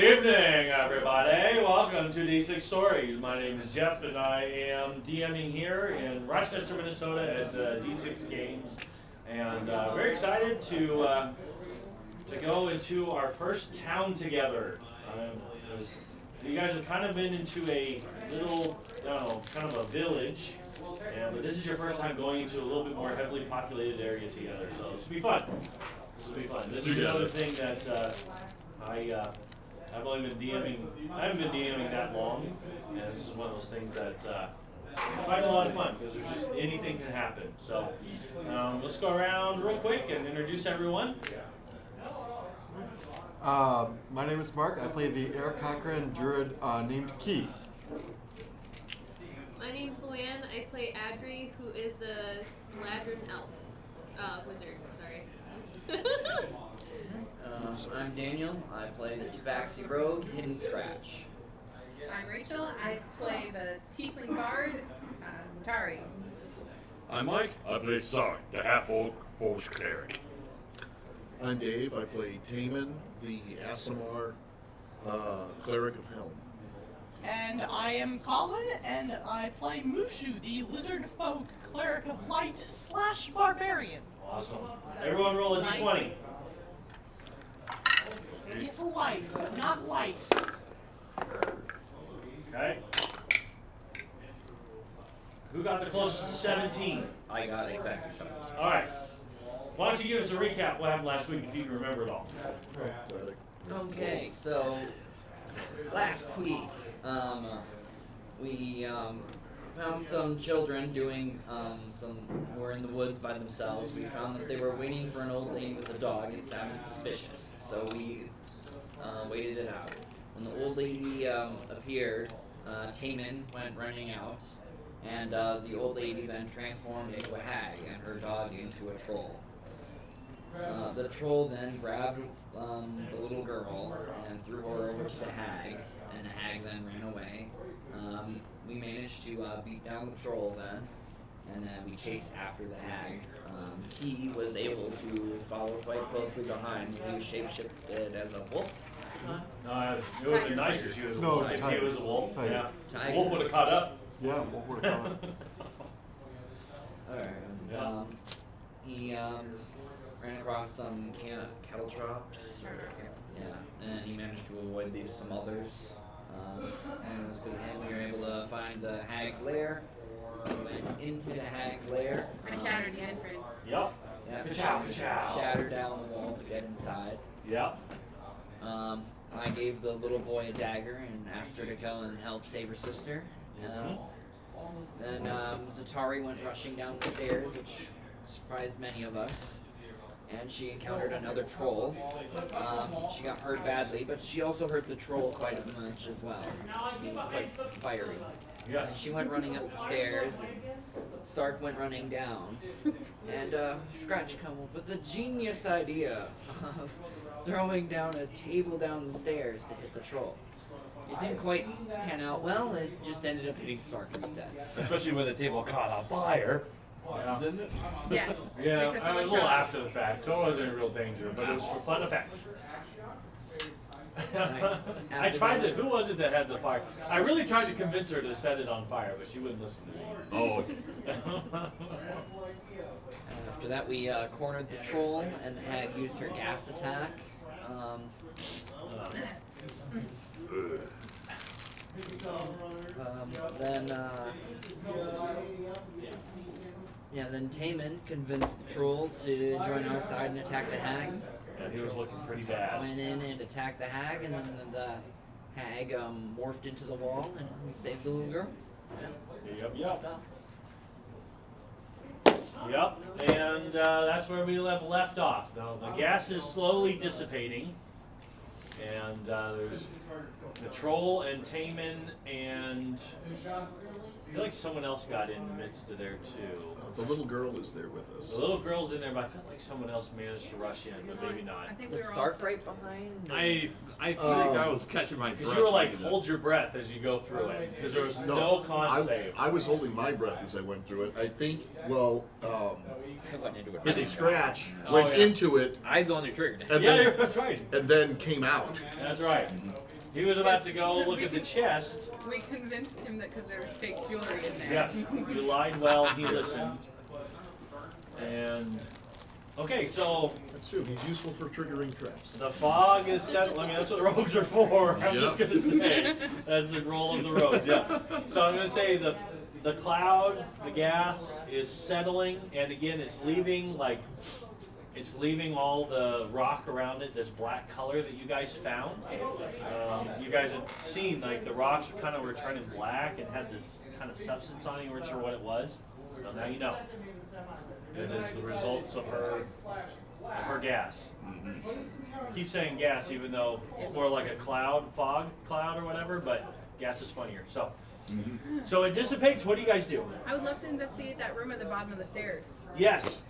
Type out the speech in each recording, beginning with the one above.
evening, everybody. Welcome to D6 Stories. My name is Jeff, and I am DMing here in Rochester, Minnesota at D6 Games, and very excited to go into our first town together. You guys have kind of been into a little, kind of a village, but this is your first time going into a little bit more heavily populated area together, so this will be fun. This is another thing that I've only been DMing. I haven't been DMing that long, and this is one of those things that I find a lot of fun because there's just anything can happen. So let's go around real quick and introduce everyone. My name is Mark. I play the Eric Cochran druid named Key. My name's Luann. I play Adri, who is a Ladrin elf. Wizard, sorry. I'm Daniel. I play the Tabaxi Rogue, Hidden Scratch. I'm Rachel. I play the Tiefling Bard, Zatari. I'm Mike. I play Sark, the half-orc Force Cleric. I'm Dave. I play Taman, the Asimar Cleric of Helm. And I am Colin, and I play Mushu, the Lizard Folk Cleric of Light / Barbarian. Awesome. Everyone roll a d20. It's life, not light. Okay. Who got the closest to 17? I got exactly 17. All right. Why don't you give us a recap of what happened last week if you can remember it all? Okay, so last week we found some children doing who were in the woods by themselves. We found that they were waiting for an old lady with a dog. It sounded suspicious, so we waited it out. When the old lady appeared, Taman went running out, and the old lady then transformed into a hag and her dog into a troll. The troll then grabbed the little girl and threw her over to the hag, and the hag then ran away. We managed to beat down the troll then, and then we chased after the hag. He was able to follow quite closely behind. He was shapeshifted as a wolf. No, it would have been nice if she was a No, wolf. it's a If he tiger. was a wolf, Tiger. yeah. Tiger. Wolf would have caught up. Yeah, what would have called it? Alright. Yeah. He ran across some cattle traps. Yeah, and he managed to avoid some others. And it was because of him we were able to find the hag's lair. We went into the hag's lair. I shattered the entrance. Yep. Yeah, Ka-chow, ka-chow. shattered down the wall to get inside. Yep. I gave the little boy a dagger and asked her to go and help save her sister. Then Zatari went rushing down the stairs, which surprised many of us. And she encountered another troll. She got hurt badly, but she also hurt the troll quite much as well. He was quite fiery. Yes. She went running up the stairs, and Sark went running down. And Scratch came up with a genius idea of throwing down a table down the stairs to hit the troll. It didn't quite pan out well, it just ended up hitting Sark instead. Especially when the table caught on fire. Yeah. Didn't it? Yes. Yeah, Because I was a someone little showed up. after the fact, so it wasn't in real danger, but it was for fun effect. I tried to. Who was it that had the fire? I really tried to convince her to set it on fire, but she wouldn't listen to me. Oh, After that, we cornered the troll, and the hag used her gas attack. Then Taman convinced the troll to join our side and attack the hag. Yeah, he was looking pretty bad. Went in and attacked the hag, and then the hag morphed into the wall, and we saved the little girl. Yep. Yep, and that's where we left off. The gas is slowly dissipating, and there's the troll and Taman, and I feel like someone else got in the midst of there too. The little girl is there with us. The little girl's in there, but I felt like someone else managed to rush in, but maybe not. I think we Was were Sark also... right behind? I think I was catching my breath. Because you were like, hold your breath as you go through it, because there was no con save. I was holding my breath as I went through it. I think, I went into it. Hidden Scratch went yeah. into it I'm the one who triggered it. and Yeah, then that's right. and then came out. That's right. He was about to go look at the chest. We convinced him that because there was fake jewelry in there. Yes, you lied well. He listened. And okay, so That's true. He's useful for triggering traps. the fog is settled. I mean, that's what rogues are for. I'm just gonna say that's the role of the rogues. Yeah. So I'm gonna say the cloud, the gas is settling, and again, it's leaving all the rock around it, this black color that you guys found. You guys had seen like the rocks kind of were turning black and had this kind of substance on it. You weren't sure what it was. Well, now you know. It is the results of her gas. I keep saying gas, even though it's more like a fog cloud or whatever. But gas is funnier. So, so it dissipates. What do you guys do? I would love to investigate that room at the bottom of the stairs. Yes,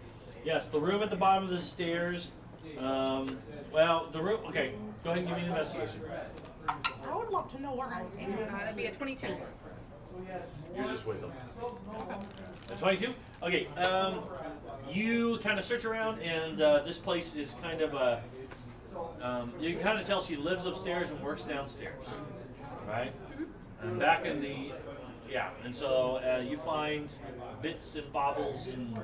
the room at the bottom of the stairs. Well, the room. Okay, go ahead and give me an investigation. I would love to know where I am. That'd be a 22. You're just with them. A 22? Okay, you kind of search around, and this place is kind of a. You can kind of tell she lives upstairs and works downstairs, right? And back in the. Yeah, and so you find bits and baubles and.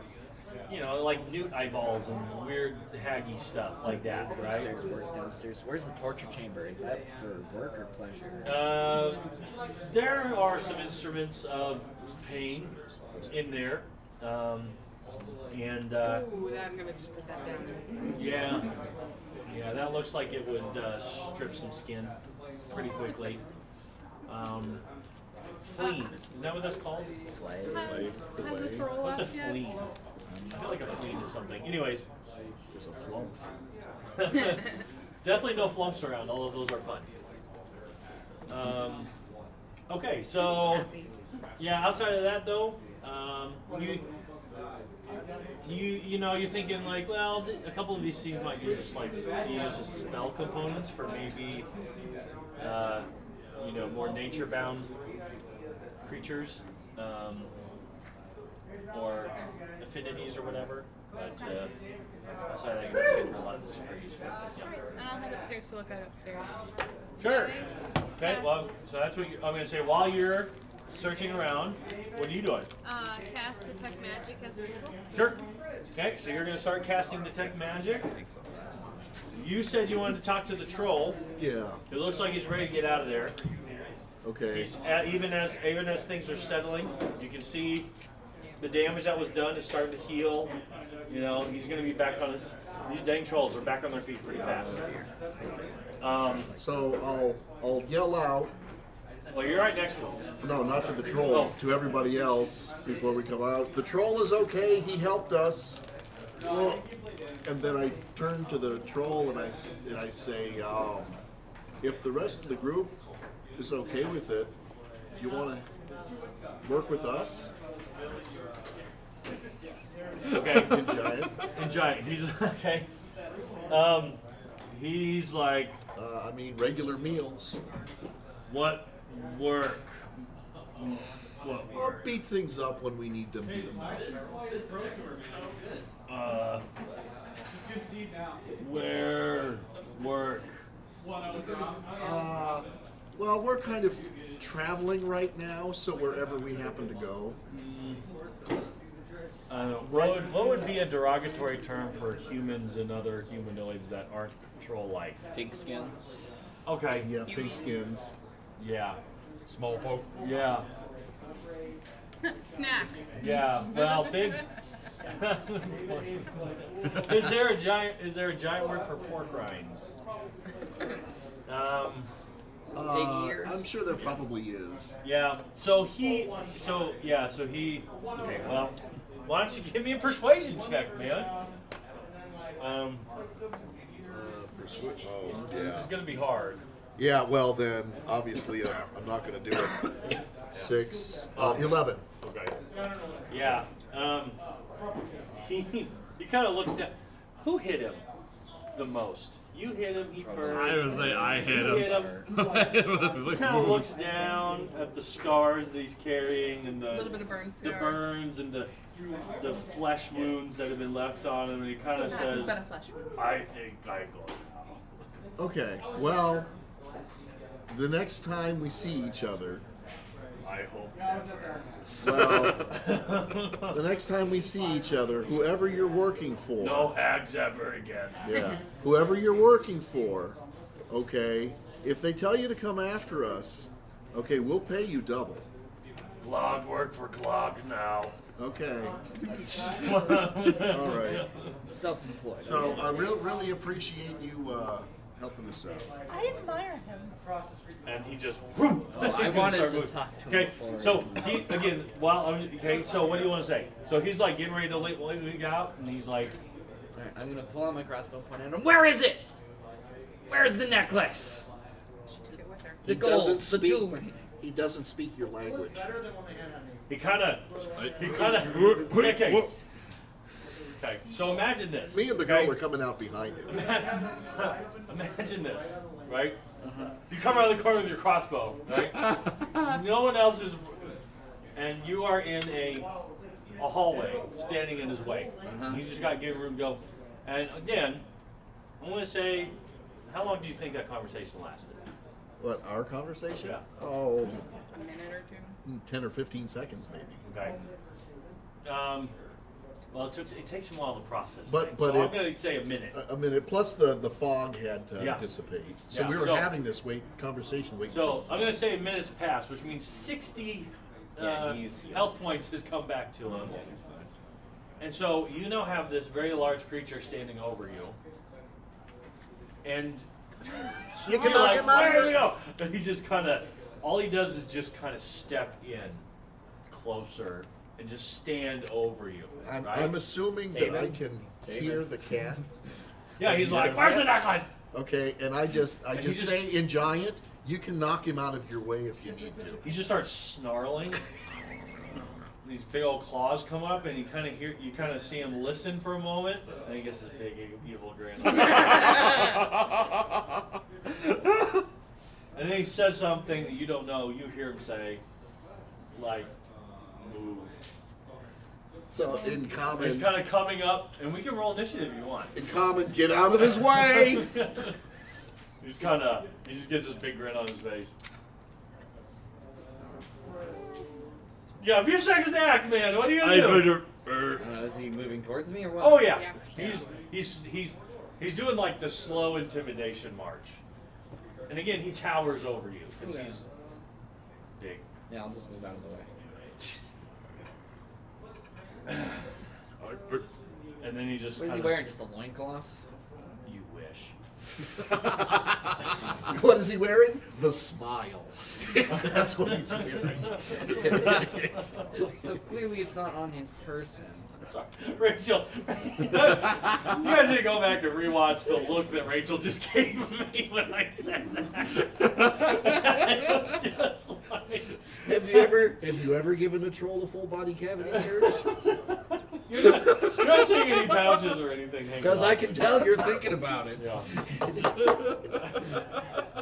Like newt eyeballs and weird haggy stuff like that, right? Upstairs, where's downstairs? Where's the torture chamber? Is that for work or pleasure? There are some instruments of pain in there, and Ooh, I'm gonna just put that down. yeah, that looks like it would strip some skin pretty quickly. Fleen, is that what that's called? Has a throw What's a up yet? fleen? I feel like a fleen is something. Anyways, There's a flump. definitely no flumps around, although those are fun. Okay, so yeah, outside of that though, you're thinking like, well, a couple of these scenes might use spell components for maybe more nature-bound creatures. Or affinities or whatever, but outside of that, you're seeing a lot of this super useful. Yeah. And I'll head upstairs to look at upstairs. Sure. Okay. Well, so that's what I'm going to say. While you're searching around, what are you doing? Cast detect magic as a ritual. Sure. Okay. So you're going to start casting detect magic. You said you wanted to talk to the troll. Yeah. It looks like he's ready to get out of there. Okay. He's even as things are settling, you can see. The damage that was done is starting to heal. He's going to be back on his. These dang trolls are back on their feet pretty fast. So I'll yell out. Well, you're right next to him. No, not to the troll. To everybody else before we come out. The troll is okay. He helped us. And then I turn to the troll and I say, if the rest of the group is okay with it, you want to work with us? Okay. In giant. He's okay. He's like, regular meals. what work? What I'll work? beat things up when we need them beaten up. Where work? Well, we're kind of traveling right now, so wherever we happen to go. What would be a derogatory term for humans and other humanoids that aren't troll-like? Pigskins. Okay. Yeah, pigskins. Yeah. Small folk. Yeah. Snacks. Yeah. Well, big. Is there a giant word for pork rinds? Big ears. I'm sure there probably is. Yeah. Okay. Well, why don't you give me a persuasion check, man? Oh, This is gonna be hard. Yeah, well then, obviously I'm not going to do it. 6, 11. Okay. Yeah. He kind of looks down. Who hit him the most? You hit him. He I burned. would say I hit You him. hit him. He kind of looks down at the scars that he's carrying and A little bit of burn the scars. burns and the flesh wounds that have been left on him, and he kind of Not says, just about a flesh wound. "I think I got it now." Okay, well, the next time we see each other, I hope never. well, the next time we see each other, whoever you're working for, No hags ever again. yeah, whoever you're working for, okay, if they tell you to come after us, okay, we'll pay you double. Glog work for Glog now. Okay. All right. Self-employed. So I really appreciate you helping us out. I admire him. And he just. Oh, I he's gonna wanted start to moving. talk to him Okay, before. so he again. Okay, so what do you want to say? So he's like getting ready to leak out, and he's like, All right, I'm gonna pull out my crossbow, point at him. Where is it? Where's the necklace? Took it with her. The gold, the jewelry. He doesn't speak your language. he kind of. Okay. Okay, so imagine this. Me and the girl okay? are coming out behind him. Imagine this, right? You come out of the corner with your crossbow, right? No one else is, and you are in a hallway, standing in his way. You just got to give room to go. And again, I want to say, how long do you think that conversation lasted? What, our conversation? Yeah. Oh, A minute or two. 10 or 15 seconds maybe. Okay. Well, it takes a while to process. But- things, but so it- I'm going to say a minute. A minute, plus the fog had to Yeah. dissipate. So Yeah, we were so- having this conversation waiting So for I'm going to say a minute's passed, which means 60 Yeah, he's- health points has come back to him. Yeah, he's fine. And so you now have this very large creature standing over you. And You can you're knock like, him out where of do here. we go? And he just kind of, all he does is just kind of step in closer and just stand over you. I'm, right? I'm assuming that David? I can hear the cat. Yeah, he's he like, says where's the that? necklace? Okay, and I just he just- say in giant, you can knock him out of your way if you need to. He just starts snarling. These big old claws come up, and you kind of see him listen for a moment, and he gets this big evil grin. And then he says something that you don't know. You hear him say, like, "Move." So in He's common, kind of coming up, and we can roll initiative if you want. get out of his way. He just gets this big grin on his face. Yeah, a few seconds to act, man. What are you gonna do? I don't know, is he moving towards me or what? Oh yeah. Yeah. He's doing like the slow intimidation march. And again, he towers over you because Okay. he's big. Yeah, I'll just move out of the way. And then he just What is he kinda- wearing? Just a loincloth? You wish. What is he wearing? The smile. That's what he's wearing. So clearly it's not on his person. Sorry. Rachel, you guys need to go back and rewatch the look that Rachel just gave me when I said that. It was just like, Have you ever given a troll a full body cavity search? you're not seeing any pouches or anything hanging Because off. I can tell you're thinking about it. Yeah.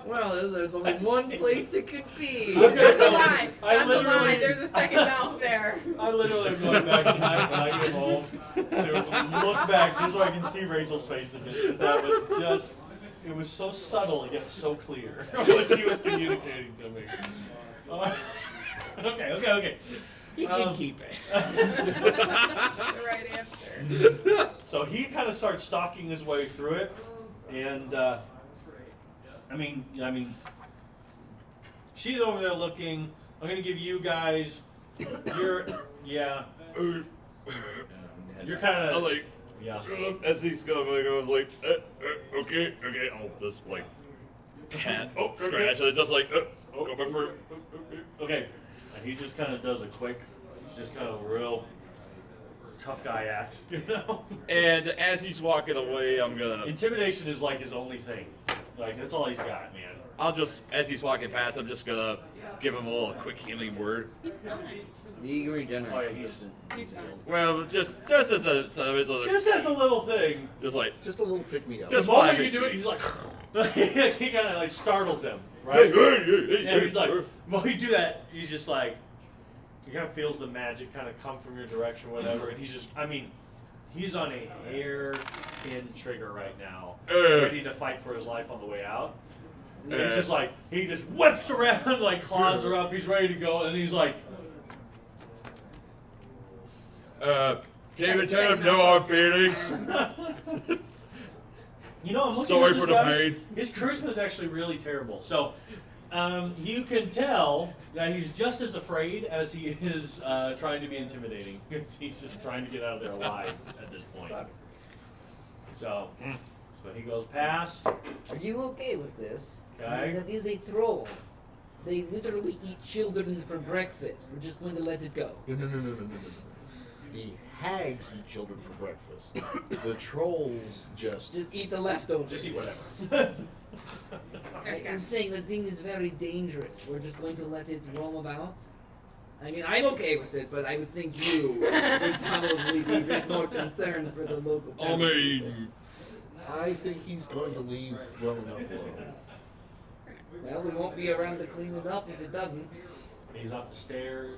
Well, there's only one place it could be. Okay. That's a lie. I That's a lie. literally- There's a second mouth there. I literally am going back tonight when I get home to look back just so I can see Rachel's face again. Because that was just, it was so subtle yet so clear what she was communicating to me. Okay. He can keep it. The right answer. So he kind of starts stalking his way through it, and I mean, she's over there looking. I'm gonna give you guys. You're kind I of like, as he's going, I was like, okay, I'll just like cat scratch it, just like, coming for. Okay, and he just kind of does a quick, just kind of real tough guy act, you know. And as he's walking away, I'm gonna. Intimidation is like his only thing. Like that's all he's got, man. I'll just, as he's walking past, I'm just gonna give him a little quick healing word. He's fine. The regenerates. Oh, yeah, he's- He's fine. Well, just as a Just as a little thing. just like. Just a little pick me up. The Just moment fine. you do it, he's like, he kind of like startles him, Hey, right? hey, And he's like, when you do that, he's just like, he kind of feels the magic kind of come from your direction, whatever. And he's just, I mean, he's on a hair-pin trigger right now, ready to fight for his life on the way out. And he's just like, he just whips around, like claws her up. He's ready to go, and he's like, David, tell him no hard feelings. you know, I'm looking Sorry at this for the guy. pain. His charisma is actually really terrible. So, you can tell that he's just as afraid as he is trying to be intimidating. He's just trying to get out of there alive at this point. So he goes past. Are you okay with this? Okay. That is a troll. They literally eat children for breakfast. We're just going to let it go. No. The hags eat children for breakfast. The trolls just. Just eat the leftovers. Just eat whatever. I'm saying the thing is very dangerous. We're just going to let it roam about. I mean, I'm okay with it, but I would think you would probably be a bit more concerned for the local. I mean, I think he's going to leave well enough alone. Well, we won't be around to clean it up if it doesn't. He's up the stairs.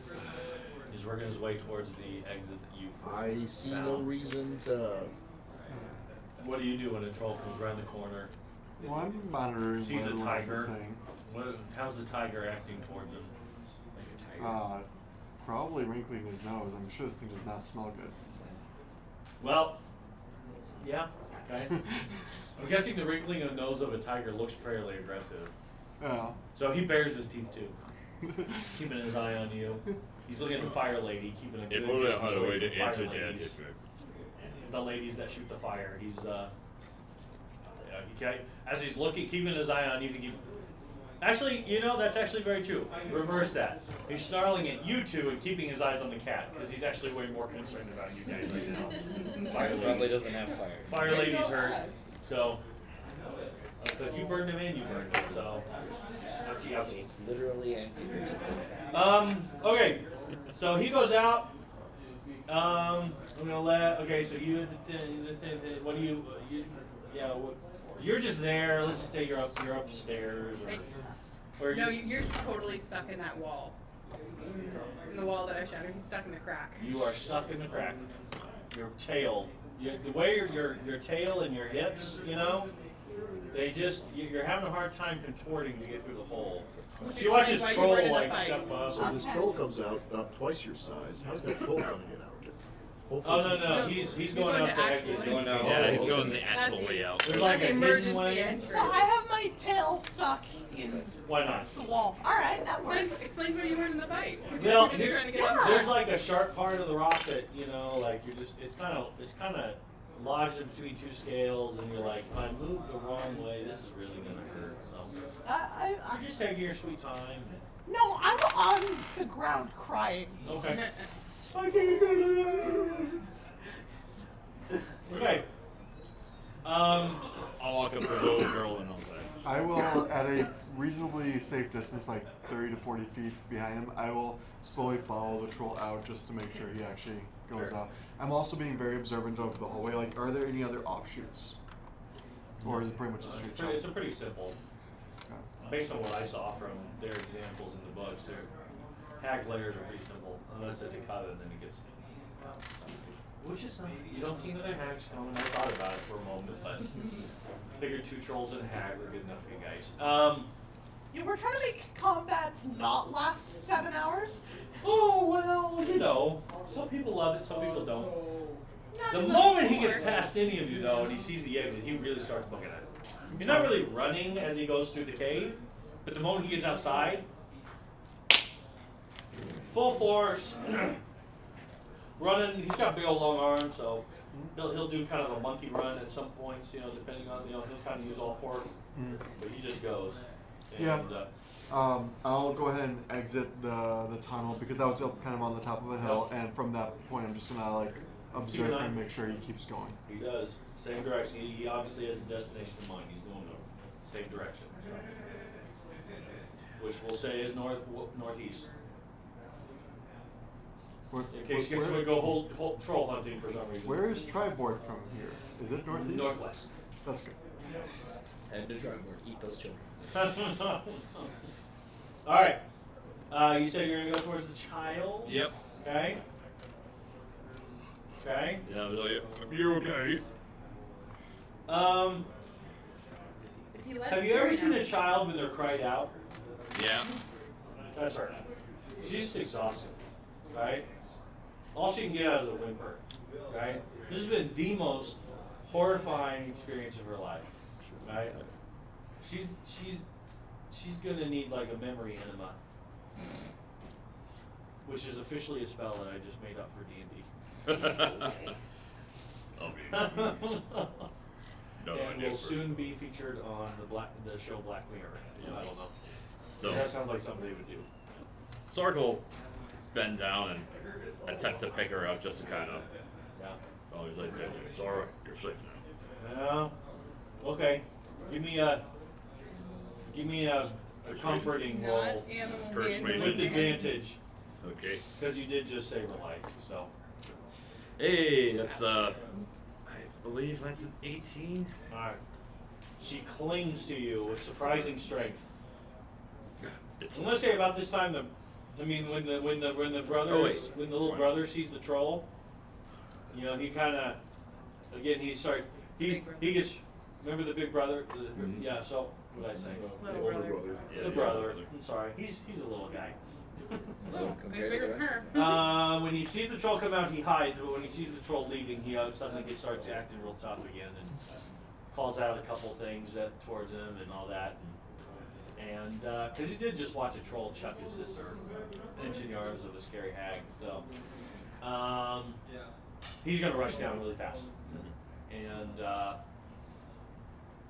He's working his way towards the exit that you. I see no reason to. What do you do when a troll comes around the corner? Well, I'm monitoring Sees what a everyone else is tiger. saying. How's the tiger acting towards him? Like a tiger. Probably wrinkling his nose. I'm sure this thing does not smell good. Well, yeah, okay. I'm guessing the wrinkling of the nose of a tiger looks fairly aggressive. Yeah. So he bares his teeth too. He's keeping his eye on you. He's looking at the fire lady, keeping a good if only I distance had a away way to from fire answer that. ladies. The ladies that shoot the fire. He's as he's looking, keeping his eye on you. Actually, you know, that's actually very true. Reverse that. He's snarling at you two and keeping his eyes on the cat because he's actually way more concerned about you guys right now. Fire He ladies. probably doesn't have fire. Fire ladies hurt. So, because you burned him and you burned him. So, ouchie, ouchie. Literally and figuratively. Okay. So he goes out. I'm gonna let. Okay. So you. What do you? You're just there. Let's just say you're upstairs. Or No, you're totally stuck in that wall. In the wall that I showed. He's stuck in the crack. You are stuck in the crack. Your tail. The way your tail and your hips, you know, they just you're having a hard time contorting to get through the hole. So you watch this Why you troll weren't in the like fight. step up. So this troll comes out twice your size. How's that troll gonna get out? Oh Hopefully- no, he's going going up to the actually- exit. Going out. Yeah, he's okay. going the actual way out. There's like a hidden emergency way. entrance. So I have my tail stuck in Why not? the wall. Alright, that works. Explain where you were in the fight. Well, You're trying to get there's like a sharp part of the rock that like you're just it's kind of lodged in between two scales, and you're like, if I move the wrong way, this is really gonna hurt. So you're just taking your sweet time. No, I'm on the ground crying. Okay. I can't get it. Okay. I'll walk up to the little girl and I'll say, I will, at a reasonably safe distance, like 30 to 40 feet behind him, I will slowly follow the troll out just to make sure he actually goes Sure. out. I'm also being very observant of the hallway. Like, are there any other offshoots? Or is it pretty much a straight shot? It's a pretty simple. Based on what I saw from their examples in the books, their hag layers are pretty simple, unless it's a cut and then it gets. Which is you don't see another hag coming. I thought about it for a moment, but figured two trolls and a hag were good enough for you guys. You were trying to make combats not last 7 hours? Oh well, you know, some people love it, some people don't. Not The in moment he floor. gets past any of you, though, and he sees the exit, he really starts looking at it. He's not really running as he goes through the cave, but the moment he gets outside, full force, running. He's got big old long arms, so he'll do kind of a monkey run at some points, depending on, he'll kind of use all four, but he just goes. And, Yeah. I'll go ahead and exit the tunnel because that was up kind of on the top of a hill, and from that point, I'm just gonna like observe an him eye. and make sure he keeps going. He does. Same direction. He obviously has a destination in mind. He's going the same direction. Which we'll say is northeast. Where, In case you want to go whole troll hunting for some reason. where is Triboard from here? Is it northeast? Northwest. That's good. Head to drawing board. Eat those children. All right. You said you're gonna go towards the child. yep. Okay. Okay. Yeah, I was like, you're okay. Is he less Have you ever scary seen now? a child when they're cried out? Yeah. That's her. She's just exhausted, right? All she can get out is a whimper, right? This has been the most horrifying experience of her life, right? She's gonna need like a memory enema, which is officially a spell that I just made up for D&D. Okay. No and idea. will soon be featured on the show Black Mirror. Yeah. I don't know. So That sounds like something they would do. Sark will bend down and attempt to pick her up just to kind of. Yeah. Oh, he's like, it's all right. You're safe now. Yeah. Okay. Give me a comforting Not roll animal Persuasion. with handling. advantage Okay. because you did just save her life. So. Hey, that's I believe that's an 18. All right. She clings to you with surprising strength. It's I'm gonna say about this time when the brothers Oh, wait. when the little brother sees the troll, you know, he kind of again he gets remember the big brother yeah, so what did I say The Little older brother. brother. Yeah, the brother, I'm sorry, he's a little guy. Oh, he's Compared to bigger the than rest. her. When he sees the troll come out, he hides, but when he sees the troll leaving, he suddenly starts acting real tough again and calls out a couple things towards him and all that. And because he did just watch a troll chuck his sister into the arms of a scary hag, so he's gonna rush down really fast and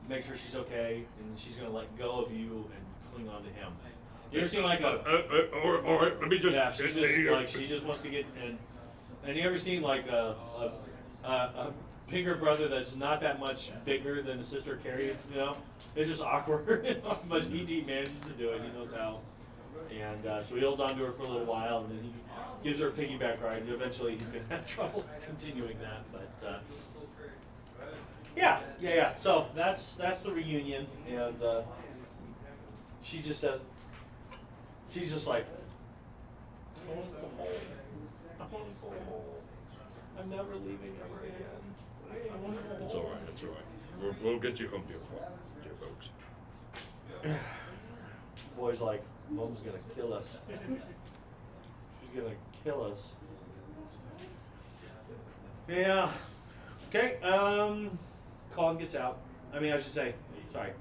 make sure she's okay, and she's gonna let go of you and cling on to him. You ever seen like a all right, let me just. yeah, she just wants to get and you ever seen like a bigger brother that's not that much bigger than a sister Carrie, you know? It's just awkward, but he manages to do it. He knows how, and so he holds on to her for a little while, and then he gives her a piggyback ride. And eventually, he's gonna have trouble continuing that, but yeah. So that's the reunion, and she just says, she's just like, I want to go home. I want to go home. I'm never leaving ever again. I want to go home. It's all right. It's all right. We'll get you home, dear folks. Boy's like, Mom's gonna kill us. She's gonna kill us. Yeah. Okay, Colin gets out. I mean, I should say, sorry.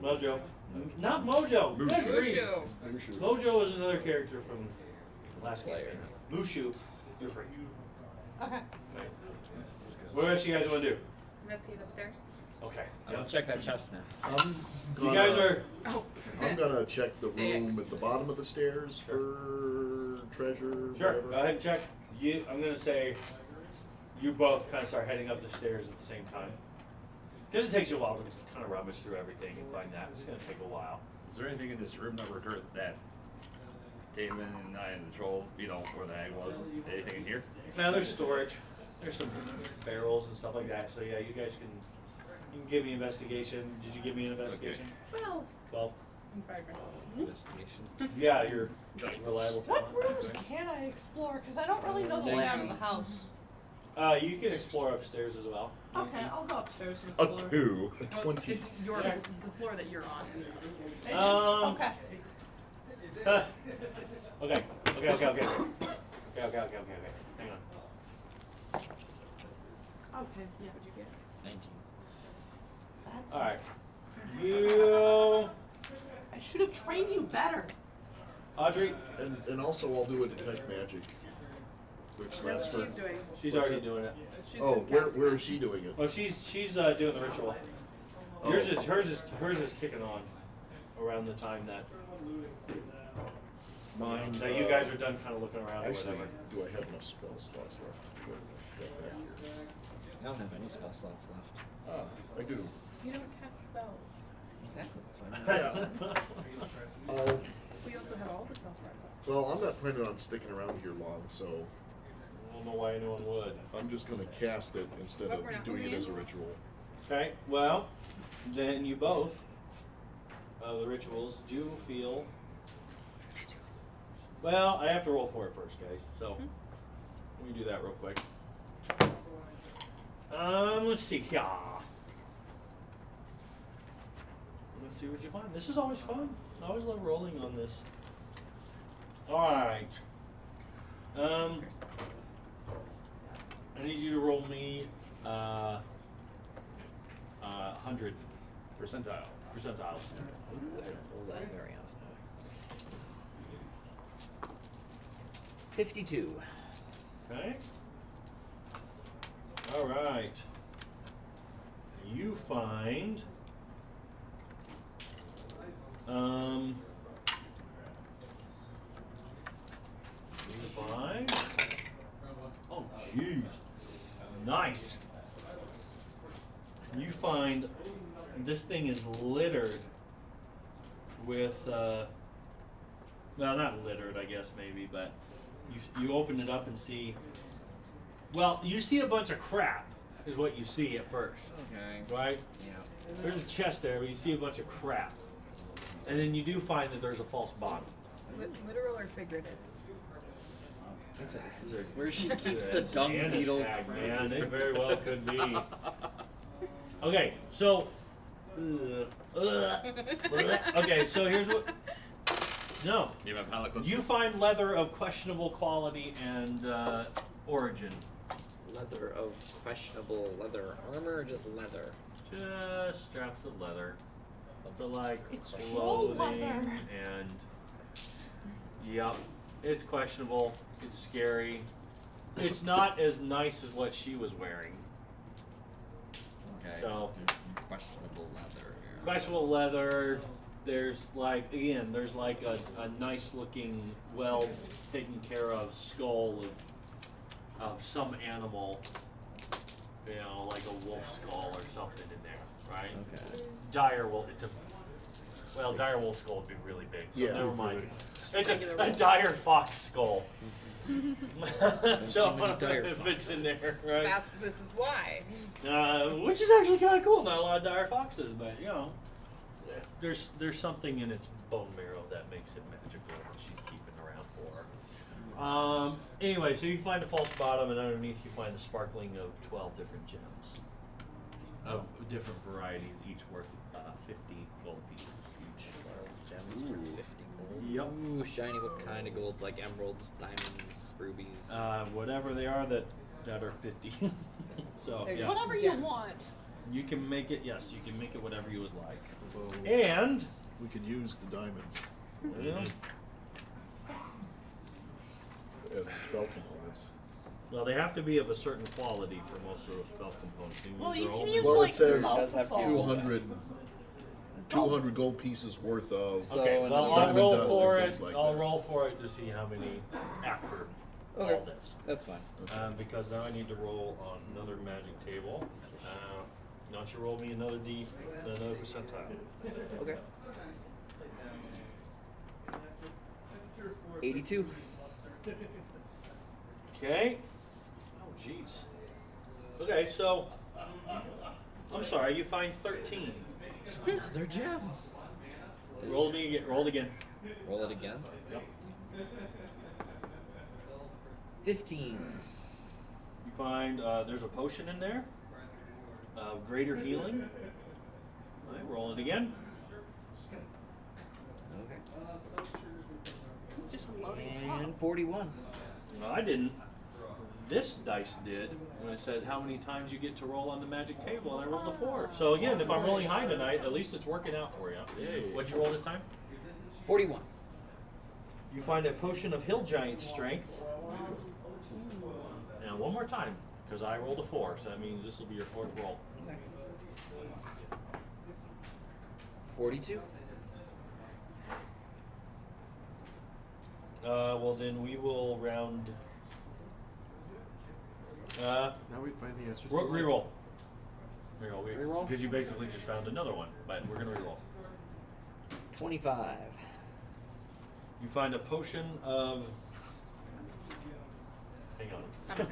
Mojo. Not Mojo. Good grief. Mushu. Mojo is another character from last campaign. Mushu, you're free. Okay. Okay. What else you guys want to do? Investigate upstairs. Okay. I'll check that chest now. You guys are. Oh. I'm gonna check the 6. room at the bottom of the stairs for treasure. Sure, Whatever. go ahead and check. I'm gonna say you both kind of start heading up the stairs at the same time. Because it takes you a while to kind of rummage through everything and find that. It's gonna take a while. Is there anything in this room that Damon and I and the troll, where the hag was? Anything in here? Now there's storage. There's some barrels and stuff like that. So yeah, you guys can give me investigation. Did you give me an investigation? Well, 12. I'm proud of myself. Investigation. Yeah, you're reliable. What talent. rooms can I explore? Because I don't really know the layout of the house. You can explore upstairs as well. Okay, I'll go upstairs and A explore. 2. Well, 20. it's the floor that you're on. It is? Um, Okay. Okay. Okay. Hang on. Okay, yeah. What'd you get? 19. That's. All right. You, I should have trained you better. Audrey. And also I'll do a detect magic, which That's lasts what for. she's doing. She's What's already that? doing it. She's Oh, been where casting is it. she doing it? Oh, she's doing the ritual. Oh. Hers is kicking on around the time that Mine. you guys are done kind of looking around or Actually, whatever. do I have enough spell slots left? to go get that here? I don't have any spell slots left. Ah, I do. You don't cast spells. Exactly. That's why I'm not. Yeah. We also have all the spell slots left. Well, I'm not planning on sticking around here long, so I don't know why anyone would. I'm just gonna cast it instead But of we're not doing it moving as a in? ritual. Okay. Well, then you both the rituals do feel. Well, I have to roll for it first, guys. So let me do that real quick. Let's see. Yeah. see what you find. This is always fun. I always love rolling on this. Alright. I need you to roll me 100 percentiles. Ooh, I don't roll that very often. 52. Okay. Alright. You find oh jeez. Nice. You find this thing is littered with well, not littered, I guess maybe, but you open it up and see, well, you see a bunch of crap is what you see at first. Okay. Right? Yeah. There's a chest there, but you see a bunch of crap. And then you do find that there's a false bottom. Literal or figurative? This is where she keeps the It's dung Anna's beetle. bag, man. It very well could be. Okay, so. Okay, so here's what. No. You have a palate cleanser? You find leather of questionable quality and origin. Leather of questionable leather armor or just leather? Just straps of leather. For like It's troll clothing leather. and. Yep. It's questionable. It's scary. It's not as nice as what she was wearing. Okay. So. There's some questionable leather here. Questionable leather. There's like, again, there's like a nice looking, well taken care of skull of some animal. You know, like a wolf skull or something in there, right? Okay. Dire wolf. Dire wolf skull would be really big. So Yeah. never mind. It's a dire fox skull. So many dire if it's in there, right? This is why. Which is actually kind of cool. Not a lot of dire foxes, but you know, there's something in its bone marrow that makes it magical that she's keeping around for her. Anyway, so you find a false bottom, and underneath you find the sparkling of 12 different gems of different varieties, each worth 50 gold pieces each. Gems for 50 gold. Yep. Ooh, shiny. What kind of golds? Like emeralds, diamonds, rubies. Whatever they are that are 50. So They're yeah, Whatever you Gems. want. you can make it. Yes, you can make it whatever you would like. So And we could use the diamonds yeah, as spell components. well, they have to be of a certain quality for most of those spell components. Well, you they're can only- use Well, like it says multiple. 200 gold pieces worth of So Okay, and well, then I'll diamond roll dust for and it. things like I'll that. roll for it to see how many after Okay. all this. That's fine. Because now I need to roll on another magic table. Now you roll me another percentile. Okay. 82. Okay. Oh, jeez. Okay, so I'm sorry. You find 13. Another gem. Roll me again. Roll again. Roll it again. Yep. 15. You find there's a potion in there. Greater healing. All right, roll it again. Okay. It's just loading. And 41. No, I didn't. This dice did when it said how many times you get to roll on the magic table, and I rolled a 4. So again, if I'm rolling high tonight, at least it's working out for you. What'd you roll this time? 41. You find a potion of hill giant strength. Now one more time, because I rolled a 4, so that means this will be your 4th roll. Okay. 42. Well then we will round. Now we find the answer. Reroll. Reroll. Reroll? Because you basically just found another one, but we're gonna reroll. 25. You find a potion of. Hang on. Something.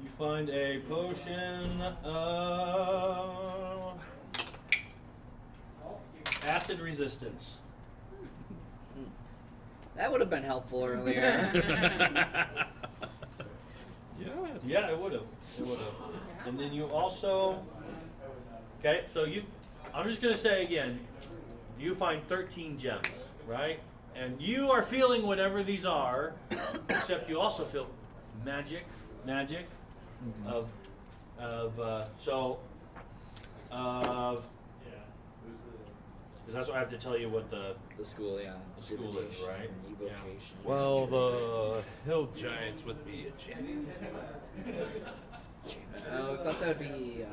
You find a potion of acid resistance. That would have been helpful earlier. Yes. Yeah, it would have. It would have. And then you also Okay, so I'm just gonna say again, you find 13 gems, right? And you are feeling whatever these are, except you also feel magic, of because that's what I have to tell you what the school, yeah. The school is, right? Evocation. Well, the hill giants would be enchantment. Oh, I thought that would be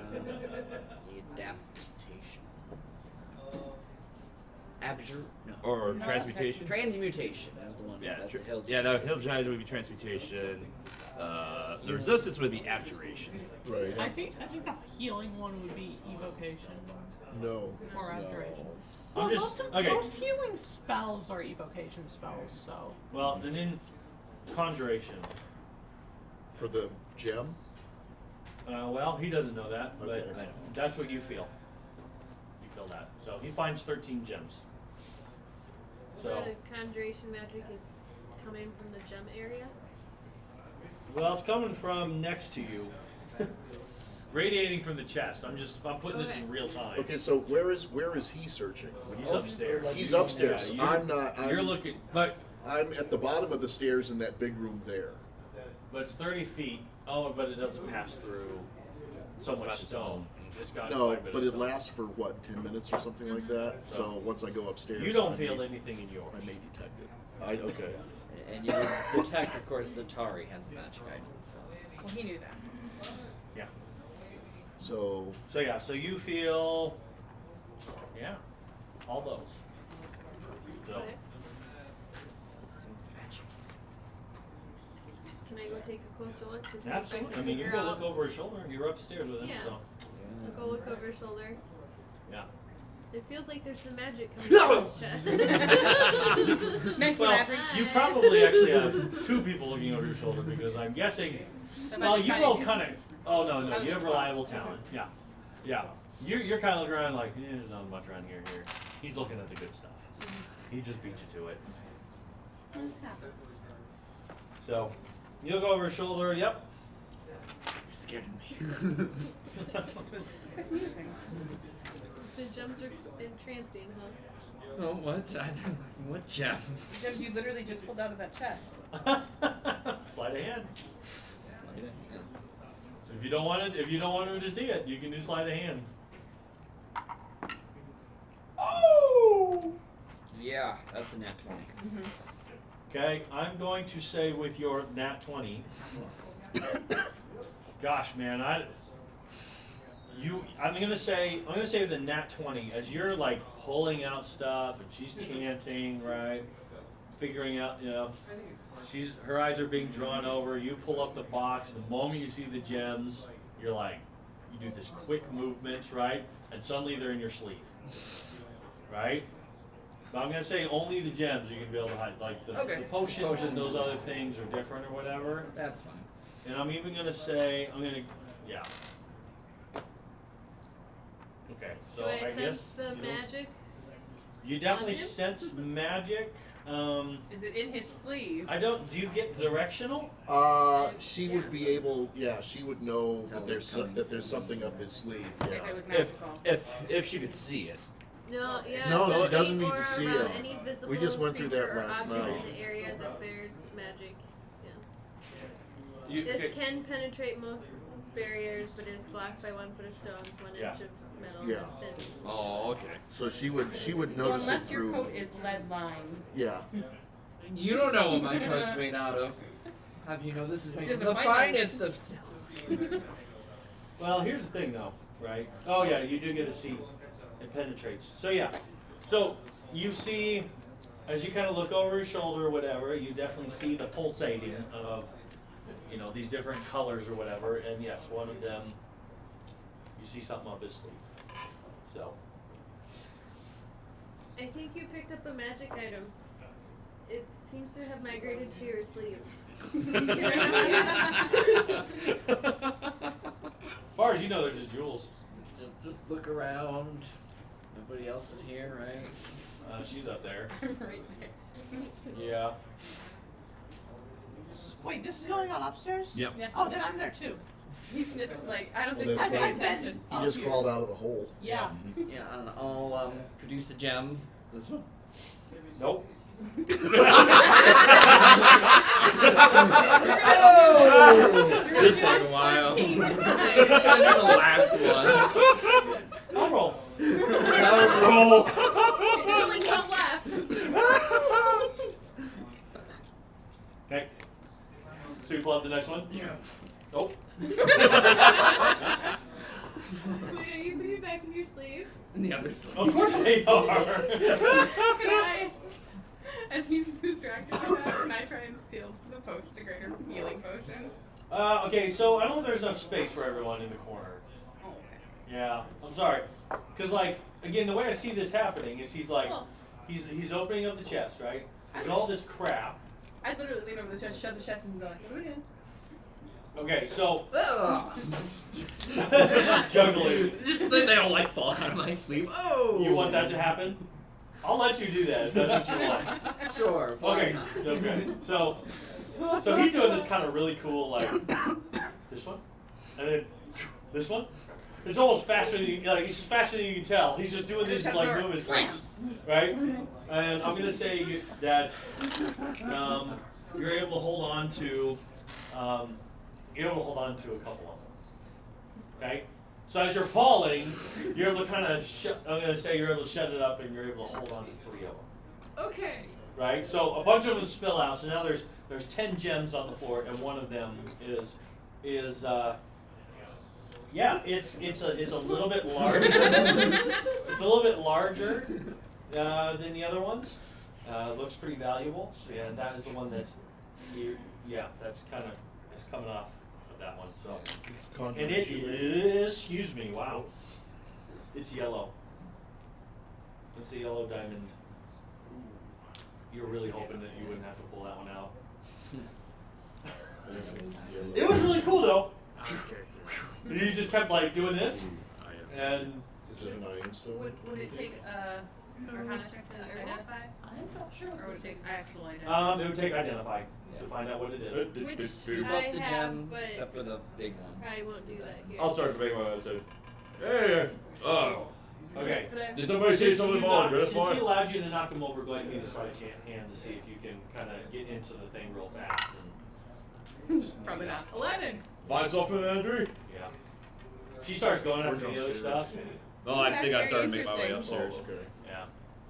the adaptation. No. Or transmutation. Transmutation is the one. Yeah, that's the hill yeah, the hill giant would be transmutation. The resistance would be abjuration. Right. I think the healing one would be evocation No. or abjuration. I'm Well, just- most okay. most healing spells are evocation spells, so. well, then in conjuration. For the gem? Well, he doesn't know that, but Okay. that's what you feel. You feel that. So he finds 13 gems. So, The conjuration magic is coming from the gem area. well, it's coming from next to you, radiating from the chest. I'm putting this in real time. Okay, so where is he searching? He's upstairs. He's upstairs. Yeah, I'm not. You're looking, but I'm at the bottom of the stairs in that big room there. it's 30 feet. Oh, but it doesn't pass through so much stone. It's got No, quite a bit but of it stone. lasts for what, 10 minutes or something like that? So once I go upstairs, You don't I feel may, anything in yours. I may detect it. Okay. And you would detect, of course, Zatari has a magic item as well. Well, he knew that. Yeah. So So yeah, so you feel, yeah, all those. So Okay. Can I go take a closer look to see if I absolutely. can I mean, you figure can go out? look over his shoulder. You're upstairs with him, Yeah. so I'll go look over his shoulder. yeah. It feels like there's some magic coming out of his chest. Next one, Well, Adri. you probably actually have two people looking over your shoulder because I'm guessing. That Well, might be you funny. roll kind of. Oh no, Probably you have good. reliable talent. Yeah, yeah. You're kind of looking around like there's not much around here. He's looking at the good stuff. He just beat you to it. So you look over his shoulder. Yep. Scared of me. It was amusing. The gems are entrancing, huh? Oh, what? What gems? Because you literally just pulled out of that chest. Sleight of hand. If you don't want him to see it, you can do sleight of hand. Oh! Yeah, that's a nat 20. Okay, I'm going to say with your nat 20. Gosh, man, I'm gonna say the nat 20 as you're like pulling out stuff and she's chanting, right? Figuring out, her eyes are being drawn over. You pull up the box, and the moment you see the gems, you're like, you do this quick movement, right? And suddenly they're in your sleeve, right? But I'm gonna say only the gems you can be able to hide, like the potions and those other things are different or whatever. That's fine. And I'm even gonna say, yeah. Okay, so Do I I sense guess the you don't- magic? You definitely on him? sense magic. Is it in his sleeve? Do you get directional? she would be able. Yeah, she would know that there's something up his sleeve. If Yeah. it was magical. If she could see it. No, yeah. No, it's she a doesn't state need to or see around it. Any visible We just went through that creature or last object night. in the area that bears magic. You, This okay. can penetrate most barriers, but is blocked by 1 foot of stone, 1 Yeah. inch of metal. Yeah. Thin. Oh, okay. So she would So notice it unless your through. coat is lead lined, Yeah. You don't know what my coat's made out of. How do you know this is made of the Disappointment. finest of silk? Well, here's the thing, though, right? Oh yeah, you do get to see it penetrates. So yeah, so you see as you kind of look over his shoulder or whatever, you definitely see the pulsating of these different colors or whatever. And yes, one of them you see something up his sleeve. So I think you picked up a magic item. It seems to have migrated to your sleeve. as far as you know, they're just jewels. Just look around. Nobody else is here, right? She's up there. right there. Yeah. Wait, this is going on upstairs? Yep. Yeah. Oh, then I'm there too. He's sniffing. Like, I don't Well, think that's he's paying right. attention. He just crawled out of the hole. Yeah. Yeah, and I'll produce a gem. This one. Nope. This took a while. It's gonna be the last one. I'll roll. Roll. There's only 12 left. Okay. So you pull up the next one? Yeah. Nope. Wait, are you putting it back in your sleeve? And the other sleeve. Of course they are. Can I, as he's distracted by that, can I try and steal the potion, the greater healing potion? Okay, so I don't know if there's enough space for everyone in the corner. Oh, okay. Yeah, I'm sorry. Because, like, again, the way I see this happening is he's like, Well, he's opening up the chest, right? There's all this crap. I literally lean over the chest, shut the chest, and go like, put it in. Okay, so Oh. juggling. Just think they all like fall out of my sleeve. Oh. You want that to happen? I'll let you do that if that's what you want. Sure. why Okay, not? okay. So he's doing this kind of really cool, like this one, and then this one. It's almost faster than it's just faster than you can tell. He's just doing these like movements, Slam. right? And I'm gonna say that you're able to hold on to a couple of them. Okay. So as you're falling, you're able to kind of I'm gonna say you're able to shut it up, and you're able to hold on to 3 of them. Okay. Right? So a bunch of them spill out. So now there's 10 gems on the floor, and one of them is it's a little bit larger. It's a little bit larger than the other ones. Looks pretty valuable. So yeah, that is the one that's that's kind of it's coming off of that one. So and it is, excuse me, wow, it's yellow. It's a yellow diamond. You're really hoping that you wouldn't have to pull that one out. It was really cool though. Okay. You just kept like doing this, and Is it an iron stone? Would it take Arcana check to identify? I'm not sure. Or would it take actual identify? it would take identify to find out what it is. Which Group I up the have, gems, but except for the big one. probably won't do that here. I'll start to make my mistake. Hey. Oh. Okay. Could I- Did somebody say something about it? That's Since he fine. allowed you to knock him over, go ahead and give me a sleight of hand to see if you can kind of get into the thing real fast. And Probably not. 11. Find something, Andrew? yeah. She starts going We're after the other downstairs. stuff. No, I That's think I very started to make my way interesting. upstairs. Oh, okay. Yeah.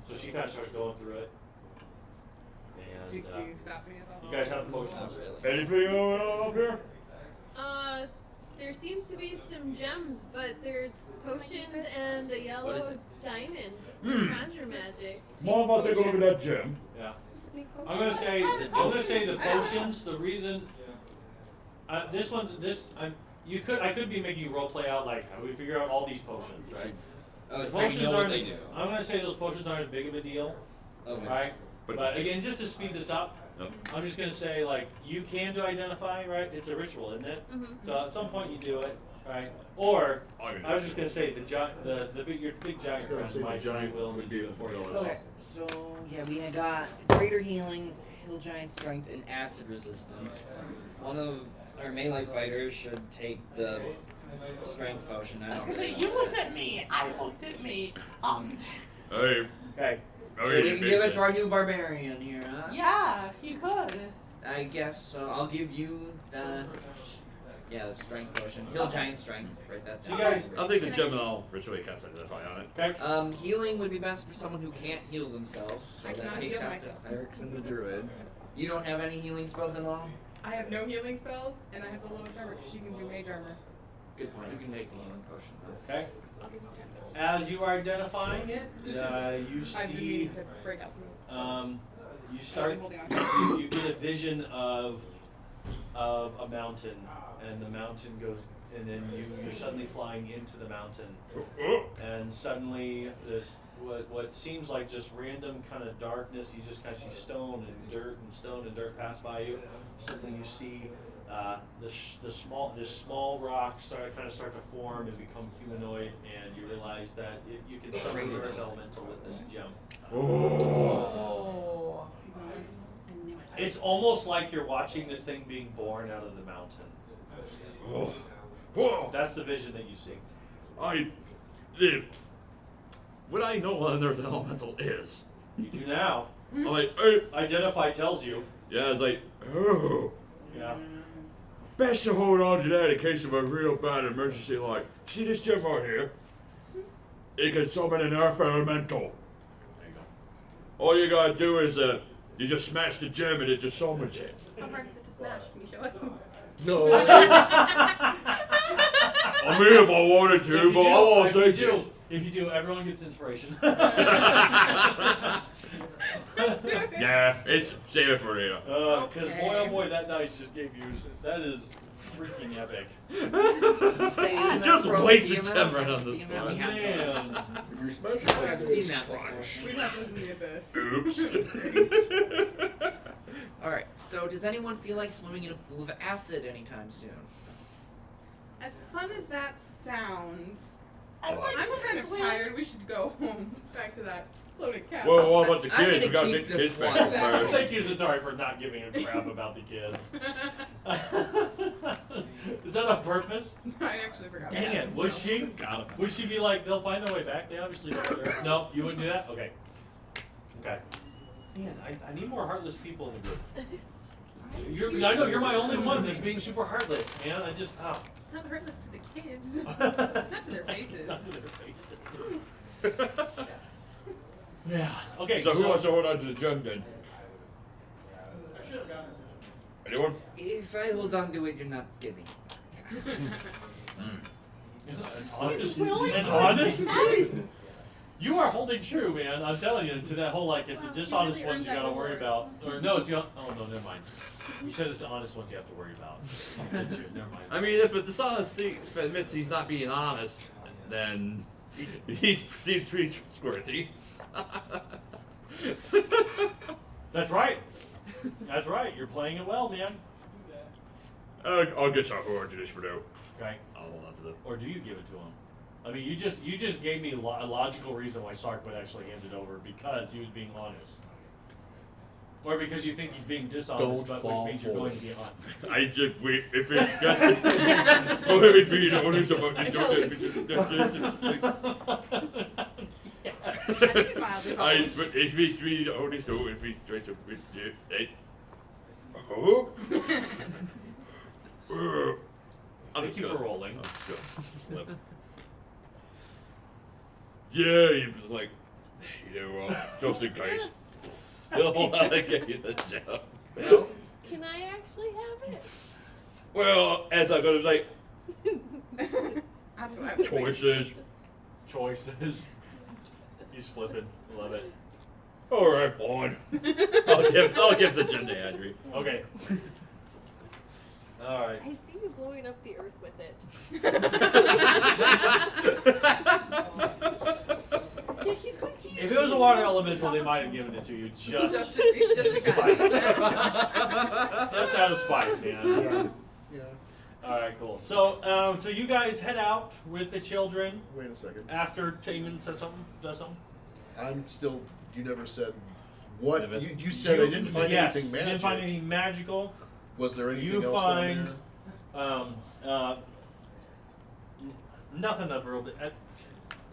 So she kind of starts going through it. You, And you stop me at all. you guys have potions. Not really. Anything going on up here? There seems to be some gems, but there's potions and a What is yellow it? diamond. Conjure magic. Mom, I'll take a look at that gem. Yeah. Make I'm gonna say potions. the potions. The reason I could be making you role play out like how do we figure out all these potions, right? Oh, The it's like know what aren't. they do. I'm gonna say those potions aren't as big of a deal, Okay. right? But- But again, just to speed this up, Yep. I'm just gonna say like you can do identify, right? It's a ritual, isn't it? Mhm. So at some point you do it, right? Or Oh, you're I was just gonna say your big giant Gonna friends say the might giant be willing to would do be it for the you. villain. Okay, so yeah, we had got greater healing, hill giant strength, and acid resistance. One of our melee fighters should take the strength potion. I was gonna say, you looked at me, I looked at me. Hey. Okay. Oh, So we can give it to our new barbarian here, huh? Yeah, you could. I guess so. I'll give you the the strength potion. Hill giant strength. Write that So you down. guys- I'll take the gem and I'll ritually cast identify on it. Okay. Healing would be best for someone who can't heal themselves, so I that cannot takes heal out the myself. clerics and the druid. You don't have any healing spells at all? I have no healing spells, and I have the lowest armor because she can do mage armor. Good point. You can make the healing potion though. Okay. As you are identifying it, you I've been see meaning to break out some. you start holding on. you get a vision of a mountain, and the mountain goes, and then you're suddenly flying into the mountain, and suddenly this what seems like just random kind of darkness. You just kind of see stone and dirt pass by you. Suddenly you see this small rock start to form and become humanoid, and you realize that you can summon the earth elemental with this gem. Oh. It's almost like you're watching this thing being born out of the mountain. Oh. Whoa! That's the vision that you see. Would I know what an earth elemental is? You do now. I'm like, hey. Identify tells you. Yeah, it's like, oh. Yeah. Best to hold on to that in case of a real bad emergency. Like, see this gem right here? It can summon an earth elemental. There you go. All you gotta do is you just smash the gem and it just summons it. How hard is it to smash? Can you show us? No. I mean, if I wanted to, but I won't say this. If you do, everyone gets inspiration. Yeah, it's save it for later. Because boy, oh boy, that dice just gave you. That is freaking epic. Say, isn't that Just from wasted TMNT? gem right on this TMNT one. has Man. If you smash it, I've seen that before. We'd have to listen to this. Oops. Alright, so does anyone feel like swimming in a pool of acid anytime soon? As fun as that sounds, I'd like I'm to kind of swim. tired. We should go home. Back to that floating castle. Well, what about the I'm kids? gonna We gotta keep take the this kids back one. home first. Thank you, Zatari, for not giving a crap about the kids. Is that on purpose? I actually forgot. Dang that it! Would myself. she? Would she be like, they'll find their way back? They obviously know where they're. No, you wouldn't do that. Okay. Okay. Man, I need more heartless people in the group. I know you're my only one that's being super heartless, man. I just Not heartless to the kids. Not to their faces. Not to their faces. Yeah. Okay. So who wants to hold on to the gem then? Anyone? If I hold on to it, you're not getting it. Honest. Really? And honest. You are holding true, man. I'm telling you, to that whole like it's the Wow, dishonest you really ones you earned that gotta worry reward. about. Or no, it's the oh no, never mind. You said it's the honest ones you have to worry about. Never mind. I mean, if a dishonest thief admits he's not being honest, then he seems pretty trustworthy. That's right. That's right. You're playing it well, man. I'll guess I'll hold on to this for now. Okay. I'll hold on to the. Or do you give it to him? I mean, you just gave me a logical reason why Sark would actually hand it over because he was being honest, or because you think he's being dishonest, Don't but which fall means you're for going it. to be honest. I just wait if it gets. Don't let me be honest about it. I think he's mildly I, following. but if he's really honest, though, if he tries to. Oh? Thank you for rolling. Yeah, he was like, you know, just in case. I'll get you the job. Can I actually have it? Well, as I go to say, That's what I was thinking. choices. He's flipping. Love it. All right, fine. I'll give the gem to Adri. Okay. All right. I see you blowing up the earth with it. Yeah, he's going to use If it was a water elemental, they might have given it to you just Just spite. because. Just out of spite, man. Yeah. Yeah. All right, cool. So, so you guys head out with the children Wait a second. after Taman said something, does something. I'm still. You never said what. Never- You said I didn't find Yes, anything you magic. didn't find anything magical. Was there anything You else find down nothing of real.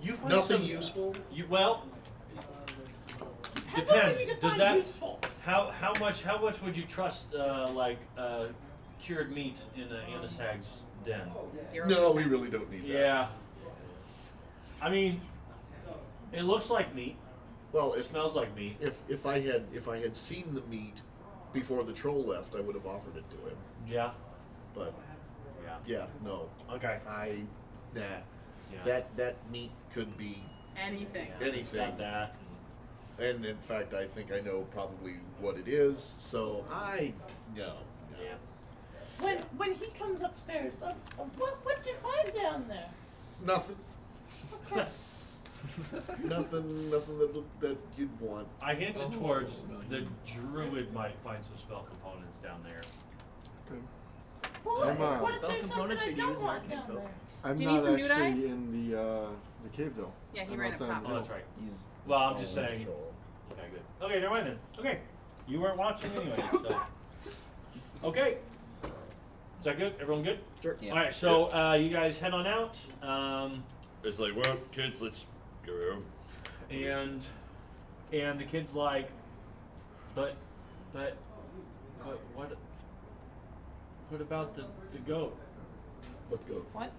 You find Nothing some, useful? You well. That's Depends. what we Does define that useful. how much would you trust cured meat in an Anishag's den? No, we really don't need that. Yeah. I mean, it looks like meat. Well, It if smells like meat. if I had seen the meat before the troll left, I would have offered it to him. Yeah. But Yeah. yeah, no. Okay. Nah. Yeah. That meat could be, Anything. Yeah, it's anything. got that. and in fact, I think I know probably what it is. So no. Yeah. When he comes upstairs, what did you find down there? Nothing. Okay. Nothing that you'd want. I hinted towards the druid might find some spell components down there. Okay. Well, I'm, what if Spell there's something components, I or do you don't use want Arcane down Folk? there? I'm Do you need not some new actually dice? in the cave though. Yeah, he I'm ran up outside top. on the Oh, hill. that's right. Use Well, I'm just small saying. control. Okay, good. Okay, never mind then. Okay. You weren't watching anyway, so. Okay. Is that good? Everyone good? Sure. Yeah. All right, so you guys head on out, It's like, well, kids, let's go home. and the kid's like, but what about the goat? What goat? What?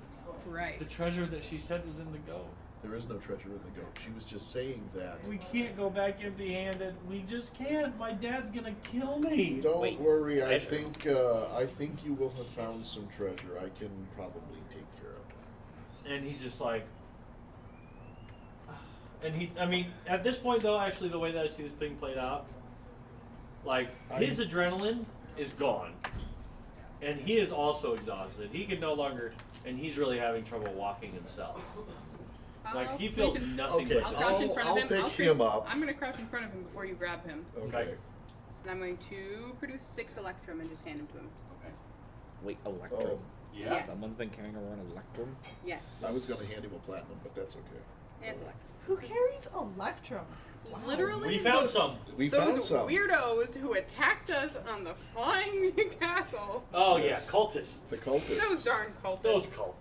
Right. The treasure that she said was in the goat. There is no treasure in the goat. She was just saying that. We can't go back empty-handed. We just can't. My dad's gonna kill me. Don't Wait, worry. I treasure. think you will have found some treasure. I can probably take care of that. And he's just like, I mean, at this point though, actually, the way that I see this being played out, like his adrenaline is gone, and he is also exhausted. He can no longer, and he's really having trouble walking himself. Like I'll he sweep feels him. nothing Okay, but I'll crouch in I'll front of him. pick I'll him up. I'm gonna crouch in front of him before you grab him. Okay. And I'm going to produce 6 Electrum and just hand him to him. Wait, Electrum. Oh, Yeah. Yes. Someone's been carrying around Electrum. Yes. I was gonna hand him a platinum, but that's okay. It's Electrum. Who carries Electrum? Wow. Literally, We found those, some. We those found some. weirdos who attacked us on the flying castle. Oh Yes. yeah, cultists. The cultists. Those darn cultists. Those cult.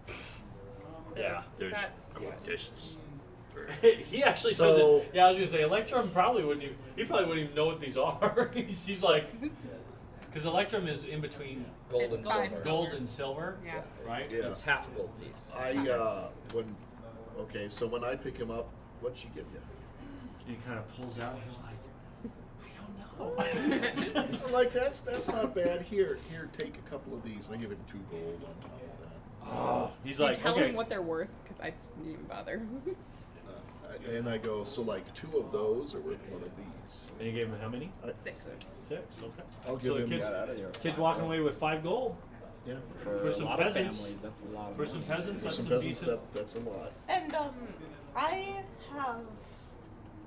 Yeah. There's That's- cultists. He actually So- doesn't. Yeah, I was gonna say Electrum probably wouldn't. He probably wouldn't even know what these are. he's like, because Electrum is in between Gold It's and 5 silver. gold and silver, Yeah. right? Yeah. It's half a gold piece. So when I pick him up, what'd she give you? He kind of pulls out. He's like, I don't know. Like that's not bad. Here, take a couple of these. And I give him 2 gold on top of that. He's You like, tell okay. him what they're worth, because I didn't even bother. And I go, so like 2 of those are worth 1 of these. And you gave him how many? 6. 6. Okay. I'll So give the him. kid's walking away with 5 gold. Yeah. For a some lot peasants. of families, that's a lot of For some money. peasants, For that's some some peasants, decent. that's a lot. And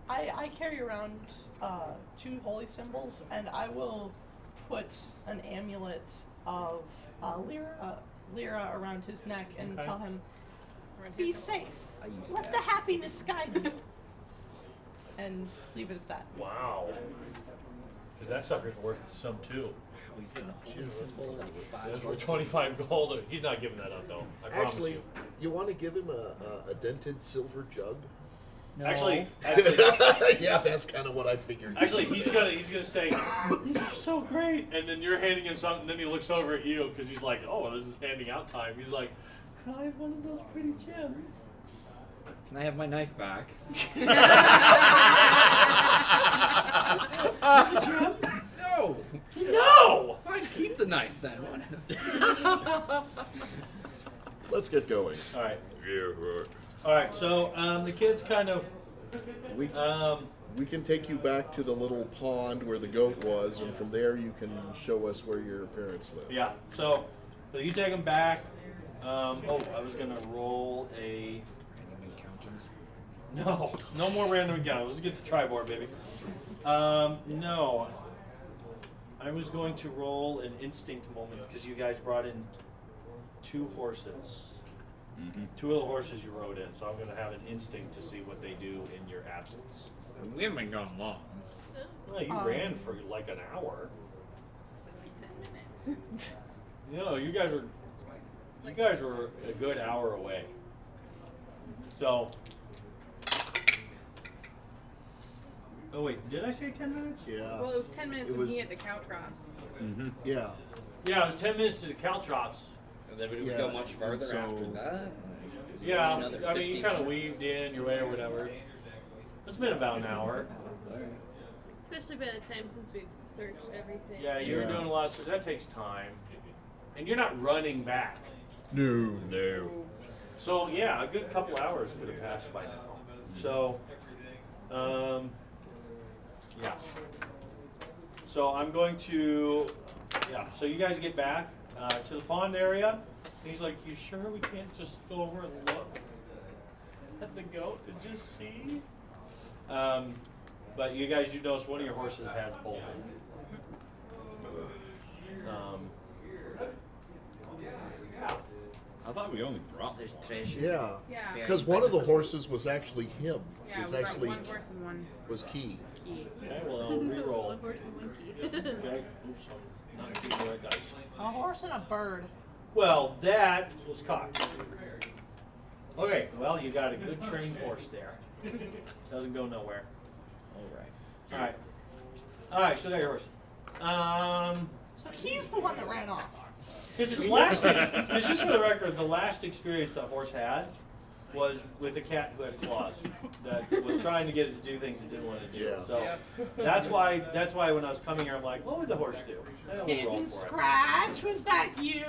I carry around 2 holy symbols, and I will put an amulet of Lyra around his neck and Okay. tell him, be safe. I used Let that. the happiness guide you. And leave it at that. Wow. Because that sucker's worth some too. Oh, he's getting a holy symbol, like 5 Those were gold 25 pieces. gold. He's not giving that up though. I promise Actually, you. you want to give him a dented silver jug? No. Actually, Yeah, that's kind of what I figured. Actually, he's gonna say, "These are so great," and then you're handing him something. Then he looks over at you because he's like, "Oh, this is handing out time." He's like, "Can I have one of those pretty gems?" Can I have my knife back? No! No. Fine, keep the knife then. Let's get going. All right. Yeah, right. All right. So the kids kind of. We we can take you back to the little pond where the goat was, and from there you can show us where your parents live. Yeah. So you take them back. Oh, I was gonna roll a. No more random encounter. Let's get the tri-board, baby. No. I was going to roll an instinct moment because you guys brought in 2 horses. 2 of the horses you rode in, so I'm going to have an instinct to see what they do in your absence. We haven't been gone long. Well, you ran for like an hour. Like 10 minutes. You guys were a good hour away. So. Oh wait, did I say 10 minutes? Yeah. Well, it was 10 minutes It when was- he had the cow traps. Yeah. Yeah, it was 10 minutes to the caltrops. And then would we Yeah, go much and farther so- after that? Yeah, Another I mean, you 50 kind of minutes. weaved in your way or whatever. It's been about an hour. Especially by the time since we've searched everything. Yeah, you were Yeah. doing a lot of stuff. That takes time. And you're not running back. No. No. So, yeah, a good couple hours could have passed by now. So, yeah. So I'm going to, so you guys get back to the pond area. He's like, you sure we can't just go over and look at the goat and just see? But you guys do notice one of your horses has bolted. I thought we only brought There's treasure. Yeah. Yeah. Because one of the horses was actually him. Yeah, was we brought actually 1 horse and 1 was key. key. Okay, well, I'll re-roll. 1 horse and 1 key. Okay. Oops, not choosing the right dice. A horse and a bird. Well, that was cocked. Okay, well, you got a good trained horse there. Doesn't go nowhere. Alright. Alright, so there your horse. So he's the one that ran off. It's just for the record, the last experience that horse had was with a cat who had claws that was trying to get it to do things it didn't want to do. Yeah. So that's why when I was coming here, I'm like, what would the horse do? We'll roll Hidden for it. Scratch, was that you?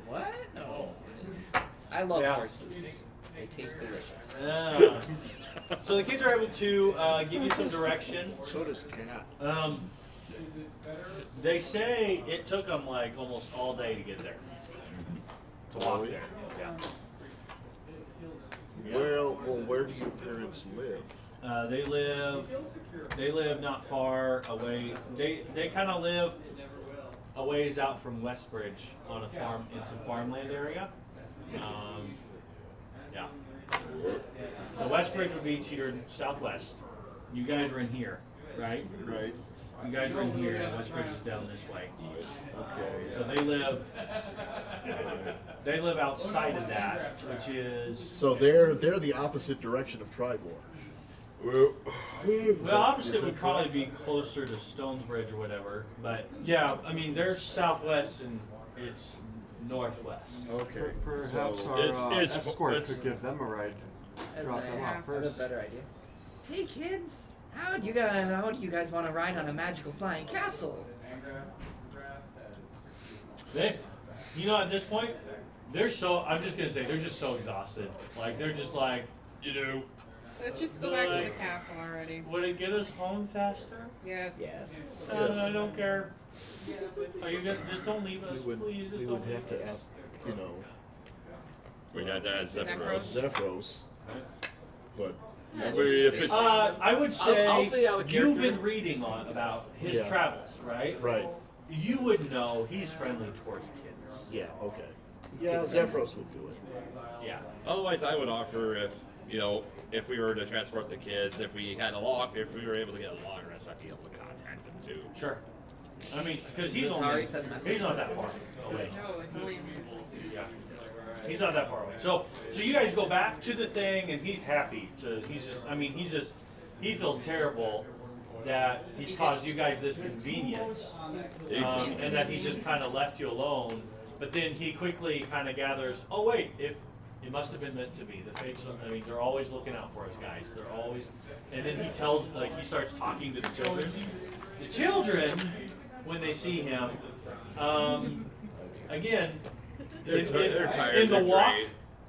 What? No. I love Yeah. horses. They taste delicious. So the kids are able to give you some direction. So does Cat. They say it took them like almost all day to get there. To walk Really? there. Yeah. Well, where do your parents live? They live not far away. They kind of live a ways out from Westbridge on a farm in some farmland area. Yeah. So Westbridge would be to your southwest. You guys are in here, right? Right. You guys are in here, and Westbridge is down this way. Okay. So they live outside of that, which is So they're the opposite direction of Tribor. well, opposite is that would probably be closer to Stonesbridge or whatever. But yeah, I mean they're southwest and it's northwest. Okay. Perhaps so our it's- escort it's- could give them a ride. Drop them I off have a first. better idea. Hey kids, how do you guys want to ride on a magical flying castle? They, at this point, I'm just gonna say they're just so exhausted. Like they're just like, Let's just go back to the castle already. would it get us home faster? Yes. Yes. I don't care. Are you gonna just don't leave us, please? Just We would don't have leave to us. ask, you know, We got that Zephyros. Zephyros. But But if it's I would say I'll say out of you've character. been reading about his Yeah. travels, right? right. You would know he's friendly towards kids. Yeah. Okay. Yeah, Zephyros would do it. Yeah. otherwise, I would offer if we were to transport the kids, if we were able to get a long rest, I'd be able to contact them too. Sure. I mean, because he's Zatari not that far away. No, it's only. Yeah. He's not that far away. So you guys go back to the thing, and he's happy to. He feels terrible that he's caused you guys this convenience, and that he just kind of left you alone. But then he quickly kind of gathers, oh wait, if it must have been meant to be. The fates, they're always looking out for us, guys. They're always, and then he starts talking to the children. The children, when they see him, again, They're tired, in the they're walk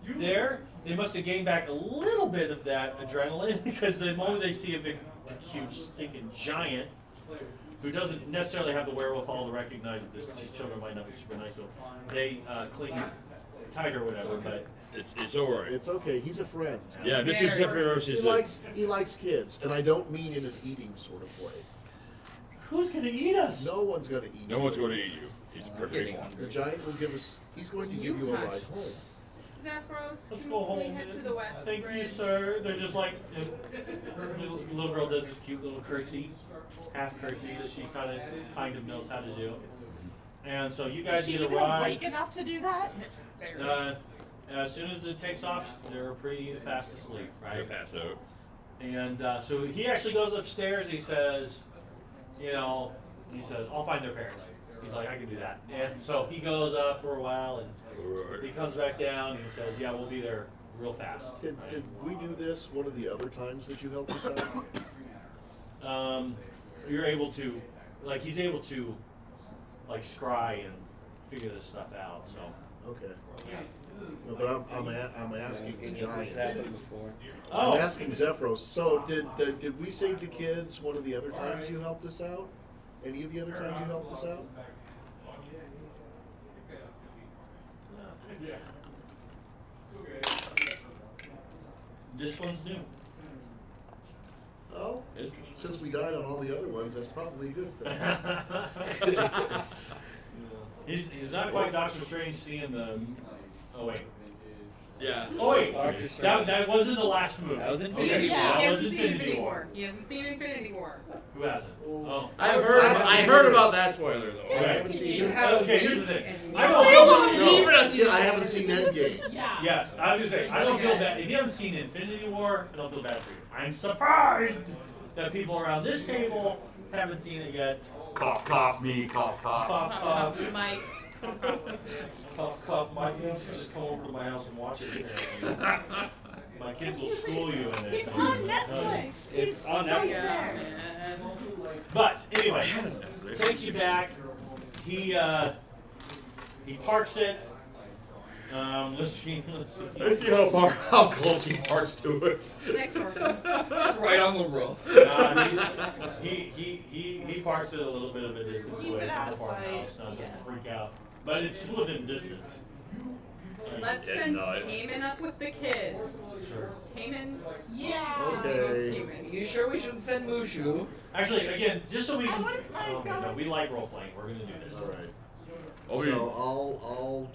drained. there, they must have gained back a little bit of that adrenaline because the moment they see a big, huge, stinking giant who doesn't necessarily have the wherewithal to recognize that these children might not be super nice to him, they cling tight or whatever. But It's alright. It's okay. He's a friend. Yeah, Mr. Zephyros is He likes kids, and I don't mean in an eating sort of way. who's gonna eat us? No one's gonna eat. no you. one's going to eat you. He's perfectly kidding. fine. The giant will give us. He's going to give you a ride home. Zephyros, Let's can go we home. head to the west Thank you, bridge? sir. They're just like little girl does this cute little curtsy, half curtsy that she kind of knows how to do. And so you Is guys she get a even ride. awake enough to do that? As soon as it takes off, they're pretty fast asleep, They're right? passed out. And so he actually goes upstairs. He says, I'll find their parents. He's like, I can do that. And so he goes up for a while, and he comes back down. And he says, yeah, we'll be there real fast. Did we do this one of the other times that you helped us out? You're able to, he's able to, scry and figure this stuff out. So. Okay. No, but I'm asking the giant. Oh. I'm asking Zephyros. So did we save the kids one of the other times you helped us out? Any of the other times you helped us out? This one's new. Oh, Interesting. since we died on all the other ones, that's probably a good thing. He's not quite Doctor Strange seeing the. Oh wait. Yeah. Oh wait, Doctor Strange. that wasn't the last movie. That was Okay, Infinity He War. that was hasn't seen Infinity Infinity War. War. He hasn't seen Infinity War. Who hasn't? Oh. I heard about that spoiler though. I haven't You seen. have Okay, a here's week the thing. and I you don't say- feel See, I haven't seen Endgame. Yeah. Yes, I was gonna say I don't feel bad if you haven't seen Infinity War. I don't feel bad for you. I'm surprised that people around this table haven't seen it yet. Cough, cough, me, cough, cough. Cough, cough, Mike. cough, cough. My kids just come over to my house and watch it. My kids will school you in it. He's on Netflix. It's on right Netflix. there. Man. But anyway, takes you back. He parks it. Let's see. Let's see how close he parks to it. Next person. Right on the roof. He parks it a little bit of a distance Keep away it from the farmhouse, outside, not yeah. to freak out. But it's still within distance. Let's Yeah, send no, Taman up with the kids. Sure. Taman. Yeah. Okay. You sure we shouldn't send Mushu? Actually, again, just so we I can. wouldn't mind Oh, no, going. we like role playing. We're gonna do this. All right. Oh, So yeah. I'll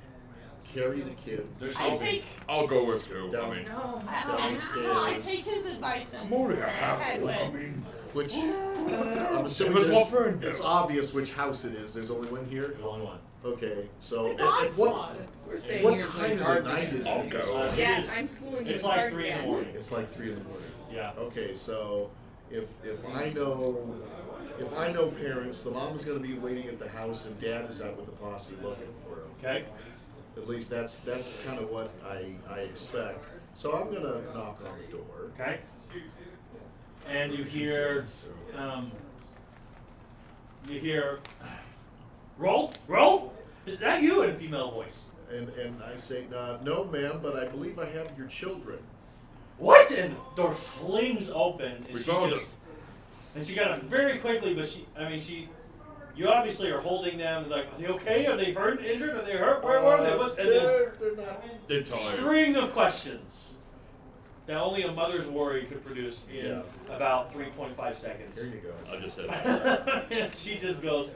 carry the kids I take. I'll go with two. down, I mean, No. I take his advice and head with. which I'm assuming Give us there's- one friend. it's obvious which house it is. There's only one here. There's only one. Okay, so The at nice what one. We're staying what here time playing of the cards night again. is I'll it? go. Yes, I'm schooling you It's with like cards 3 in the again. morning. It's like 3 in the morning. Yeah. Okay, so if I know parents, the mom's gonna be waiting at the house and dad is out with the posse looking for him. Okay. At least that's kind of what I expect. So I'm gonna knock on the door. Okay. And you hear, roll. Is that you in a female voice? And I say, no, ma'am, but I believe I have your children. What? And the door flings open, and We she found just, and she got up very quickly. But you obviously are holding them. Like, are they okay? Are they hurt, injured? Are they hurt? Where are they? What's? And then They're not. They're tired. string of questions that only a mother's worry could produce in Yeah. about 3.5 seconds. Here you go. I just said that. And she just goes,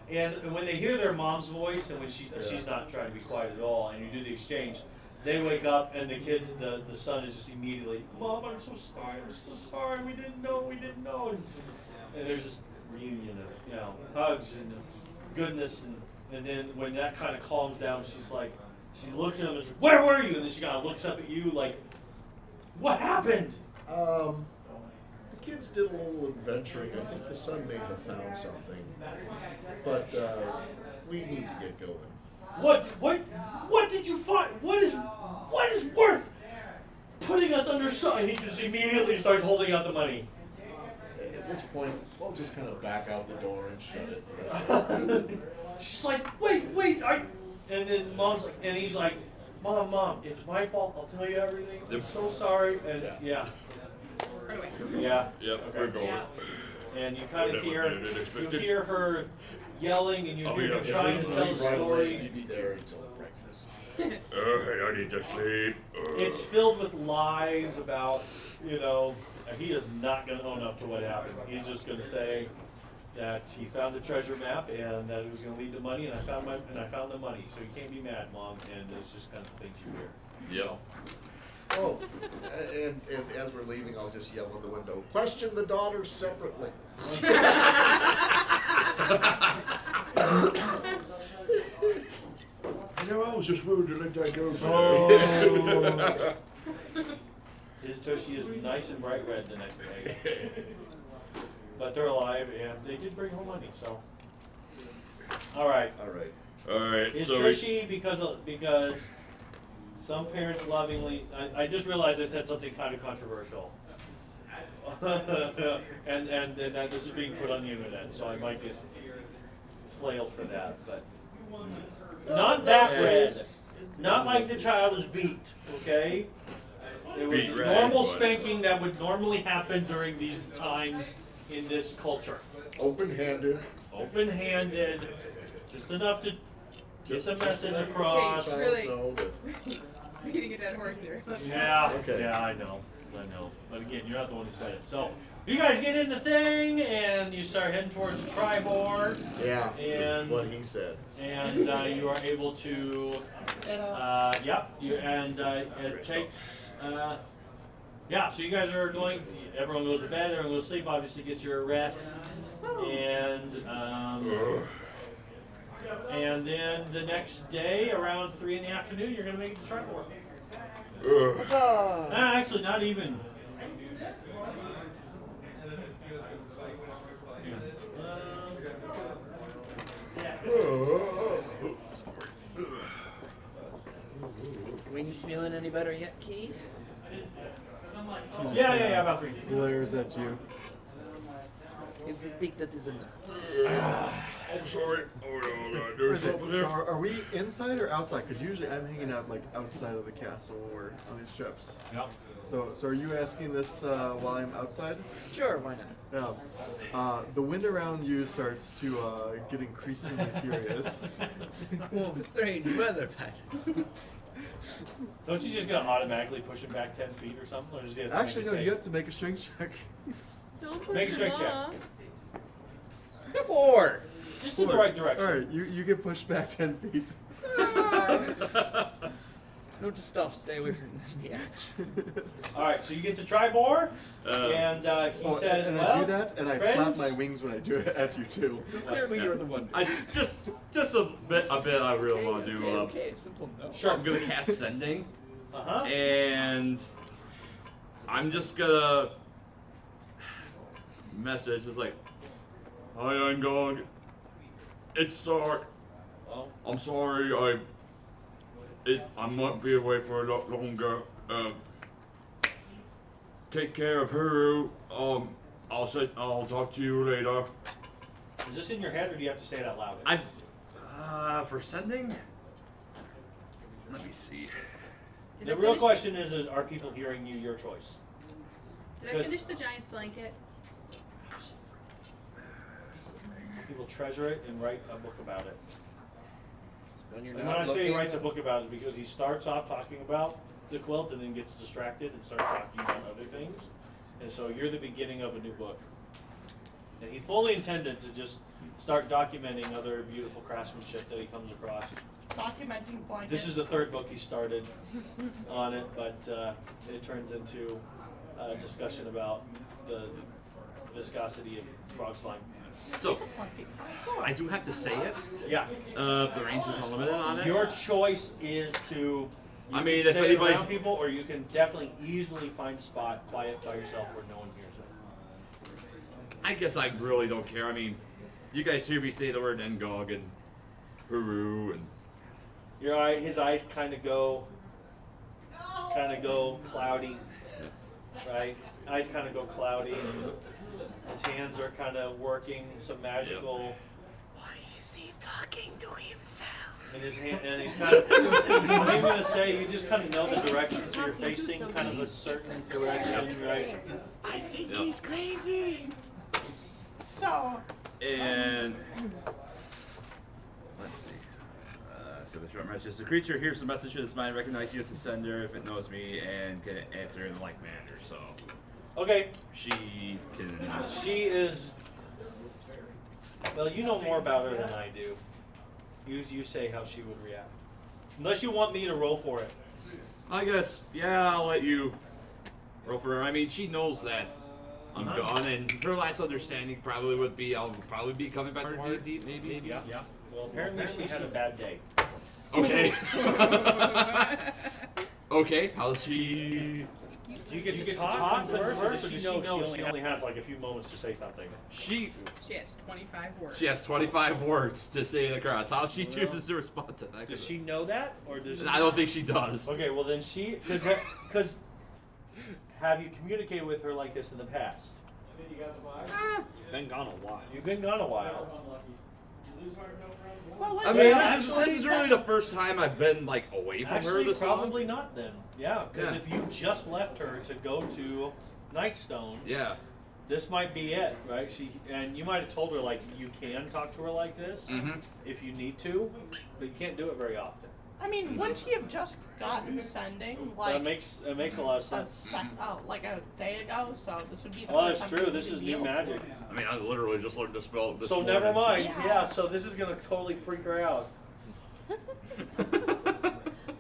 and when they hear their mom's voice, and when she's not trying to be quiet at all, and you do the exchange, they wake up, and the kids, the son is just immediately, Mom, I'm so sorry, we didn't know, and there's this reunion of, hugs and goodness, and then when that kind of calms down, she looks at him and says, where were you? And then she kind of looks up at you like, what happened? The kids did a little adventuring. I think the son may have found something, but we need to get going. What did you find? What is worth putting us under and he just immediately starts holding out the money. At which point, we'll just kind of back out the door and shut it. She's like, wait, and then and he's like, Mom, it's my fault. I'll tell you everything. I'm so sorry. And yeah. Right away. Yeah. Yep, Okay. we're going. Yeah. And you kind of Whatever, didn't you expect hear her yelling, and you Oh, hear yeah. him trying to tell the Right away, story. you'd be there until breakfast. I need to sleep. It's filled with lies about, he is not going to own up to what happened. He's just going to say that he found a treasure map and that it was going to lead to money, and I found the money. So you can't be mad, Mom. And it's just kind of things you hear. Yep. Oh, and as we're leaving, I'll just yell in the window, question the daughters separately. I was just rude to let that go. His tushy is nice and bright red the next day. But they're alive, and they did bring home money, so. All right. All right. Alright, Is so tushy because some parents lovingly. I just realized I said something kind of controversial, and that this is being put on the internet, so I might get flailed for that. But not that red, not like the child is beat. Okay, it was Beat red, normal but- spanking that would normally happen during these times in this culture. Open-handed. Open-handed, just enough to get the message across. Okay, really? Know that Beating a dead horse here. Yeah, Okay. yeah, I know. I know. But again, you're not the one who said it. So you guys get in the thing and you start heading towards Tribor. Yeah. And What he said. And you are able to. Yep. It takes. Yeah. So you guys are going. Everyone goes to bed. Everyone goes to sleep. Obviously, get your rest. And then the next day, around 3 in the afternoon, you're gonna make it to Tribor. Actually, not even. Wings feeling any better yet, Key? Yeah, about 3. Blair, is that you? If you think that is enough. I'm sorry. Oh no, there's something So here. are we inside or outside? Because usually I'm hanging out like outside of the castle when we're on these trips. Yep. So are you asking this while I'm outside? Sure, why not? Yeah. The wind around you starts to get increasingly furious. Well, strange weather pattern. Don't you just gonna automatically push him back 10 feet or something? Or does he have to Actually, make no. a You save? have to make a strength check. Don't push Make a him strength check. off. 4. Just in the right direction. All right, you get pushed back 10 feet. Note to self, stay away from the edge. All right, so you get to Tribor, and he says, and "Well, I do that, and I friends, flap my wings when I do it at you too. Clearly, you're the one. I just a bit. I really want to do. Okay, simple no. Sure. I'm gonna cast sending, Uh-huh. and I'm just gonna message. It's like, hi, Angog. It's sorry. Well, I'm sorry. I might be away for a lot longer. Take care of her. I'll talk to you later. is this in your head, or do you have to say it out loud? For sending. Let me see. Did The I real finish question is, are people hearing you? Your choice. Did I finish the giant's blanket? People treasure it and write a book about it. When you're And not when I say he looking- writes a book about it, is because he starts off talking about the quilt and then gets distracted and starts talking about other things. And so you're the beginning of a new book. And he fully intended to just start documenting other beautiful craftsmanship that he comes across. Documenting blankets. This is the third book he started on it, but it turns into a discussion about the viscosity of frog slime. So I do have to say it. Yeah. The range is unlimited on it. Your choice is to. I You mean, can if say it anybody's- around people, or you can definitely easily find a spot quiet by yourself where no one hears it. I guess I really don't care. I mean, you guys hear me say the word Ngog and Huru and His eyes kind of go cloudy, right? Eyes kind of go cloudy. His hands are kind of working some magical. Why is he talking to himself? And his hand, and he's kind of. I'm gonna say you just kind of know the direction, so you're facing kind of a certain direction, right? I think Yep. he's crazy. So, and let's see. So the short message: the creature hears the message of this mind, recognizes you as the sender if it knows me, and can answer in like manner. So Okay, she can. she is. Well, you know more about her than I do. You say how she would react, unless you want me to roll for it. I guess, yeah, I'll let you roll for her. I mean, she knows that I'm gone, and her last understanding probably would be I'll probably be coming back to Waterdeep, maybe. Yeah. Well, apparently she had a bad day. Okay. Okay, how's she? Do you get to talk first, or does she know she only has like a few moments to say something? She She has 25 words. has 25 words to say it across. How she chooses to respond to that. Does she know that, or does? I don't think she does. Okay, well then because have you communicated with her like this in the past? Been gone a while. You've been gone a while. well, I mean, this is really the first time I've been like away from her Actually, this long. probably not then. Yeah, because Yeah. if you just left her to go to Nightstone, Yeah. this might be it, right? And you might have told her like you can talk to her like this Mm-hmm. if you need to, but you can't do it very often. I mean, wouldn't he have just gotten sending That like makes a lot of a sense. like a day ago? So this would be the Well, first that's time true. he This would is new be magic. I mean, I literally just learned to spell this So morning. never mind. Yeah. Yeah. So this is gonna totally freak her out.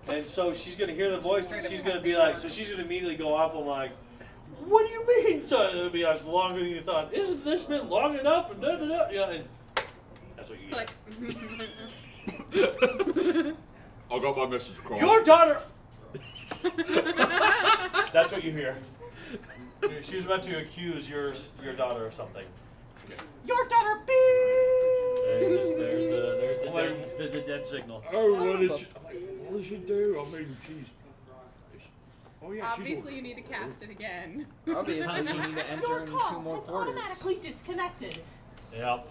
And so she's gonna hear the voice, and she's gonna be like, so she's gonna immediately go off and like, what do you mean? So it'll be like longer than you thought. Isn't this been long enough? And da da da. Yeah, and that's what you get. Click. I got my message across. Your daughter. That's what you hear. She was about to accuse your daughter of something. Your daughter B. There's the dead signal. Oh, what did she do? I mean, she's. Oh yeah, Obviously, you need to cast it again. Obviously, you need to enter Your in call 2 more has quarters. automatically disconnected. Yep.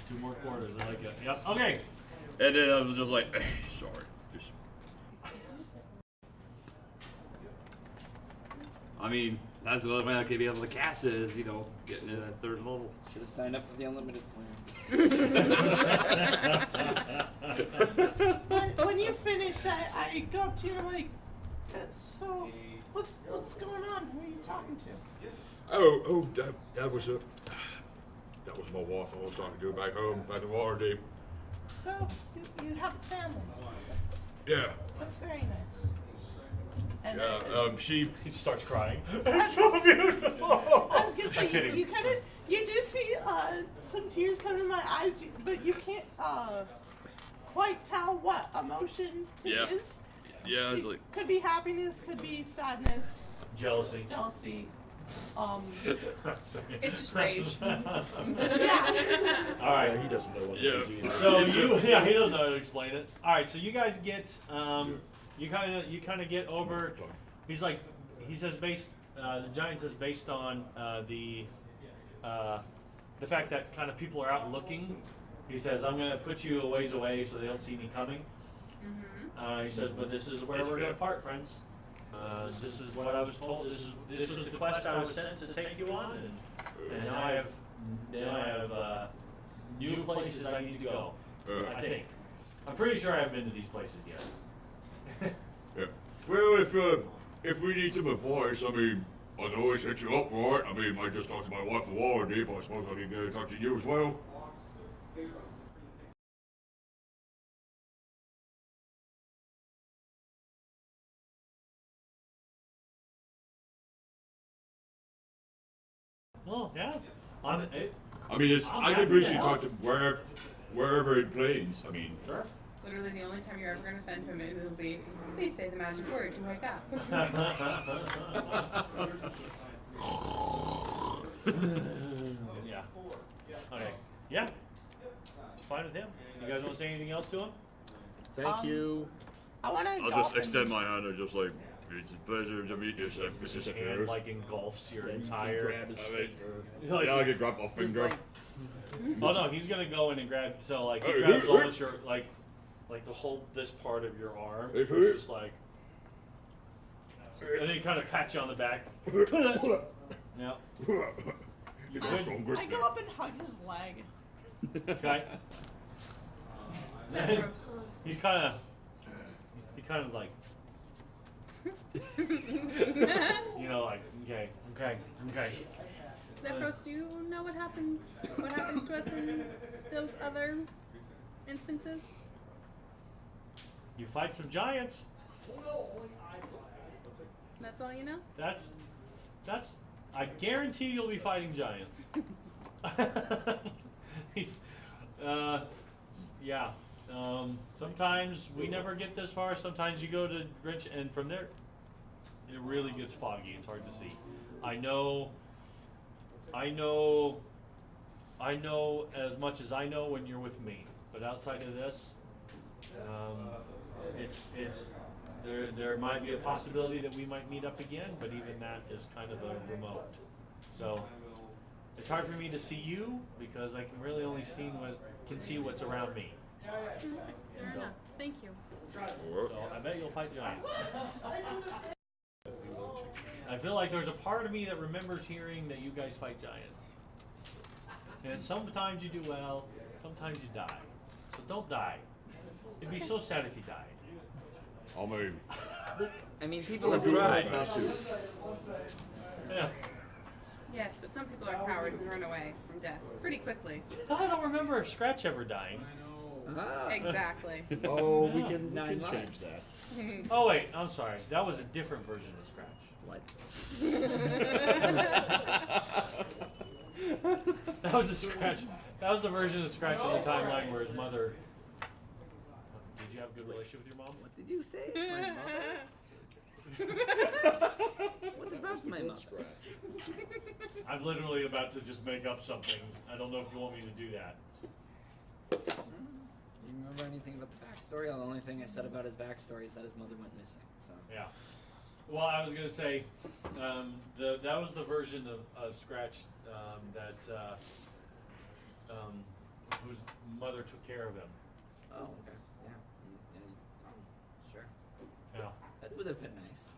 2 more quarters. I like it. Yep. Okay. And then I was just like, sorry. Just. I mean, that's the only way I could be able to cast it is, getting it at 3rd level. Should have signed up for the unlimited plan. When you finish, I go up to you and I'm like, so what's going on? Who are you talking to? Oh, that was that was my wife I was talking to back home, back in Waterdeep. So you have a family. Yeah. That's very nice. And She starts crying. It's so beautiful. I was gonna say I'm kidding. you do see some tears come to my eyes, but you can't quite tell what emotion Yeah. it is. Yeah, it's It like. could be happiness, could be sadness, Jealousy. jealousy. It's just rage. Yeah. All right. He doesn't know what Yeah. it is either. So he doesn't know how to explain it. All right, so you guys get you kind of get over. He says the giant says based on the fact that kind of people are out looking. He says I'm gonna put you a ways away so they don't see me coming. He says, but this is where we're gonna part, friends. This is what I was told. This was the quest I was sent to take you on, and now I have new places I need to go. I think. I'm pretty sure I haven't been to these places yet. Yeah. Well, if we need some advice, I mean, I can always hit you up, right? I mean, I just talked to my wife at Waterdeep, but I suppose I can talk to you as well. Well, yeah. I mean, I could basically talk to wherever it plays. I mean, Sure. Literally, the only time you're ever going to send him in will be, please say the magic word to wake up. Yeah. Okay. Yeah. Fine with him. You guys want to say anything else to him? Thank you. I want to. I'll just extend my hand and just like, it's a pleasure to meet you, sir. His hand like engulfs your entire. Grab his I mean, finger. Like, yeah, I can grab my he's finger. like- oh no, he's gonna go in and grab. So like he Hey, grabs hey, almost your like the whole this part of your arm. Hey, It's hey. just like, and then he kind of pats you on the back. Yeah. You're good. I go up and hug his leg. Okay. Zephyros. He kind of like, like okay. Zephyros, do you know what happened? What happens to us in those other instances? You fight some giants. That's all you know? That's. I guarantee you'll be fighting giants. He's, yeah. Sometimes we never get this far. Sometimes you go to Grinch, and from there, it really gets foggy. It's hard to see. I know as much as I know when you're with me, but outside of this, it's there might be a possibility that we might meet up again, but even that is kind of a remote. So it's hard for me to see you because I can really only see what's around me. Fair enough. Thank you. So I bet you'll fight giants. I feel like there's a part of me that remembers hearing that you guys fight giants. And sometimes you do well, sometimes you die. So don't die. It'd be so sad if he died. I mean, I mean, people have tried. Not to. Yeah. Yes, but some people are cowards and run away from death pretty quickly. I don't remember Scratch ever dying. Ah. Exactly. Oh, we can 9 change lives. that. Oh wait, I'm sorry. That was a different version of Scratch. What? That was a Scratch. That was the version of Scratch on the timeline where his mother. Did you have a good relationship with your mom? What did you say? My mother? What about my mother? I'm literally about to just make up something. I don't know if you want me to do that. Do you remember anything about the backstory? The only thing I said about his backstory is that his mother went missing. So. Yeah. Well, I was gonna say, that was the version of Scratch whose mother took care of him. Oh, okay. Yeah. Sure. Yeah. That would have been nice.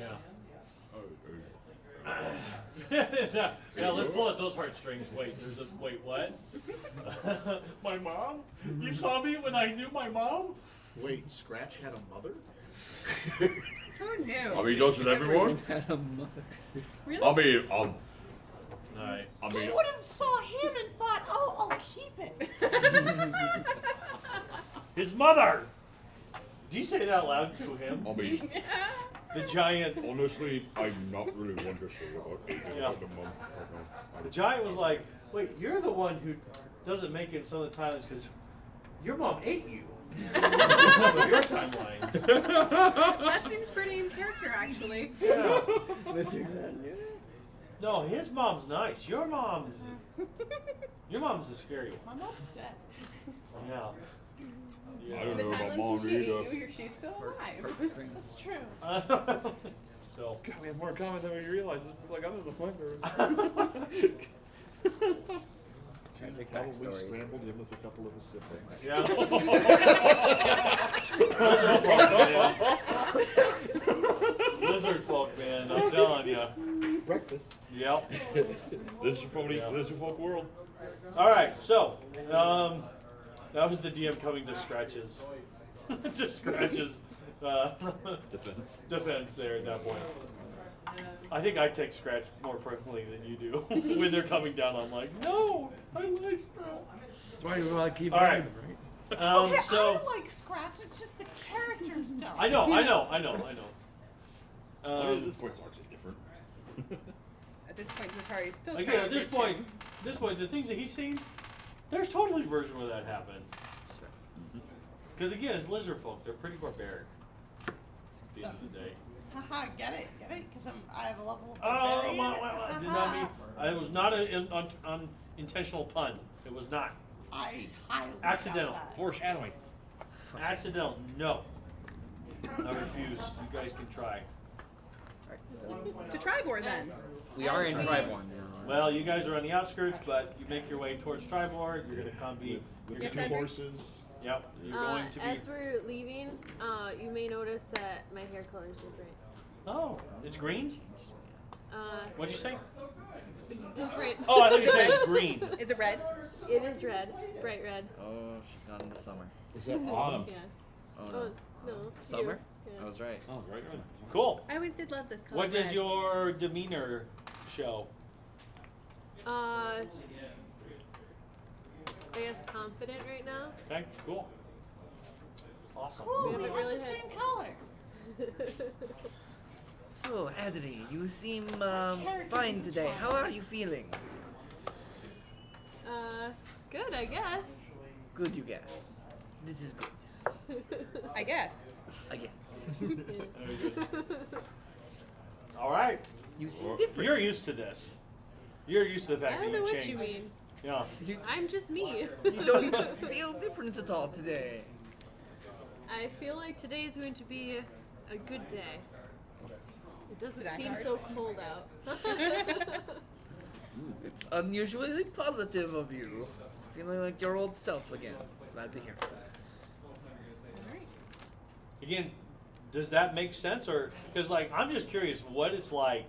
Yeah. Yeah, let's pull at those heartstrings. Wait, what? My mom? You saw me when I knew my mom? Wait, Scratch had a mother? Who knew? I mean, doesn't everyone? Had a mother. Really? I mean, Alright. I I mean, would have saw him and thought, oh, I'll keep it. His mother! Did you say that out loud to him? I mean, The giant. honestly, I'm not really one to say about anything Yeah. about the mom. The giant was like, wait, you're the one who doesn't make it in some of the timelines because your mom ate you. In some of your timelines. That seems pretty in character, actually. Yeah. No, his mom's nice. Your mom's the scary one. My mom's dead. Yeah. I In don't the know about timelines mom when she ate either. you, she's still alive. Heartstrings. That's true. So. God, we have more common than we realize. It's like other than members. Tragic Probably backstories. scrambled him with a couple of his siblings. Yeah. Lizard folk, man. I'm telling you. Breakfast. Yep. Lizard folk world. All right. So, that was the DM coming to Scratch's, to Scratch's defense there at that point. I think I take Scratch more personally than you do. When they're coming down, I'm like, no, I like Scratch. That's why you want to keep All right. right? Okay, So I like Scratch. It's just the characters don't. I know. At this point, it's actually different. At this point, Zatari is still Again, trying at to this ditch point, him. the things that he's seen, there's totally a version where that happened. Because again, it's lizard folk. They're pretty barbaric. At the end of the day. Haha, get it? Because I have a level of Oh, barbarian. did not mean. It was not an unintentional pun. It was not. I highly Accidental. doubt that. Foreshadowing. Accidental. No. I refuse. You guys can try. Alright, so To Tribor, then. we are in As we- Triborn. Well, you guys are on the outskirts, but you make your way towards Tribord. You're going to come be. With You're the gonna, two horses. yep. You're going to be. As we're leaving, you may notice that my hair color is different. Oh, it's green. What'd you say? Different. Oh, I thought you Is it said it's red? green. Is it red? It is red, bright red. Oh, she's gone into summer. Is that Autumn. Yeah. Oh Oh, no. no. Summer? You. I Yeah. was right. Oh, right. Cool. I always did love this color. What does red. your demeanor show? I guess confident right now. Okay, cool. Awesome. Cool, We we haven't have really the had- same color. So, Adri, you seem character fine is a today. child. How are you feeling? Good, I guess. Good, you guess. This is good. I guess. I guess. Very good. All right. You seem different. You're used to this. You're used to the I fact don't that know you what changed. you mean. Yeah. I'm just me. You don't feel different at all today. I feel like today is going to be a good day. It doesn't That seem hard? so cold out. It's unusually positive of you. Feeling like your old self again. Glad to hear. Again, does that make sense, or because like I'm just curious what it's like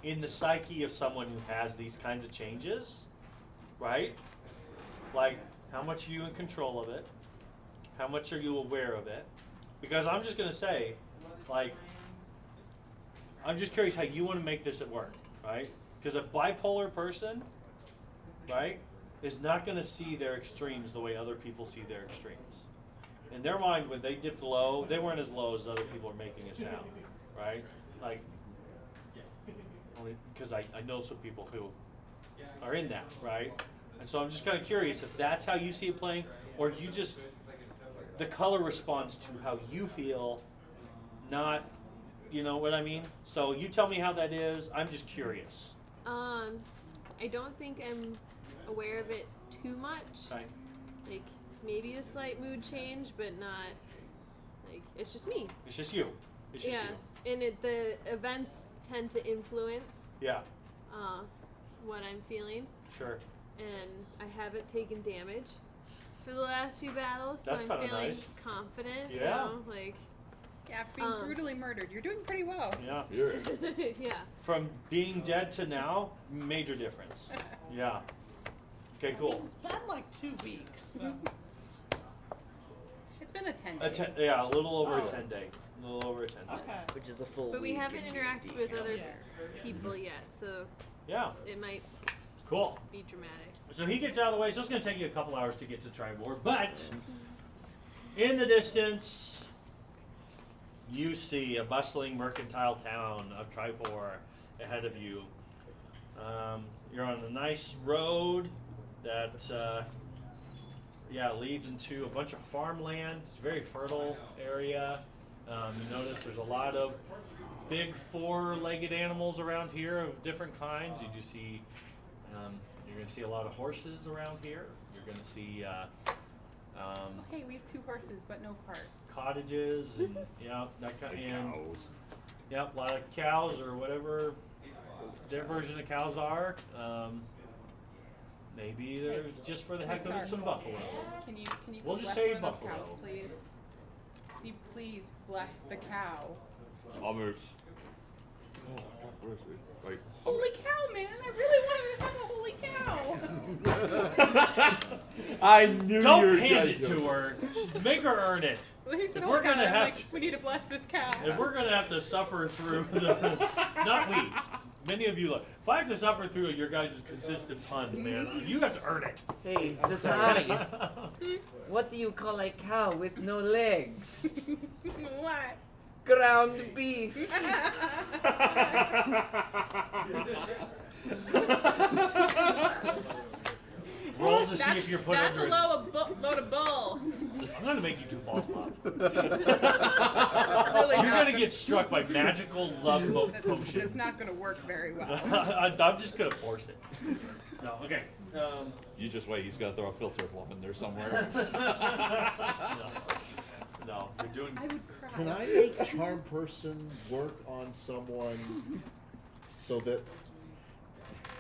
in the psyche of someone who has these kinds of changes, right? Like how much are you in control of it? How much are you aware of it? Because I'm just gonna say, like, I'm just curious how you want to make this at work, right? Because a bipolar person, right, is not going to see their extremes the way other people see their extremes. In their mind, when they dipped low, they weren't as low as other people are making it sound, right? Like, only because I know some people who are in that, right? And so I'm just kind of curious if that's how you see it playing, or you just, the color responds to how you feel, not, you know what I mean? So you tell me how that is. I'm just curious. I don't think I'm aware of it too much. Okay. Like, maybe a slight mood change, but not, like, it's just me. It's just you. It's just you. And the events tend to influence Yeah. what I'm feeling. Sure. And I haven't taken damage for the last few battles, so That's I'm kinda feeling nice. confident. Yeah. You know, like, Yeah, after being brutally murdered, you're doing pretty well. Yeah. yeah. From being dead to now, major difference. Yeah. Okay, cool. It's been like 2 weeks. So. It's been a 10 day. Yeah, a little over Oh. a 10-day. A little over a 10-day. Okay. Which is a full But we week haven't in interacted D&D with other calendar. people yet, so Yeah. it might Cool. be dramatic. So he gets out of the way. So it's going to take you a couple hours to get to Tribor, but in the distance, you see a bustling mercantile town of Tribor ahead of you. You're on a nice road that, leads into a bunch of farmland. It's a very fertile area. You notice there's a lot of big four-legged animals around here of different kinds. You do see, you're going to see a lot of horses around here. You're going to see Hey, we have 2 horses, but no cart. cottages and that kind and Cows. a lot of cows or whatever their version of cows are. Maybe there's just for the heck of it some buffalo. Can you We'll bless just say one of those buffalo. cows, please? Can you please bless the cow? Almost. Oh, what is it? Like, Holy cow, man! I really wanted to have a holy cow. I knew you Don't were hand it judging. to her. Just make her earn it. Well, he said, If "Oh we're God," gonna I'm have like, we need to bless this cow. If we're gonna have to suffer through the, not we, many of you look. If I have to suffer through your guys' consistent puns, man, you have to earn it. Hey, Zatari, what do you call a cow with no legs? What? Ground beef. Roll to see if you're put That's under a load of bull. I'm gonna make you two fall in love. Really You're not. gonna get struck by magical love potions. It's not going to work very well. I'm just gonna force it. No, okay. You just wait. He's got to throw a filter of love in there somewhere. No, you're doing. I would cry. Can I make charm person work on someone so that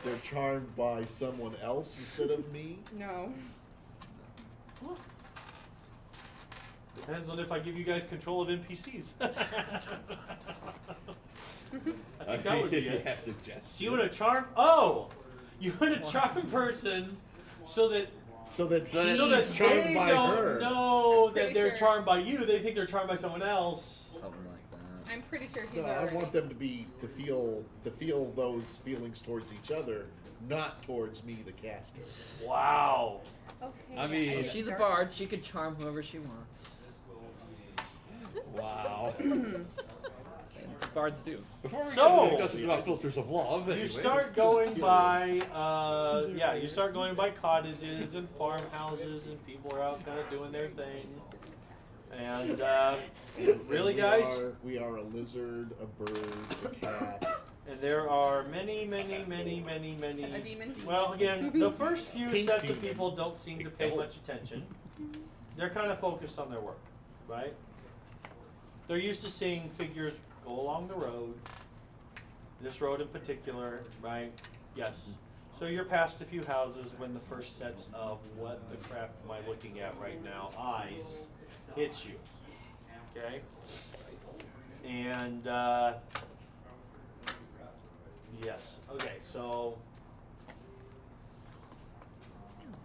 they're charmed by someone else instead of me? No. Depends on if I give you guys control of NPCs. I think that would be it. have suggestions. So you want to charm? Oh, you want to charm person so that So that so he's that charmed they by don't her. know that Pretty they're sure. charmed by you. They think they're charmed by someone else. Something like that. I'm pretty sure he's No, I already. want them to feel those feelings towards each other, not towards me, the caster. Wow. Okay. I mean- Well, she's a bard. She could charm whoever she wants. Wow. That's what bards do. Before we So- get into discussions about filters of love, You anyway, start just going curious. by, you start going by cottages and farmhouses, and people are out kind of doing their thing. And really, We guys, we are a lizard, a bird, a cat. and there are many. A demon? Well, again, the first few Pink sets of demon. people don't seem to pay much attention. They're kind of focused on their work, right? They're used to seeing figures go along the road. This road in particular, right? Yes. So you're past a few houses when the first sets of what the crap am I looking at right now? Eyes hit you. Okay? And yes. Okay, so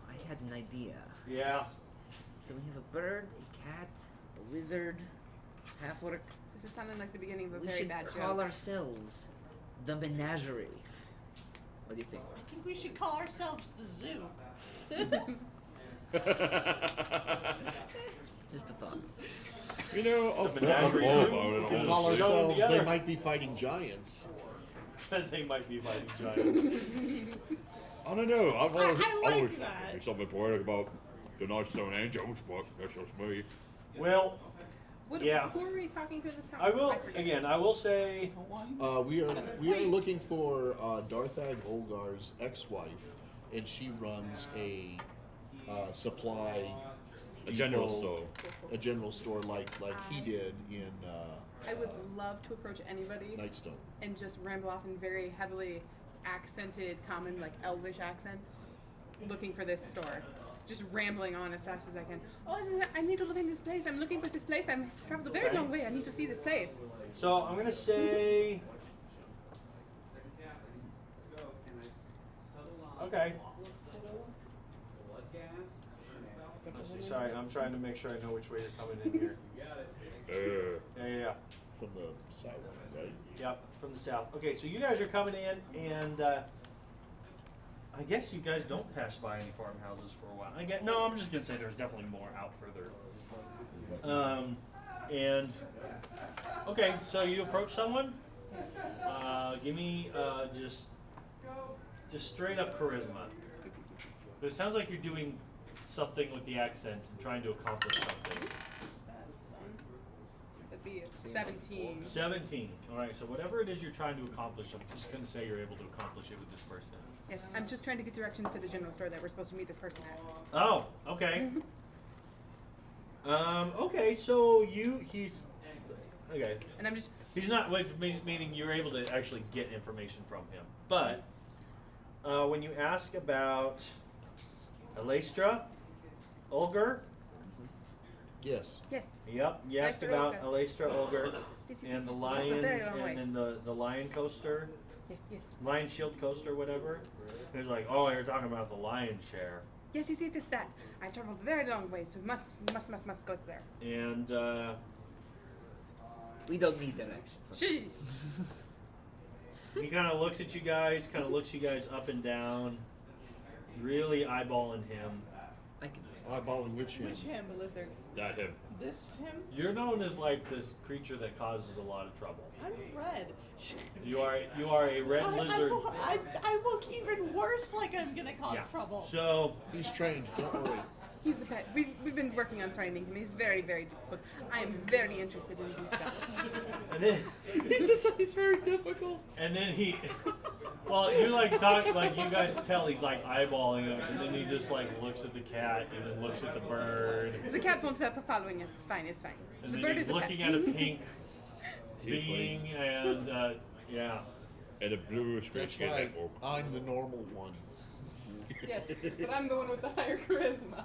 I had an idea. yeah. So we have a bird, a cat, a lizard, half-orc. This is sounding like the beginning of a We very should bad call joke. ourselves the Menagerie. What do you think? I think we should call ourselves the zoo. Just a thought. You know, I'll The fall menagerie about zoo. it. We can honestly. call the ourselves. other- They might be fighting giants. They might be fighting giants. I don't know. I've always, I like always that. there's something poetic about the nice stone angels, but that's just me. Well, What, Yeah. Who are we talking to this time? I will forget. again. I will say. We are looking for Darthag Olgar's ex-wife, and she runs a supply A general depot, store. a general store like he did in I would love to approach anybody Nightstone. and just ramble off in very heavily accented, common, like Elvish accent, looking for this store. Just rambling on as fast as I can. Oh, I need to live in this place. I'm looking for this place. I'm traveled a very Okay. long way. I need to see this place. So I'm gonna say. Okay. Let's see. Sorry, I'm trying to make sure I know which way you're coming in here. Yeah. From the south, right? Yep, from the south. Okay, so you guys are coming in, and I guess you guys don't pass by any farmhouses for a while. No, I'm just gonna say there's definitely more out further. And okay, so you approach someone. Give me just straight up charisma. But it sounds like you're doing something with the accent and trying to accomplish something. It'd be 17. 17. All right. So whatever it is you're trying to accomplish, I'm just gonna say you're able to accomplish it with this person. Yes, I'm just trying to get directions to the general store that we're supposed to meet this person at. Oh, okay. Okay, so he's okay. And I'm just He's not, meaning you're able to actually get information from him. But when you ask about Elastra, Olger, Yes. yes. yep, you asked Elastra about Olger. Elastra Olger Yes, and the yes, lion, very long way. and then the lion coaster, Yes, yes. lion shield coaster, whatever. He's like, oh, you're talking about the lion chair. Yes, it's that. I traveled a very long way, so must go there. And We don't need directions. Shh. he kind of looks at you guys, looks you guys up and down, really eyeballing him. I can. Eyeballing which him? Which him? The lizard. That him. This him? You're known as like this creature that causes a lot of trouble. I'm red. You are a red lizard. I look even worse like I'm gonna cause Yeah. trouble. So He's trained. Don't worry. He's the pet. We've been working on training him. He's very, very difficult. I am very interested in this stuff. and then He's very difficult. and then he, well, you're like you guys tell he's like eyeballing him, and then he just like looks at the cat and then looks at the bird, The cat won't stop following us. It's fine. It's fine. and The then bird he's is a looking pet. at a pink being, and yeah. And a blue space That's kid right. that folk. I'm the normal one. Yes, but I'm the one with the higher charisma.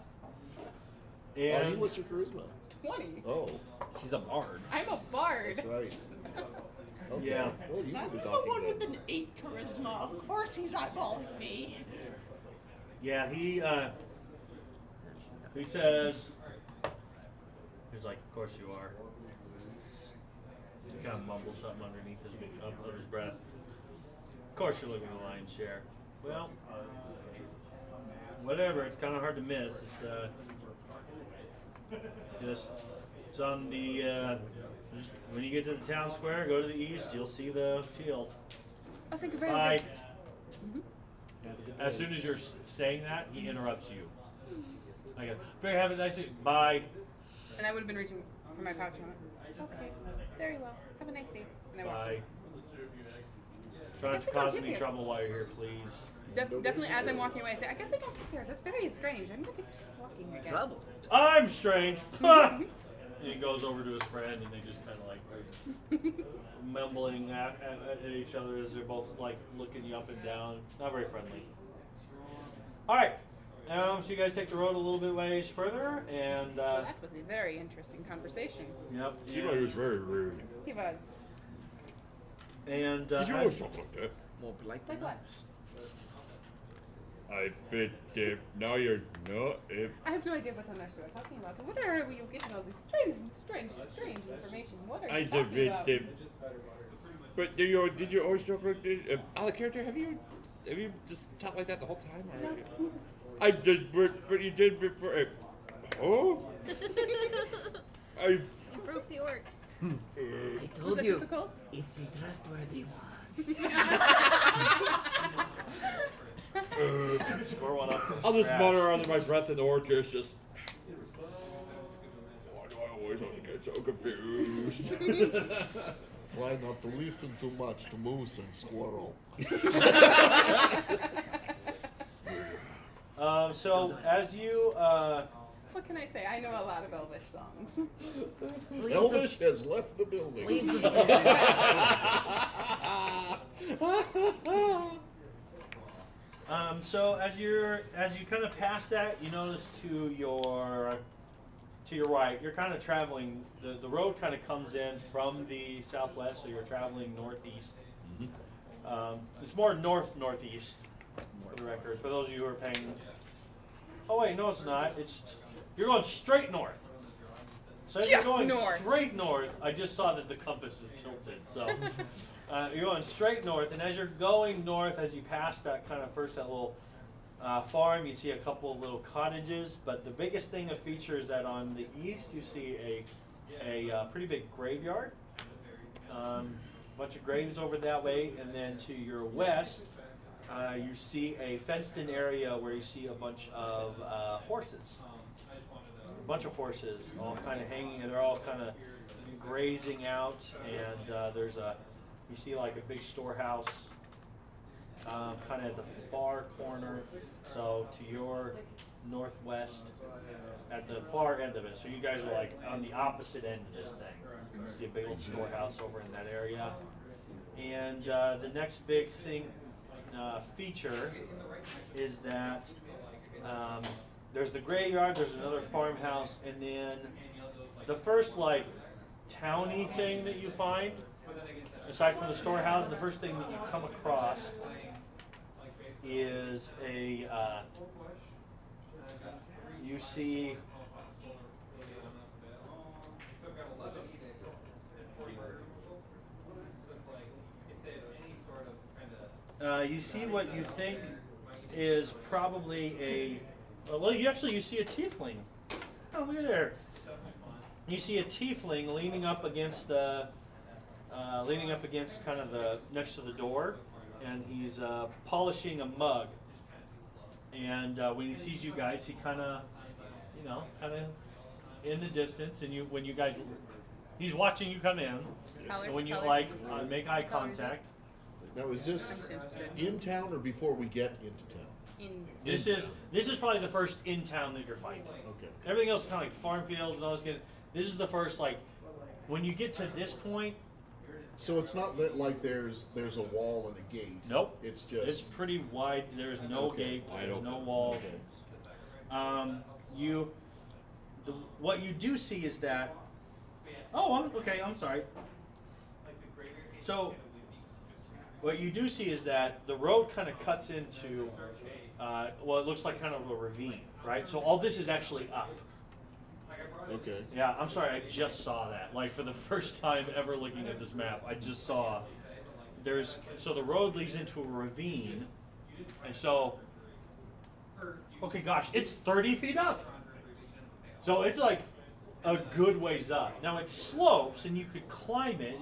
And What's your charisma? 20. Oh, She's a bard. I'm a bard. that's right. Okay. Yeah. Well, you I'm do the the one talking with then. an 8 charisma. Of course he's eyeballing me. yeah, he says, he's like, of course you are. He kind of mumbles something underneath under his breath. Of course you're looking at the lion's share. Well, whatever. It's kind of hard to miss. It's it's on the just when you get to the town square, go to the east. You'll see the shield. Oh, thank you very Bye. much. As soon as you're saying that, he interrupts you. I go, very have a nice day. Bye. And I would have been reaching for my pouch on it. Okay, very well. Have a nice day. And I walk. Bye. Try not to they don't cause give any you- trouble while you're here, please. Definitely, as I'm walking away, I say, I guess they don't get there. That's very strange. I'm going to keep walking, I guess. Trouble. I'm strange. And he goes over to his friend, and they just kind of like are mumbling at each other as they're both like looking you up and down. Not very friendly. All right. So you guys take the road a little bit ways further, and Well, that was a very interesting conversation. yep. Seemed like he was very rude. He was. And Did you always talk like that? More polite Like than what? I bet now you're not. I have no idea what on earth you are talking about. What are you getting all this strange information? What are you talking about? But did you always joke like this? Out of character? Have you just talked like that the whole time? Or No. I just, but you did before. Oh. You broke the orc. I Was told it you, difficult? it's the trustworthy one. Score one up. from I'll just scratch. mutter under my breath, and the orc is just. Why do I always have to get so confused? Try not to listen too much to moose and squirrel. So as you What can I say? I know a lot of Elvish songs. Elvish has left the building. Leave the so as you kind of pass that, you notice to your right, you're kind of traveling. The road kind of comes in from the southwest, so you're traveling northeast. It's more northeast, for the record. For those of you who are paying. Oh wait, no, it's not. You're going straight north. So as you're Just going north. straight north, I just saw that the compass is tilted. So you're going straight north, and as you're going north, as you pass that kind of that little farm, you see a couple of little cottages. But the biggest thing that features that on the east, you see a pretty big graveyard. Bunch of graves over that way, and then to your west, you see a fenced-in area where you see a bunch of horses. A bunch of horses, all kind of hanging, and they're all kind of grazing out. And you see like a big storehouse, kind of at the far corner. So to your northwest, at the far end of it. So you guys are like on the opposite end of this thing. You see a big old storehouse over in that area. And the next big thing, feature, is that there's the graveyard, there's another farmhouse, and then the first like towny thing that you find, aside from the storehouse, the first thing that you come across is you see what you think is probably you see a tiefling. Oh, look at there. You see a tiefling leaning up against kind of the next to the door, and he's polishing a mug. And when he sees you guys, he kind of in the distance, and he's watching you come in. Color, And when you color. make eye What color is it? contact. Now, is I'm this just interested. in town or before we get into town? This is probably the first in town that you're finding. Okay. Everything else is kind of like farm fields and all this. This is the first, like, when you get to this point. So it's not like there's a wall and a gate. Nope. It's just. It's pretty wide. There's no Okay. gate. Wide There's open. no wall. Okay. What you do see is that. Oh, I'm sorry. So, what you do see is that the road kind of cuts into, it looks like kind of a ravine, right? So all this is actually up. Okay. Yeah, I'm sorry, I just saw that. Like, for the first time ever looking at this map, I just saw so the road leads into a ravine, and so, okay, gosh, it's 30 feet up. So it's like a good ways up. Now it slopes, and you could climb it.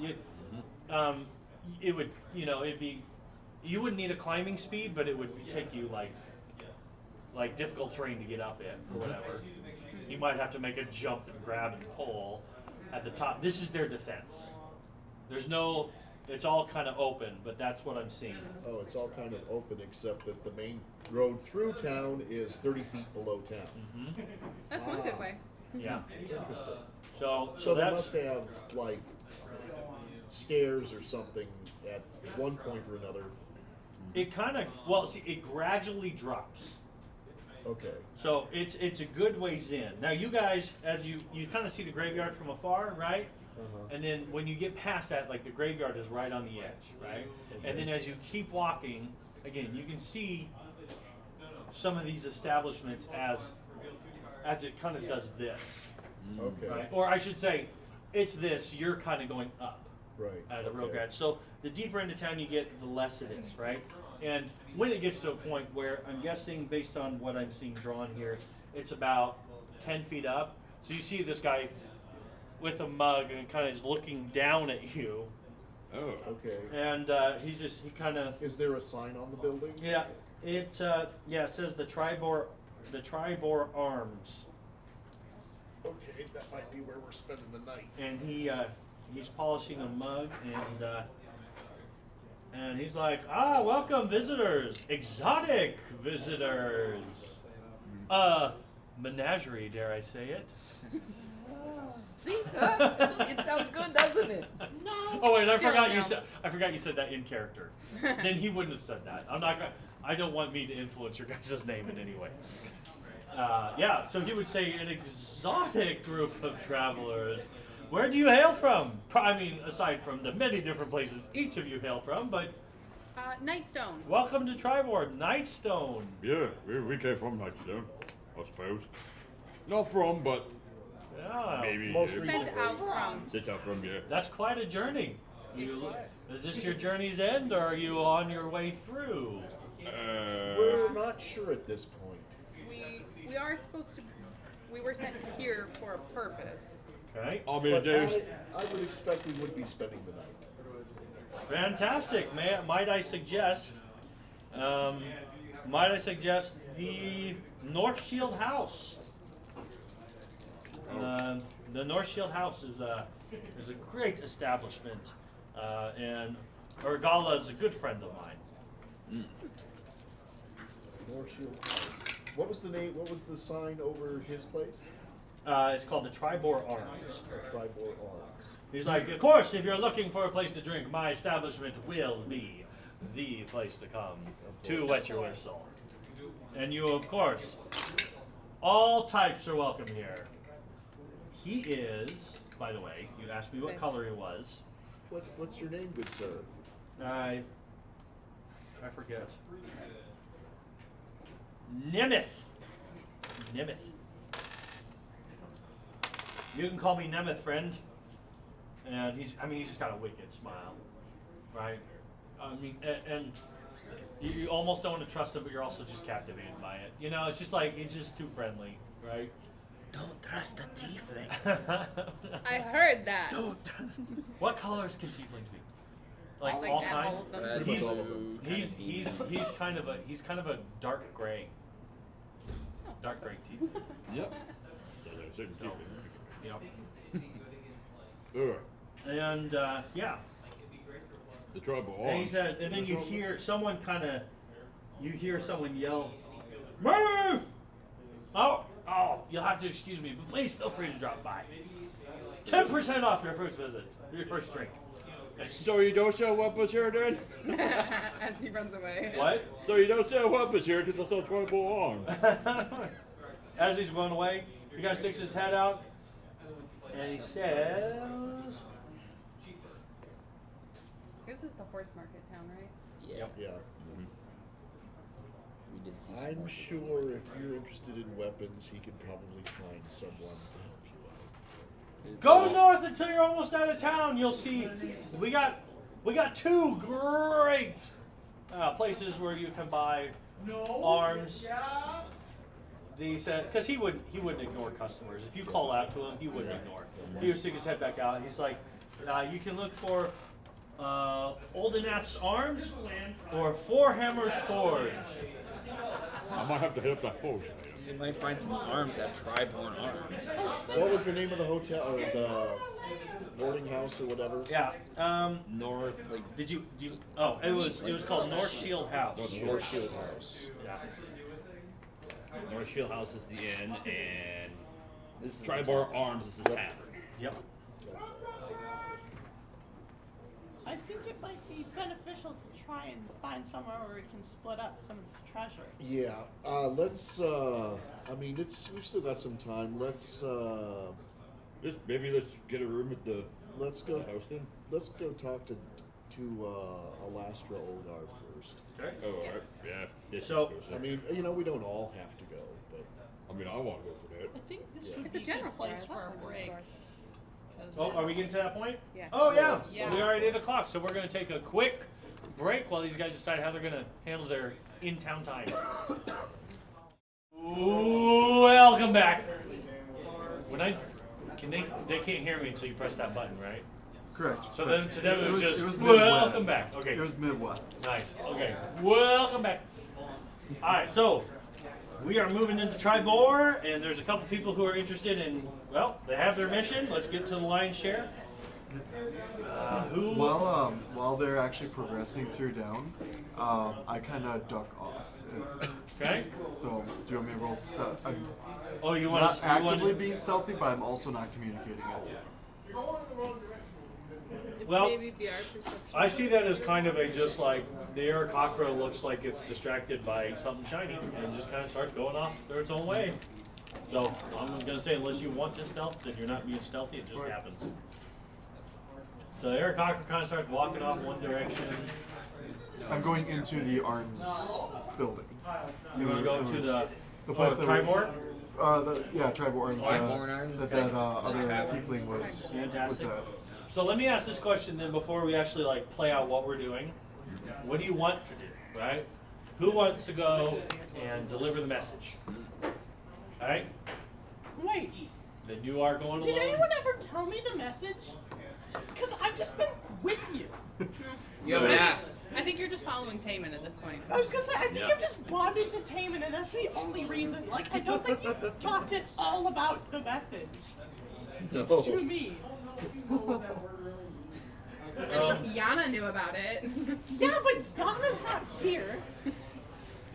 It would, you wouldn't need a climbing speed, but it would take you like difficult terrain to get up it or whatever. You might have to make a jump and grab and pull at the top. This is their defense. It's all kind of open, but that's what I'm seeing. Oh, it's all kind of open except that the main road through town is 30 feet below town. That's one good way. Yeah. Interesting. So So they that's, must have like stairs or something at one point or another. it gradually drops. Okay. So it's a good ways in. Now you guys, as you kind of see the graveyard from afar, right? And then when you get past that, like the graveyard is right on the edge, right? And then as you keep walking, again, you can see some of these establishments as it kind of does this, Okay. right? Or I should say, it's this. You're kind of going up Right. at a real okay. grad. So the deeper into town you get, the less it is, right? And when it gets to a point where I'm guessing, based on what I'm seeing drawn here, it's about 10 feet up. So you see this guy with a mug and kind of is looking down at you, Oh. Okay. and he kind of. Is there a sign on the building? Yeah, it says the Tribor Arms, Okay, that might be where we're spending the night. and he's polishing a mug, and he's like, welcome visitors, exotic visitors, menagerie, dare I say it? See? It sounds good, doesn't it? No. Oh wait, I Still forgot no. you said that in character. Then he wouldn't have said that. I don't want me to influence your guys' name in any way. Yeah, so he would say an exotic group of travelers. Where do you hail from? I mean, aside from the many different places each of you hail from, but Nightstone. welcome to Tribor, Nightstone. Yeah, we came from Nightstone, I suppose. Not from, but Yeah, maybe. Most yeah. Sent out from. Sent out from, yeah. that's quite a journey. Is this your journey's end, or are you on your way through? We're not sure at this point. We are supposed to. We were sent here for a purpose. Okay, I mean, But there's. I would expect we would be spending the night. fantastic. Might I suggest the North Shield House? The North Shield House is a great establishment, and Urgala is a good friend of mine. North Shield House. What was the name? What was the sign over his place? It's called the Tribor Arms. Tribor Arms. He's like, of course, if you're looking for a place to drink, my establishment will be the place to come to wet your whistle. And you, of course, all types are welcome here. He is, by the way, you asked me what color he was. What's your name, good sir? I forget. Nemeth. You can call me Nemeth, friend. And he's just got a wicked smile, right? I mean, and you almost don't want to trust him, but you're also just captivated by it. You know, it's just like, it's just too friendly, right? Don't trust the tiefling. I heard that. Don't. What colors can tieflings be? Like Like all that, kinds? all of them. Red, He's- blue, He's kind of a dark gray. Dark gray teeth. Yep. So there's a certain So, difference. yeah. Ugh. And yeah. The tribal And he arms. said, and then you hear someone yell, "Move! Oh, you'll have to excuse me, but please feel free to drop by. 10% off your first visit, your first drink." So you don't sell weapons here then? As he runs away. What? So you don't sell weapons here because I sell tribal arms. As he's going away, he kind of sticks his head out, and he says, This is the horse market town, right? Yeah. Yep. Yeah. We did see some I'm horses. sure if you're interested in weapons, he could probably find someone to help you out. "Go north until you're almost out of town. You'll see we got two great places where you can buy arms." He said, because he wouldn't ignore customers. If you call out to him, he wouldn't ignore. He would stick his head back out. He's like, you can look for Oldenat's Arms or Four Hammers Forge. I might have to hit up that forge. You might find some arms at Triborn Arms. What was the name of the hotel or the boarding house or whatever? Yeah. North. Like Did you? Oh, it was called North Shield House. North Shield House. Yeah. North Shield House is the inn, and This is Tribor Arms is the tavern. Yep. I think it might be beneficial to try and find somewhere where we can split up some of this treasure. Yeah. Let's. I mean, we've still got some time. Let's Maybe let's get a room at the go. house then. Let's go talk to Alastra Olgar first. Okay. Oh, Yes. yeah. This So- goes I there. mean, you know, we don't all have to go, but I mean, I want to go for that. I think this Yeah. would It's be a a general good place store. I for a love general break. stores. 'Cause Oh, are we it's- getting to that point? Yes. Oh yeah. Yeah. We are at 8 o'clock, so we're going to take a quick break while these guys decide how they're going to handle their in-town time. Ooh, welcome back. When they can't hear me until you press that button, right? Correct. So But then to them it was just mid-wet. welcome back. Okay. It was mid-wet. Nice. Okay. Welcome back. All right. So we are moving into Tribor, and there's a couple people who are interested in. Well, they have their mission. Let's get to the lion's share. Who? While they're actually progressing through down, I kind of duck off. Okay. So do you want me to roll stealth? I'm Oh, you want not to actively being stealthy, but I'm also not communicating it. Well, Maybe VR perception. I see that as kind of a just like the Aarakocra looks like it's distracted by something shiny and just kind of starts going off its own way. So I'm gonna say unless you want to stealth, then you're not being stealthy. It just happens. So the Aarakocra kind of starts walking off one direction. I'm going into the arms building. You want to go to the place that we- Tribor? Tribal arms. Triborn arms? That other Tavern. tiefling was Fantastic. that. So let me ask this question then before we actually like play out what we're doing. What do you want to do, right? Who wants to go and deliver the message? All right? Wait, Then you are going did alone. anyone ever tell me the message? Because I've just been with you. You haven't asked. I think you're just following Taman at this point. I was gonna say, I think Yeah. I've just bonded to Taman, and that's the only reason. Like, I don't think you've talked it all about the message No. to me. Yana knew about it. Yeah, but Yana's not here.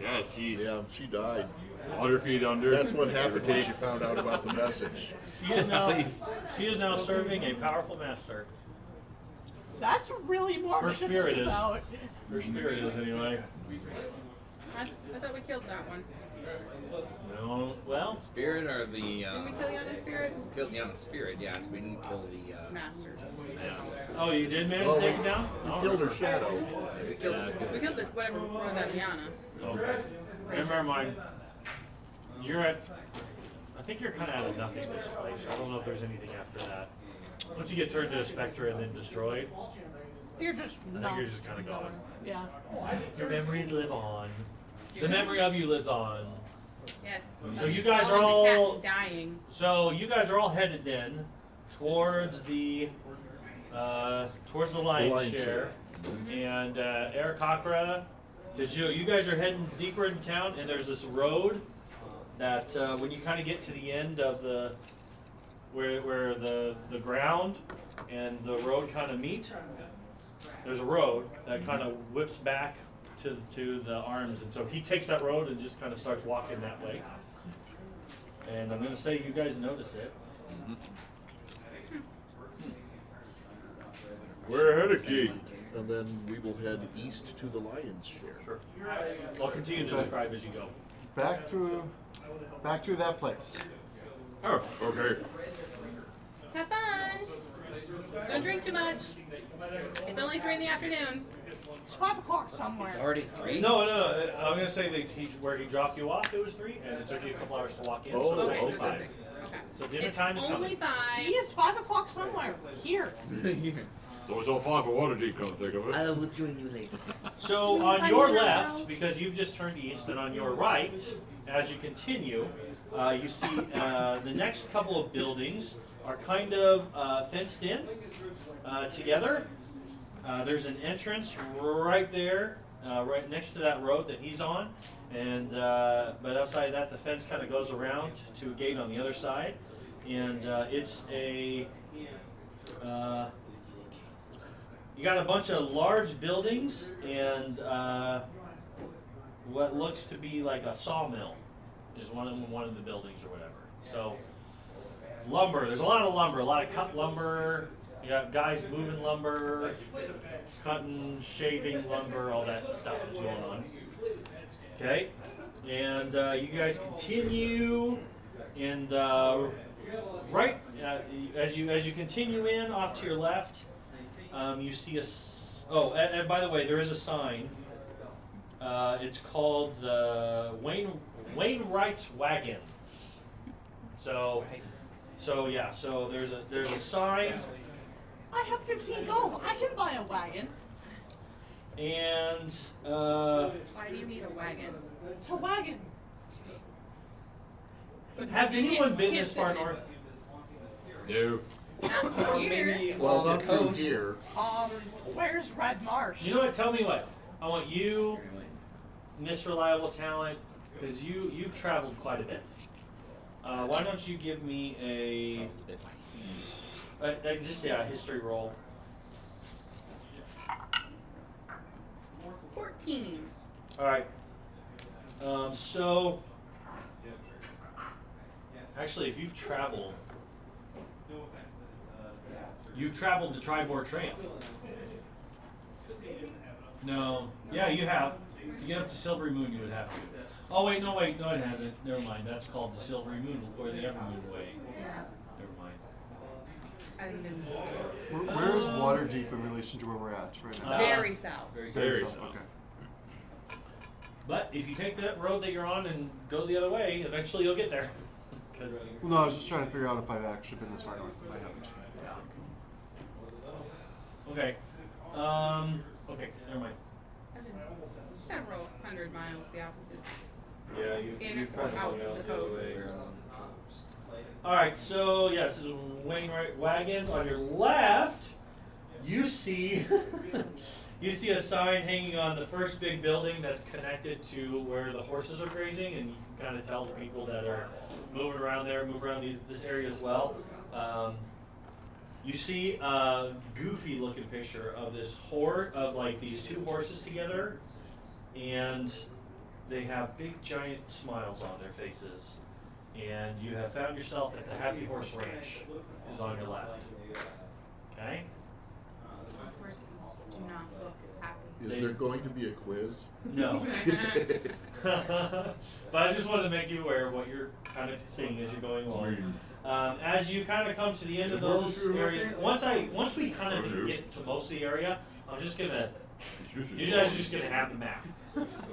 Yeah, she's yeah, she died. 100 feet under. That's what give or happened when take. she found out about the message. She is now serving a powerful master. That's really more Her to spirit think is. about. Her spirit is anyway. I thought we killed that one. No, well, Spirit or the. Didn't we kill Yana's spirit? Killed the spirit, yes. We didn't kill the. Master. oh, you did manage Well, to take it down? We killed her shadow. We killed the spirit. We killed whatever rose out of Yana. Okay. Never mind. You're at. I think you're kind of out of nothing this place. I don't know if there's anything after that. Once you get turned into a specter and then destroyed, You're just I not. think you're just kind of gone. Yeah. Your memories live on. The memory of you lives on. Yes. So you guys are Following the all. cat dying. So you guys are all headed then towards the lion's lion's share, and Aarakocra. Because you guys are heading deeper into town, and there's this road that when you kind of get to the end of the where the ground and the road kind of meet, there's a road that kind of whips back to the arms, and so he takes that road and just kind of starts walking that way. And I'm gonna say you guys notice it. We're ahead of Key. And then we will head east to the lion's share. Sure. I'll continue to describe as you go. Back to that place. Oh, okay. Have fun. Don't drink too much. It's only 3 in the afternoon. It's 5 o'clock somewhere. It's already 3? No. I'm gonna say that where he dropped you off, it was 3, and it took you a couple hours to walk in, so Oh, it's Okay, actually so 5. perfect. Okay. So dinner It's time is only coming. 5. See, it's 5 o'clock somewhere. Here. So it's all fine for Waterdeep, come to think of it. I will join you later. So Can on we your find your left, house? because you've just turned east, and on your right, as you continue, you see the next couple of buildings are kind of fenced in together. There's an entrance right there, right next to that road that he's on, and but outside that, the fence kind of goes around to a gate on the other side, and it's a. You got a bunch of large buildings and what looks to be like a sawmill is one of the buildings or whatever. So lumber, there's a lot of lumber, a lot of cut lumber. You got guys moving lumber, cutting, shaving lumber, all that stuff is going on. Okay, and you guys continue in the right as you continue in off to your left. You see and by the way, there is a sign It's called the Wainwright's Wagons. So yeah. So there's a sign, I have 15 gold. I can buy a wagon. and Why do you need a wagon? It's a wagon. But has you anyone can't- been can't this far sit in it. north? No. Not Or here. maybe Well, on not the through coast. here. Where's Red Marsh? You know what? Tell me what. I want you, Miss Reliable Talent, because you've traveled quite a bit. Why don't you give me a history roll? 14. All right. So actually, if you've traveled the Tribor Trail. No. Yeah, you have. To get up to Silvery Moon, you would have to. Oh wait, no, it hasn't. Never mind. That's called the Silvery Moon or the Evermoon Way. Never mind. I didn't know. Where is Waterdeep in relation to where we're at right now? Very south. Very south, south. Okay. But if you take that road that you're on and go the other way, eventually you'll get there. 'Cause- Well, no, I was just trying to figure out if I've actually been this far north. I haven't. Okay. Okay. Never mind. I've been several hundred miles the opposite. Yeah, In you've or kind of out gone the out the other coast. way. All right. So yes, this is Wainwright Wagons. On your left, you see you see a sign hanging on the first big building that's connected to where the horses are grazing, and you can kind of tell the people that are moving around there, move around this area as well. You see a goofy looking picture of this horde of like these two horses together, and they have big giant smiles on their faces. And you have found yourself at the Happy Horse Ranch is on your left. Okay? Those horses do not look happy. Is there going to be a quiz? No. But I just wanted to make you aware of what you're kind of seeing as you're going along. As you kind of come to the end of those areas, once we kind of get to most of the area, I'm just gonna, you guys are just gonna have the map.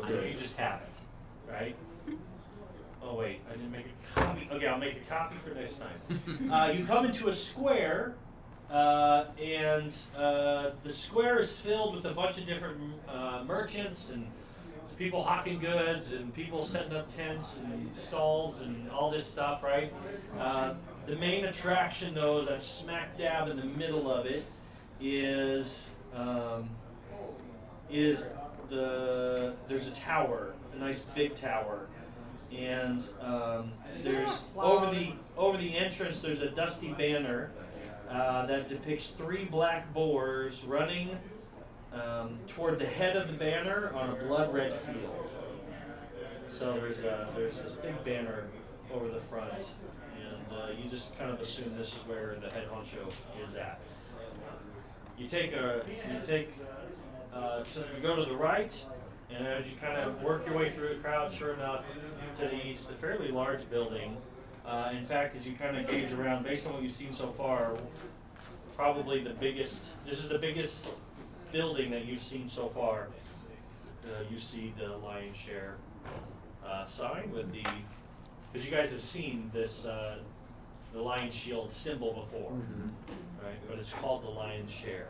Okay, you just have it, right? Oh wait, I didn't make a copy. Okay, I'll make a copy for next time. You come into a square, and the square is filled with a bunch of different merchants and people hawking goods and people setting up tents and stalls and all this stuff, right? The main attraction, though, is that smack dab in the middle of it is there's a tower, a nice big tower, and there's over the entrance there's a dusty banner that depicts 3 black boars running toward the head of the banner on a blood red field. So there's this big banner over the front, and you just kind of assume this is where the head honcho is at. You go to the right, and as you kind of work your way through the crowd, sure enough, to the east, a fairly large building. In fact, as you kind of gauge around, based on what you've seen so far, probably the biggest. This is the biggest building that you've seen so far. You see the lion's share sign with the, because you guys have seen this the lion's shield symbol before, right? But it's called the lion's share,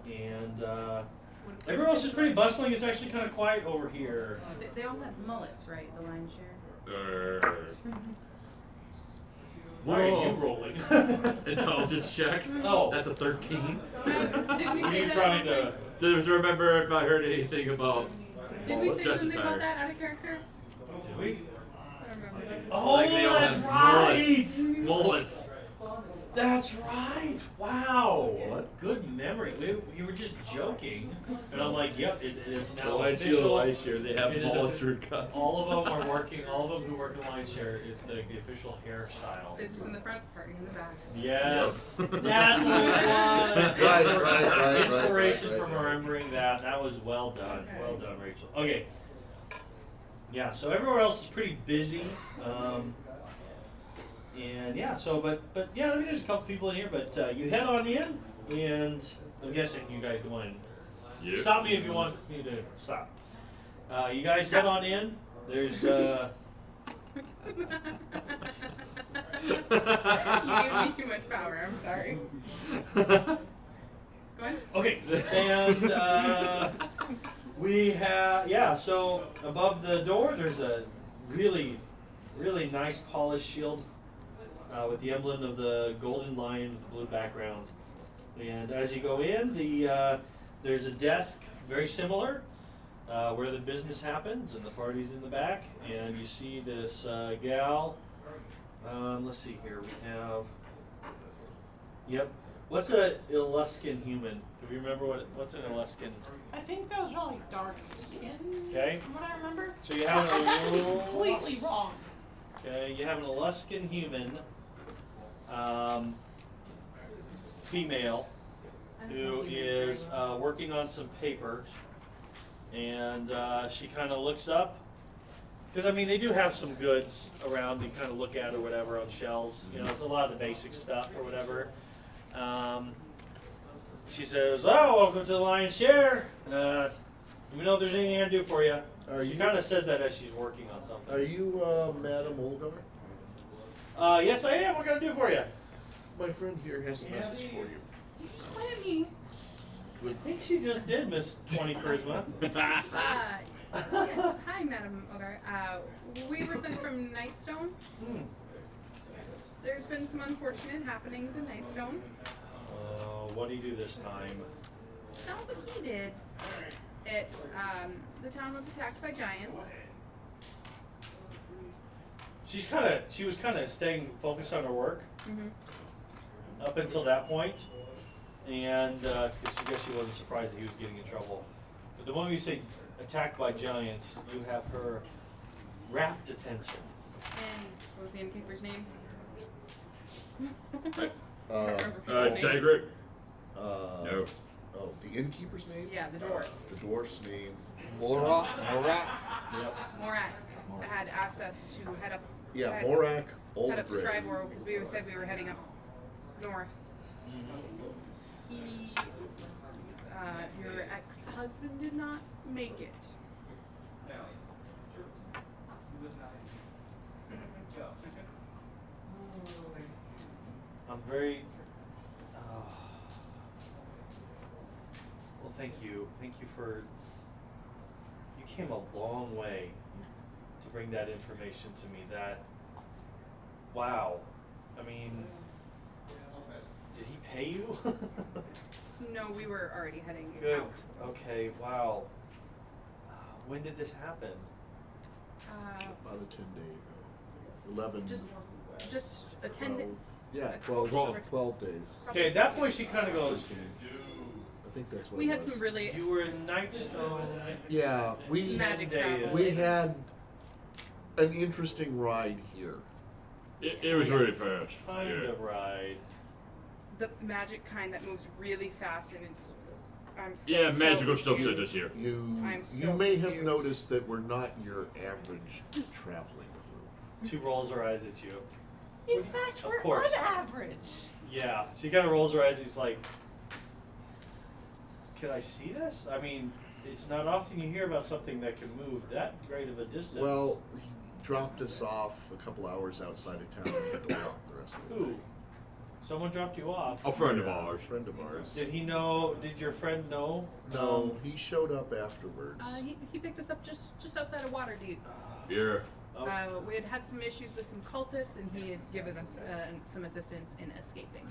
and everyone else is pretty bustling. It's actually kind of quiet over here. They all have mullets, right? The lion's share. Why are you Whoa. rolling? Intelligence check. Oh. That's a 13. Did we Are say you that? trying to? To remember if I heard anything about. Did we say Dress something about attire. that out of character? Did we? I don't remember. Oh, Like they all that's have right. Mullets. That's right. Wow. What? Good memory. We were just joking, and I'm like, yep, it is now The lion's shield, official. lion's share, they have It is mullets offi- or cuts. All of them are working. All of them who work in lion's share. It's the official hairstyle. It's just in the front, party in the back. Yes, that's what it was. Right. Inspiration from remembering that. That was well done. Well done, Rachel. Okay. Yeah. So everywhere else is pretty busy. And yeah. So but yeah. I mean, there's a couple people in here. But you head on in, and I'm guessing you guys go in. Yep. Stop me if you want me to stop. You guys head on in. There's You gave me too much power. I'm sorry. Go ahead. okay, and we have So above the door, there's a really, really nice polished shield with the emblem of the golden lion with the blue background. And as you go in, there's a desk very similar where the business happens, and the party's in the back. And you see this gal. Let's see here. We have. Yep. What's a Eluskin human? Do you remember what's an Eluskin? I think those are like dark skin. Okay. From what I remember. So you have I could be an completely wrong. Okay, you have an Eluskin human, female, who is working on some paper, and she kind of looks up, because I mean they do have some goods around you kind of look at or whatever on shelves. You know, it's a lot of the basic stuff or whatever. She says, "Oh, welcome to the Lion's Share. Let me know if there's anything I can do for you." She kind of says that as she's working on something. Are you Madam Olgar? Yes, I am. What can I do for you? My friend here has a message for you. Did you just point at me? I think she just did, Miss 20 Charisma. Yes. Hi, Madam Ogar. We were sent from Nightstone. There's been some unfortunate happenings in Nightstone. What do you do this time? It's not what he did. It's, the town was attacked by giants. She was kind of staying focused on her work Mm-hmm. up until that point, and I guess she wasn't surprised that he was getting in trouble. But the moment you say attacked by giants, you have her rapt attention. And what was the innkeeper's name? Tigric? No. Oh, the innkeeper's name? Yeah, the dwarf. The dwarf's name. Morak. Yep. Morak had asked us to head up. Yeah, head, Morak Head up to Oldgray. Tribor because we said we were heading up north. He, your ex-husband did not make it. I'm very. Well, thank you. Thank you for. You came a long way to bring that information to me. That. Wow. I mean. Did he pay you? No, we were already heading Good. out. Okay. Wow. When did this happen? About a 10-day ago. 11. Just a 10 day. 12. Yeah, 12 days. Okay. At that point, she kind of goes. I think that's what We it had was. some really You were in Nightstone. Yeah, we magic days. travel. we had an interesting ride here. It was really fast. Kind Yeah. of ride. The magic kind that moves really fast and it's. I'm so, Yeah, so magical stuff confused. sent us here. I'm You so may have confused. noticed that we're not your average traveling group. She rolls her eyes at you. In fact, Of we're course. unaverage. Yeah, she kind of rolls her eyes and she's like, "Can I see this? I mean, it's not often you hear about something that can move that great of a distance." Well, he dropped us off a couple hours outside of town and had to walk the rest of the way. Who? Someone dropped you off. A friend of Yeah, ours. A friend of ours. Did he know? Did your friend know? No, he showed up afterwards. He picked us up just outside of Waterdeep. Yeah. Oh, We had some issues with some cultists, and he had given us some assistance in escaping.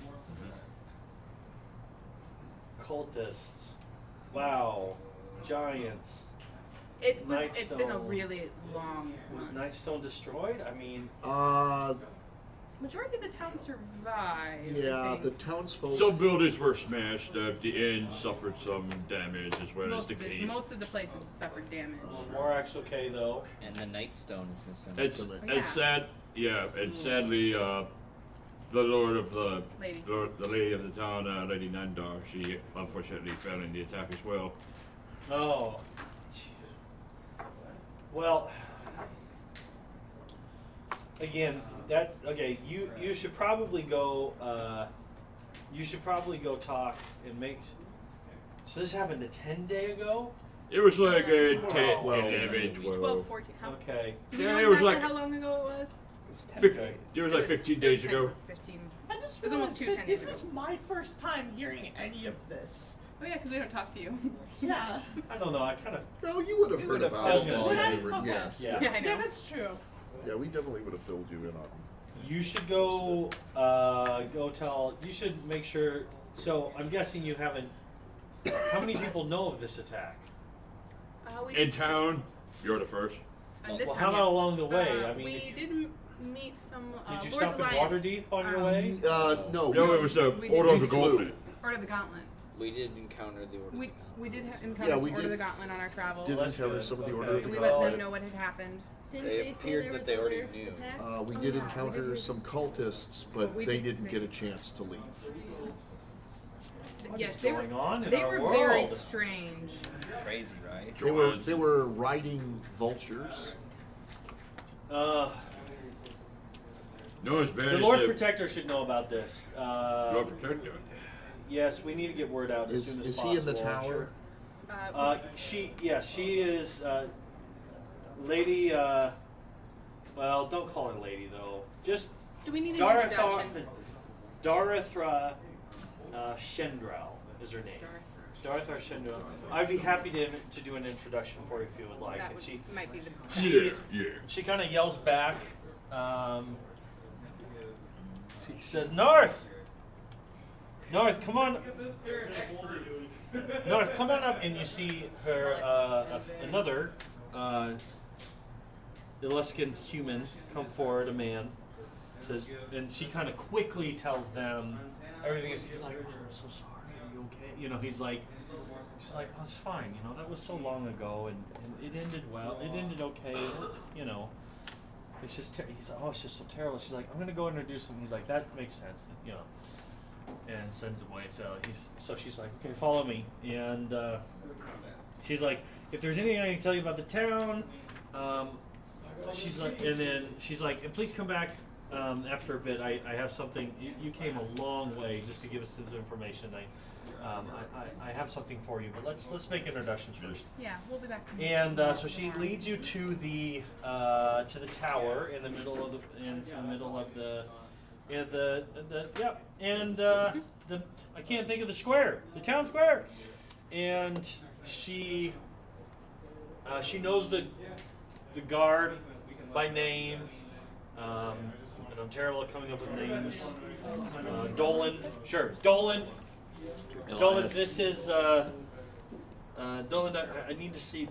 cultists. Wow. Giants. It's been a Nightstone. really long. Was Nightstone destroyed? I mean, Majority of the town survived. I Yeah, think. the townsfolk. Some buildings were smashed. The inn suffered some damage as well as the keep. most of the places suffered damage. Morak's okay though. And the Nightstone is missing. It's Yeah. it's sad. Yeah, and sadly, the lord of the Lady. the lady of the town, Lady Nandar, she unfortunately fell in the attack as well. Oh. Well, again, you should probably go. You should probably go talk and make. So this happened 10 days ago. It was like a 10, 12. 11, 12, 12. 14. How, Okay. do you Yeah, know it was exactly like- how long ago it was? It was like 15 days it ago. was 15. I just It was almost realized 2 that 10 years this ago. is my first time hearing any of this. Oh yeah, because we don't talk to you. Yeah. I don't know. I kind of. No, you would have You heard would have about it filled while in. you were. Okay. Yes. Yeah. Yeah, I know. Yeah, that's true. Yeah, we definitely would have filled you in on. You should go. Go tell. You should make sure. So I'm guessing you haven't. How many people know of this attack? We In town, you're the first. this Well, time, how about yes. along the way? I mean, we if you- did meet some. did you Lord's stop in Alliance. Waterdeep on your way? No. No, it was the We Order did- of the Gauntlet. Order of the Gauntlet. We did encounter the Order We of the Gauntlet. we did encounter Yeah, some we Order did- of the Gauntlet on our travels. Did That's encounter good. some of the Okay. Order of the We let them Gauntlet. know what had happened. Didn't They they say appeared there that was they already other knew. attacks? We Oh, did yeah. encounter some cultists, but we they did- didn't get a chance to leave. What Yes, is they were. going on in They our were very world? strange. Crazy, right? They were riding vultures. Uh, No, as bad the as Lord the Protector should know about this. Lord Protector. Yes, we need to get word out as soon as Is possible. he in the I'm tower? sure. She is Lady. Well, don't call her Lady though. Just do we need an Darathra. introduction? Darathra Shendrel is her name. Darathra Shendrel. I'd be happy to do an introduction for you if you would like. That And would, she might be the. she kind of yells back. She says, "North, North, come on, North, come on up." And you see her another Eluskin human come forward, a man. Says, and she kind of quickly tells them everything. He's like, "Oh, I'm so sorry. Are you okay?" You know, she's like, "Oh, it's fine. You know, that was so long ago, and it ended well. It ended okay. You know, it's just he's like, oh, it's just so terrible." She's like, "I'm gonna go introduce him." He's like, "That makes sense." You know, and sends him away. So she's like, "Okay, follow me." And she's like, "If there's anything I can tell you about the town," she's like, "And please come back." After a bit, I have something. You came a long way just to give us this information. I have something for you, but let's make introductions first. Yeah, we'll be back. And so she leads you to the tower in the middle of the I can't think of the square, the town square, and she knows the guard by name. And I'm terrible at coming up with names. Doland, sure, Doland. Doland, this is Doland. I need to see.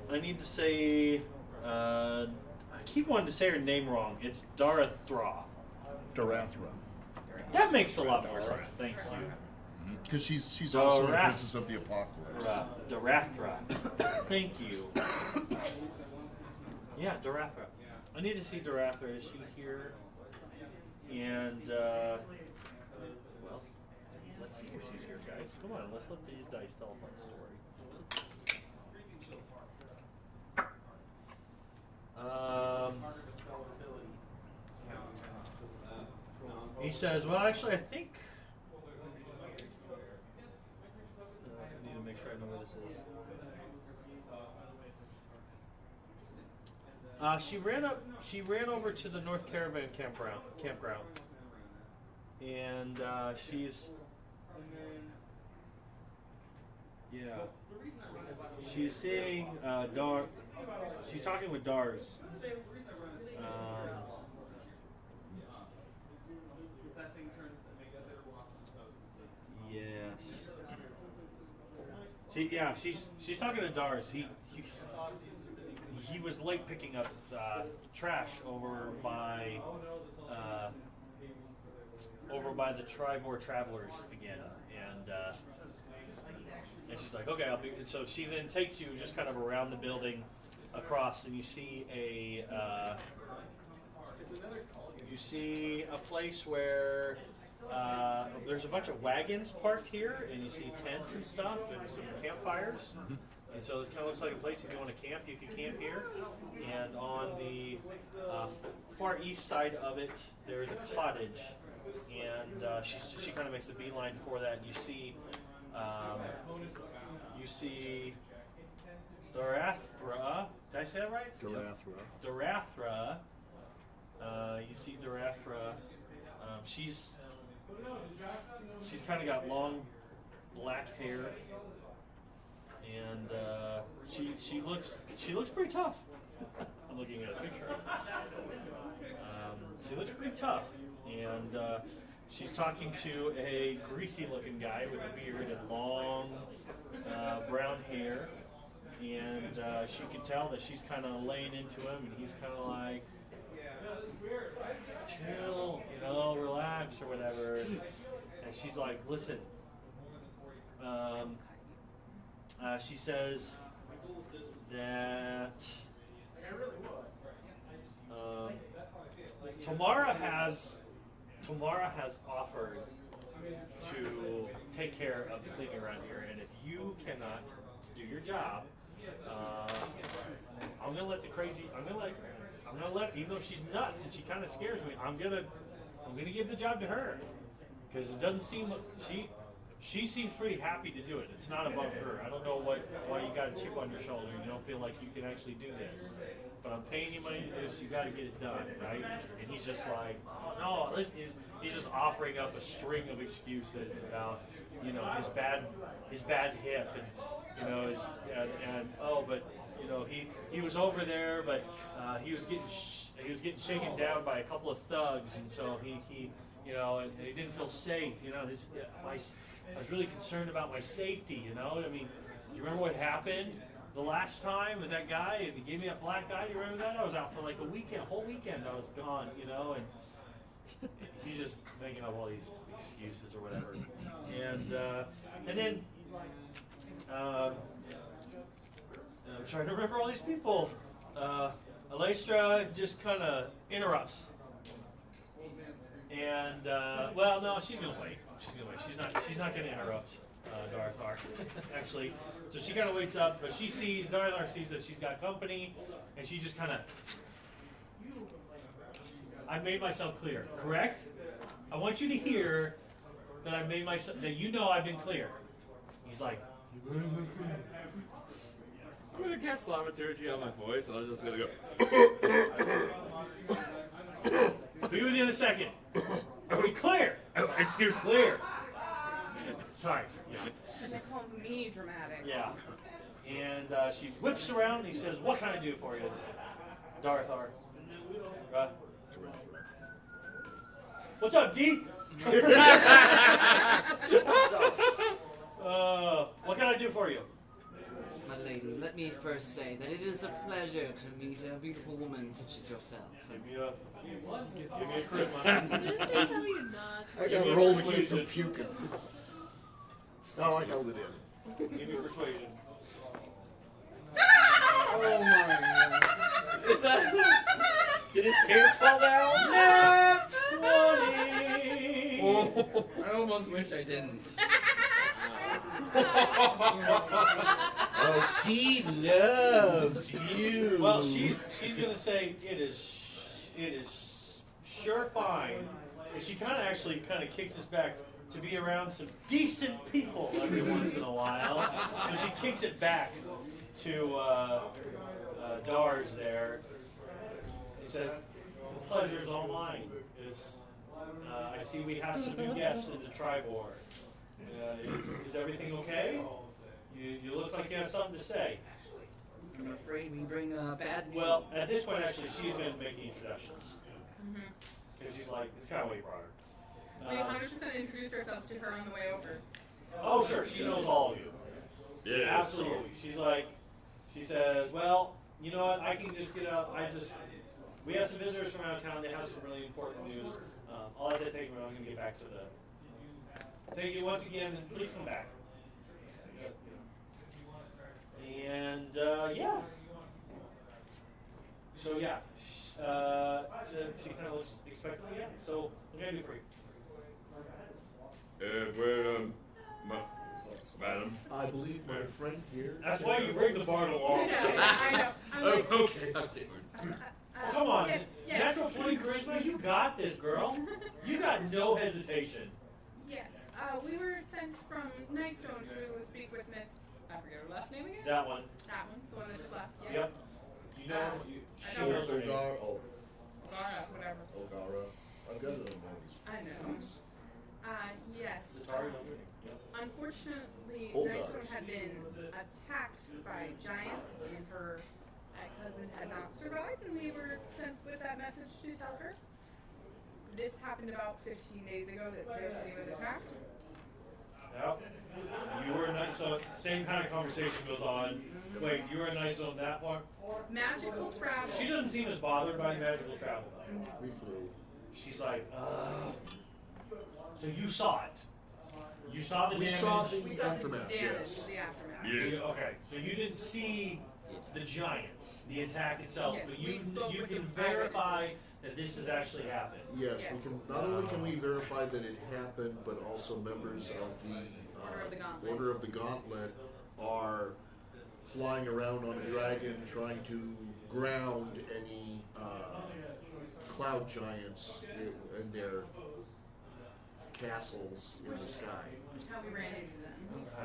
I need to say. I keep wanting to say her name wrong. It's Darathra. Darathra. That makes a lot more sense. Thank you. Because she's also the Darath- princess of the apocalypse. Darathra. Thank you. Yeah, Darathra. I need to see Darathra. Is she here? And well, let's see if she's here, guys. Come on, let's let these dice tell a fun story. He says, "Well, actually, I think." I need to make sure I know where this is. She ran over to the North Caravan campground, and she's seeing Dar. She's talking with Dars. Yes. She's talking to Dars. He was late picking up trash over by the Tribor Travelers again, and she's like, "Okay, I'll be." So she then takes you just kind of around the building, across, and you see a place where there's a bunch of wagons parked here, and you see tents and stuff, and some campfires. And so this kind of looks like a place if you want to camp, you can camp here. And on the far east side of it, there is a cottage, and she kind of makes a beeline for that. You you see Darathra. Did I say that right? Darathra. Darathra. You see Darathra. She's kind of got long black hair, and she looks pretty tough. I'm looking at a picture. She looks pretty tough, and she's talking to a greasy-looking guy with a beard and long brown hair, and she can tell that she's kind of laying into him, and he's kind of like, chill, relax or whatever. And she's like, listen. She says that Tamara has offered to take care of the cleaning around here, and if you cannot do your job, I'm gonna let even though she's nuts and she kind of scares me, I'm gonna give the job to her, because it doesn't seem she seems pretty happy to do it. It's not above her. I don't know why you got a chip on your shoulder. You don't feel like you can actually do this, but I'm paying you money to do this. You got to get it done, right? And he's just like, oh no, he's just offering up a string of excuses about his bad hip and but he was over there, but he was getting shaken down by a couple of thugs, and so he and he didn't feel safe. I was really concerned about my safety. I mean, do you remember what happened the last time with that guy? And he gave me that black eye. Do you remember that? I was out for like a whole weekend. I was gone. And he's just making up all these excuses or whatever. And then I'm trying to remember all these people. Alestra just kind of interrupts. And well, no, she's gonna wait. She's not gonna interrupt Darathra, actually. So she kind of waits up, but Darathra sees that she's got company, and she just kind of. I made myself clear, correct? I want you to hear that I made myself that I've been clear. He's like. I'm gonna cast thaumaturgy on my voice, and I'm just gonna go. Be with you in a second. Are we clear? Excuse me. Clear. Sorry. Yeah. And they call me dramatic. Yeah. And she whips around and he says, what can I do for you, Darathra? What's up, D? What can I do for you? My lady, let me first say that it is a pleasure to meet a beautiful woman such as yourself. Give me a charisma. Didn't they tell you not? I got rolled you for puking. Oh, I held it in. Give me persuasion. Oh my god. Is that? Did his pants fall down? Nat 20! I almost wish I didn't. Oh, she loves you. Well, she's gonna say it is sure fine. And she kind of kicks us back to be around some decent people every once in a while. So she kicks it back to Dars there. He says, "The pleasure's all mine. I see we have some new guests in the Tribor. Is everything okay? You look like you have something to say." I'm afraid we bring bad news. Well, at this point, actually, she's going to make the introductions. Because she's like, it's kind of what you brought her. We 100% introduced ourselves to her on the way over. Oh, sure, she knows all of you. Yeah, absolutely. She says, well, you know what, I can just get out, we have some visitors from out of town, they have some really important news. I'll let that take me, I'm going to get back to thank you once again, and please come back. And, yeah. So, yeah. She kind of looks expectantly, yeah. So, what can I do for you? Madam. I believe my friend here. That's why you bring the bard along. Yeah, I know. I'm like, Okay. Come on. Yes. Natural 20 charisma, you got this, girl. You got no hesitation. Yes. We were sent from Nightstone to speak with Miss I forget her last name again. That one. That one, the one that just left. Yeah. Yep. You know, she I know knows her name. Gara, whatever. Ogara. I've got it on one of these. I know. Yes. Zatari knows her name. Yep. Unfortunately, Hold Nice on. One had been attacked by giants, and her ex-husband had not survived, and we were sent with that message to tell her. This happened about 15 days ago that their city was attacked. Yep. You were nice. So same kind of conversation goes on. Wait, you were nice on that part. Magical travel. She doesn't seem as bothered by magical travel. We flew. She's like, So you saw it. You saw the We damage. saw We the saw aftermath, the damage, yes. the aftermath. Okay, so you didn't see the giants, the attack itself, Yes, but we spoke you with can the verify that this has actually happened. Yes, Yes. we can. Not only can we verify that it happened, but also members of the Order of the Gauntlet. Order of the Gauntlet are flying around on a dragon, trying to ground any cloud giants in their castles in the sky. That's how we ran into them.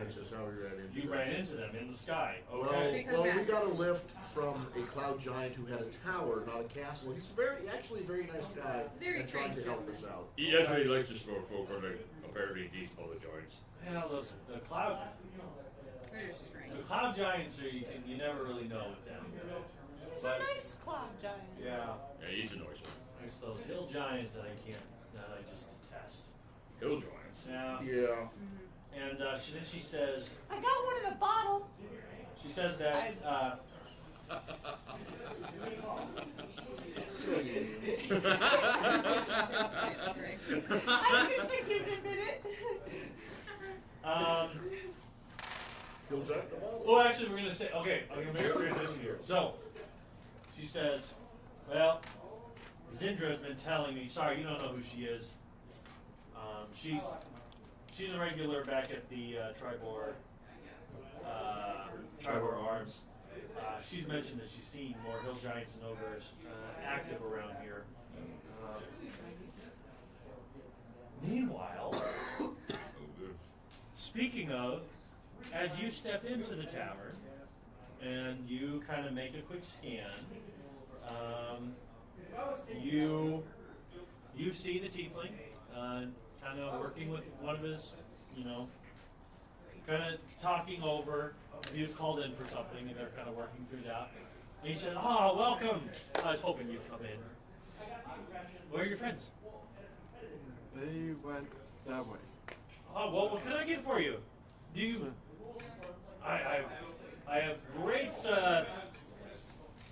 Which is how we ran into You them. ran into them in the sky. Okay. Because Well, we that- got a lift from a cloud giant who had a tower, not a castle. He's actually a very nice guy Very and trying to strange. help us out. He actually likes to store folk on the apparently decent other joints. Man, the cloud They're strange. the cloud giants are you never really know with them. He's But- a nice cloud giant. Yeah. Yeah, he's a noise one. There's those hill giants that I just detest. Hill joints. Yeah. Yeah. And then she says, I got one in a bottle. she says that That's right. I didn't think you'd admit it. Still jack the ball. well, actually, we're gonna say, okay, I'm gonna make a transition here. So, she says, well, Zindra's been telling me. Sorry, you don't know who she is. She's a regular back at the Tribor Arms. She's mentioned that she's seen more hill giants and ogres active around here. Meanwhile, speaking of, as you step into the tavern and you kind of make a quick scan, you see the tiefling kind of working with one of his, kind of talking over. He was called in for something, and they're kind of working through that. And he said, "Oh, welcome. I was hoping you'd come in. Where are your friends?" They went that way. "Oh, well, what can I get for you? Do you?" So, I have great. I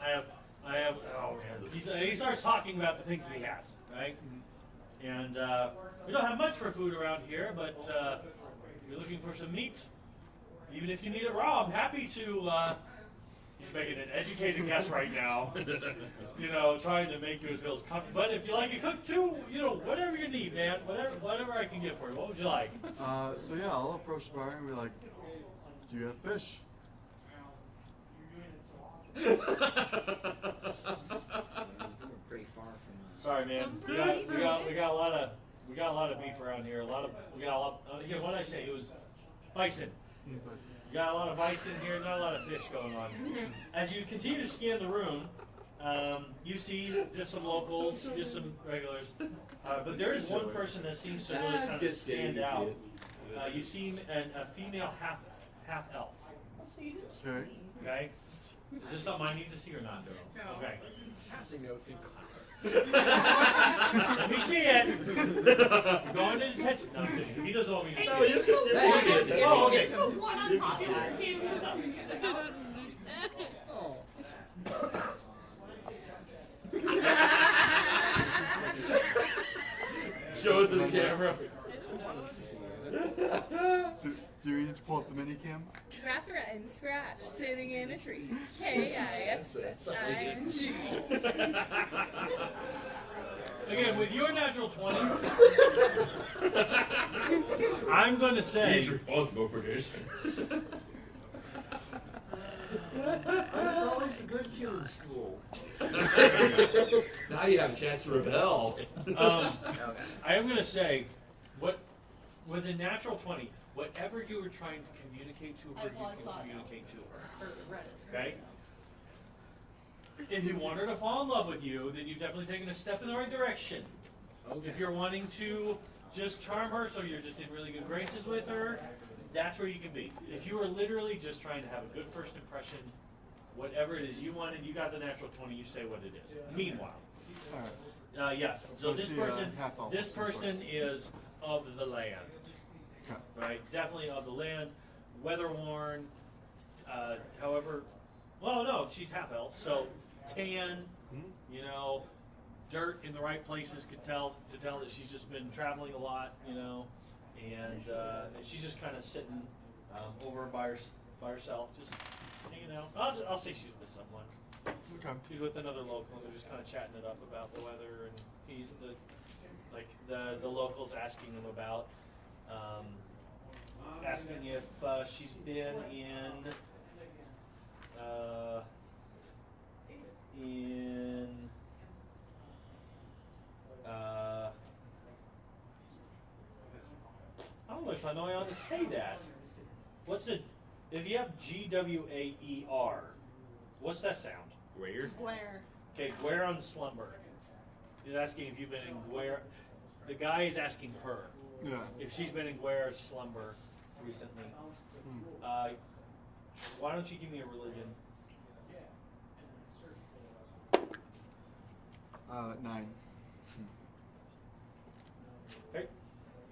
have. Oh man, he starts talking about the things that he has, right? And we don't have much for food around here, but if you're looking for some meat, even if you need it raw, I'm happy to. He's making an educated guess right now, trying to make you feel as comfortable. But if you like it cooked too, whatever you need, man, whatever I can get for you. What would you like? so yeah, I'll approach the bar and be like, "Do you have fish?" We're pretty far from us. Sorry, man. We got a lot of beef around here. Again, what did I say? It was bison. We got a lot of bison here. Not a lot of fish going on. As you continue to scan the room, you see just some locals, just some regulars. But there is one person that seems to really kind of stand out. You see a female half elf. Okay. Okay. Is this something I need to see or not? No. Okay. Passing notes in class. Let me see it. You're going to detention. No, I'm kidding. He doesn't want me to see No, it. you can. Oh, okay. It's the one unpopular opinion who doesn't get it. Show it to the camera. Do we need to pull up the mini cam? Darathra and Scratch sitting in a tree. K-I-S-S-I-N-G. Again, with your natural 20, I'm going to say. He's responsible for this. I was always a good kid in school. Now you have a chance to rebel. I am going to say, with a natural 20, whatever you were trying to communicate to her, I you can saw it. communicate to her. Or read it. Okay? If you want her to fall in love with you, then you've definitely taken a step in the right direction. If you're wanting to just charm her so you're just in really good graces with her, that's where you can be. If you are literally just trying to have a good first impression, whatever it is you wanted, you got the natural 20, you say what it is. Meanwhile, All right. yes, so So this it's the, person, half elf this of some sort. person is of the land, Okay. right? Definitely of the land, weather worn, however, well, no, she's half elf, so tan, you know, dirt in the right places could tell that she's just been traveling a lot, you know, and she's just kind of sitting over by herself, just hanging out. I'll say she's with someone. Okay. She's with another local, and they're just kind of chatting it up about the weather, and the locals asking him about, asking if she's been in I don't know if I know how to say that. What's it? If you have GWAER, what's that sound? Where? Where? Okay, Guer on slumber. He's asking if you've been in Guer. The guy is asking her Yeah. if she's been in Guer's slumber recently. Why don't you give me a religion? 9. Okay.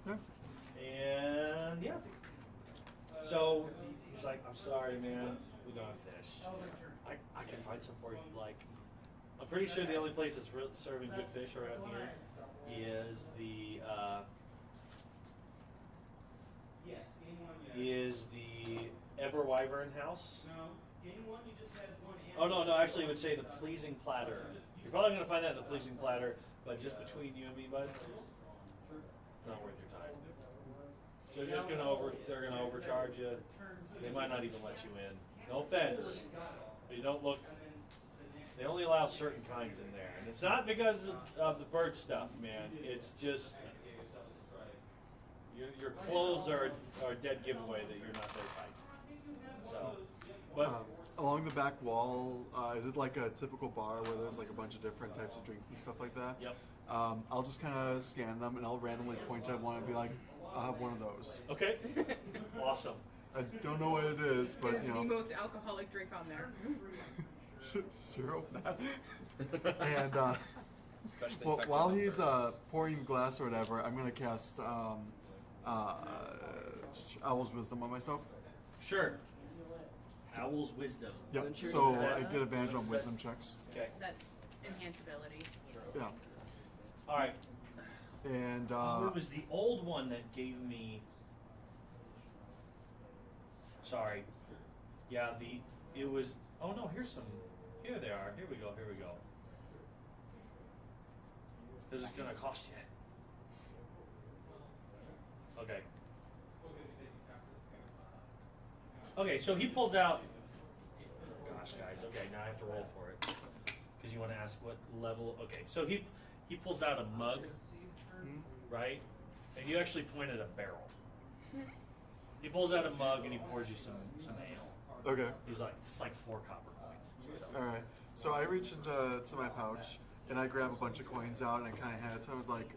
Yeah. And yeah. So he's like, I'm sorry, man. We don't have fish. I can find some for you if you'd like. I'm pretty sure the only place that's really serving good fish around here is the Ever Wyvern House. Oh no, actually, it would say the Pleasing Platter. You're probably gonna find that in the Pleasing Platter, but just between you and me, bud, not worth your time. So they're gonna overcharge you. They might not even let you in. No offense, but you don't look. They only allow certain kinds in there, and it's not because of the bird stuff, man. It's just your clothes are a dead giveaway that you're not very tight. So, but Along the back wall, is it like a typical bar where there's like a bunch of different types of drinks and stuff like that? Yep. I'll just kind of scan them and I'll randomly point at one and be like, I'll have one of those. okay, awesome. I don't know what it is, but It's you the know. most alcoholic drink on there. Sure hope not. And Especially well, effective while on he's birds. pouring the glass or whatever, I'm gonna cast Owl's Wisdom on myself. Sure. Owl's wisdom. Yep. Then sure, So is that- I get advantage on wisdom checks. Okay. That's enhanced ability. Yeah. All right. And It was the old one that gave me. Sorry. Yeah. It was. Oh no. Here's some. Here they are. Here we go. This is gonna cost you. Okay. Okay, so he pulls out. Gosh, guys. Okay, now I have to roll for it because you want to ask what level. Okay, so he pulls out a mug, right? And you actually point at a barrel. He pulls out a mug and he pours you some ale. okay. He's like, it's like 4 copper coins. All right. So I reach into my pouch and I grab a bunch of coins out and I kind of hand it to him. I was like,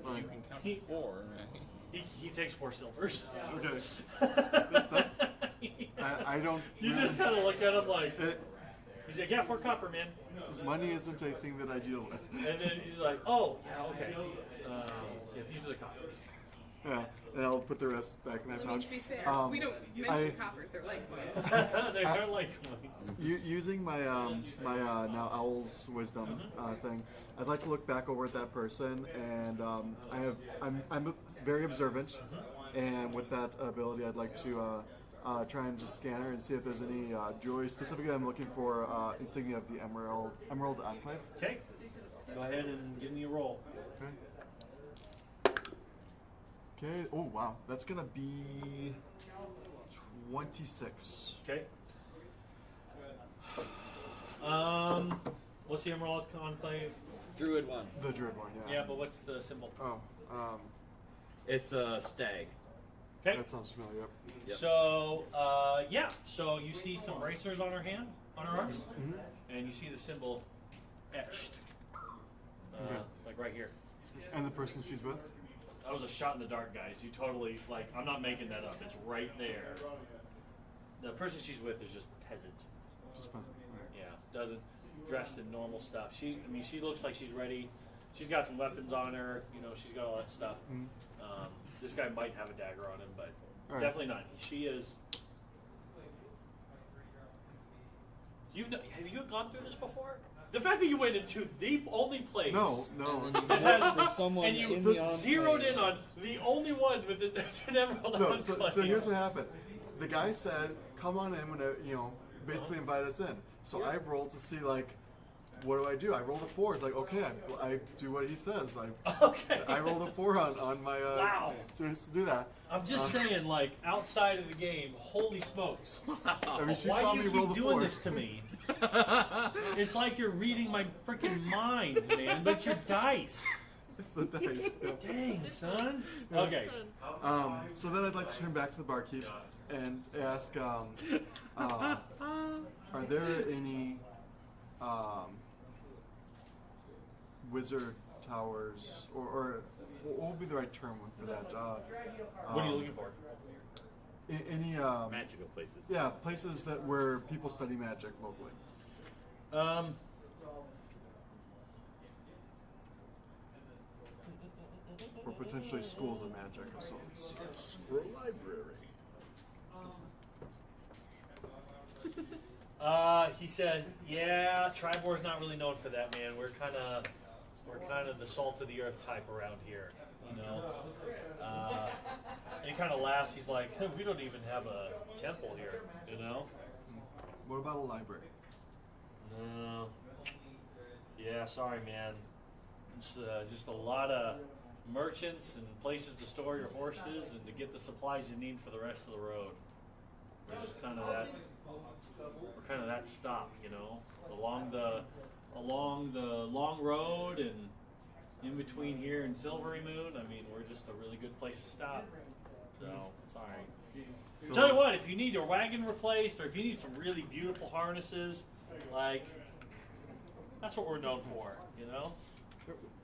You can count 4, right? He takes 4 silvers. okay. That's, I don't. You really- just kind of look at him like. It, He's like, yeah, 4 copper, man. money isn't a thing that I deal with. And then he's like, oh, yeah, okay. Yeah, these are the coppers. Yeah, and I'll put the rest back in my I mean, pouch. to be fair, we don't mention I- coppers, they're like coins. They are like coins. Using my my now Owl's Wisdom thing, I'd like to look back over at that person, and I'm very observant, and with that ability, I'd like to try and just scan her and see if there's any jewelry. Specifically, I'm looking for insignia of the Emerald Enclave. Okay. Go ahead and give me a roll. Okay. Okay. Oh wow, that's gonna be 26. Okay. What's the Emerald Enclave? Druid one. The Druid one, yeah. Yeah, but what's the symbol? Oh, It's a stag. Okay. That sounds familiar. Yep. Yep. So, yeah. So you see some bracers on her hand, on her arms, and you see the symbol etched, Okay. like right here. And the person she's with? That was a shot in the dark, guys. You totally, like, I'm not making that up. It's right there. The person she's with is just peasant. Just peasant. Yeah, doesn't dress in normal stuff. She looks like she's ready. She's got some weapons on her. You know, she's got all that stuff. This guy might have a dagger on him, but All right. definitely not. She is. Have you gone through this before? The fact that you went into the only place. No. And then you That has- look for someone and you in the zeroed enclave. in on the only one with an emerald No, enclave. so here's what happened. The guy said, "Come on in," when basically invite us in. So I rolled to see like, what do? I rolled a 4. It's like, okay, I do what he says. Okay. I rolled a 4 on my Wow. to do that. I'm just saying, like, outside of the game, holy smokes. I mean, she Why saw do me you roll keep the doing 4. this to me? It's like you're reading my freaking mind, man, but your dice. It's the dice. Yeah. Dang, son. Okay. So then I'd like to turn back to the barkeep and ask, are there any wizard towers, or what would be the right term for that? What are you looking for? Any Magical places. yeah, places where people study magic locally. Or potentially schools of magic of sorts. Or a library. He says, yeah, Tribor's not really known for that, man. We're kind of the salt of the earth type around here, you know. And he kind of laughs. He's like, we don't even have a temple here, you know. What about a library? No. Yeah, sorry, man. It's just a lot of merchants and places to store your horses and to get the supplies you need for the rest of the road. We're just kind of that. We're kind of that stop, you know, along the long road and in between here and Silvery Moon. I mean, we're just a really good place to stop. So, sorry. So, Tell you what, if you need your wagon replaced or if you need some really beautiful harnesses, like, that's what we're known for, you know?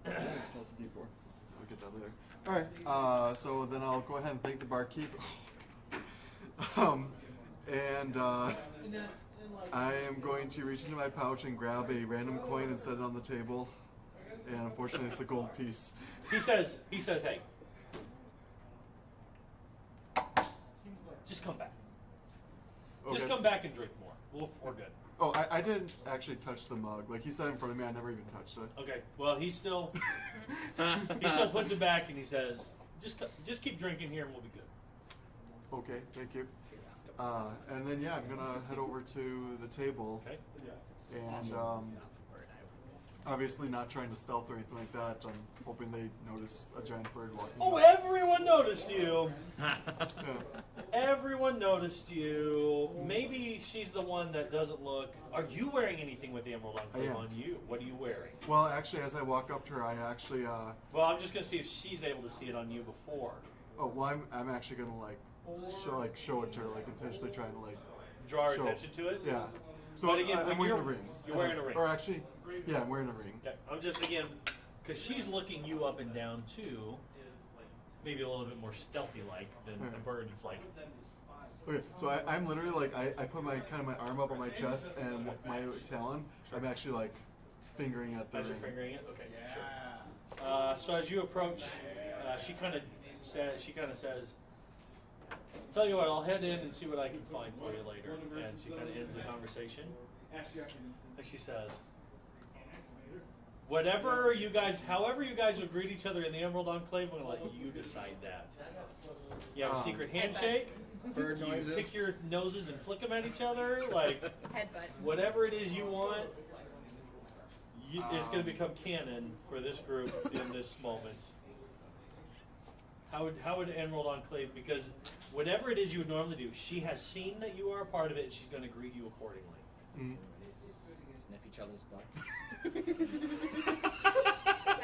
That's a D4. I'll get that later. Alright, so then I'll go ahead and thank the barkeep. And I am going to reach into my pouch and grab a random coin and set it on the table. And unfortunately, it's a gold piece. He says, hey, just come back. Just come back and drink more. We're good. Oh, I didn't actually touch the mug. Like, he said in front of me, I never even touched it. Okay. Well, he still puts it back and he says, just keep drinking here and we'll be good. Okay, thank you. And then, yeah, I'm going to head over to the table. Okay. And obviously not trying to stealth or anything like that. I'm hoping they notice a giant bird walking Oh, by. everyone noticed you. Yeah. Everyone noticed you. Maybe she's the one that doesn't look. Are you wearing anything with the Emerald Enclave am. on you? What are you wearing? Well, actually, as I walk up to her, I actually, Well, I'm just gonna see if she's able to see it on you before. oh, well, I'm actually gonna show it to her, like intentionally trying to Draw her show. attention to it. Yeah. So But again, I'm when wearing you're- a ring. you're wearing a ring. Or actually, yeah, I'm wearing a ring. Okay. I'm just again, because she's looking you up and down too. Maybe a little bit more stealthy like than a bird. It's like. Okay, so I'm literally like I put my arm up on my chest and with my talon, I'm actually like fingering at the As you're ring. fingering it, okay, sure. So as you approach, she kind of says, "Tell you what, I'll head in and see what I can find for you later." And she kind of ends the conversation. And she says, however you guys would greet each other in the Emerald Enclave, I'm gonna let you decide that. You have a secret handshake. Bird You noises. pick your noses and flick them at each other, like. Headbutt. Whatever it is you want, it's going to become canon for this group in this moment. How would Emerald Enclave? Because whatever it is you would normally do, she has seen that you are a part of it, and she's going to greet you accordingly. Sniff each other's butts. I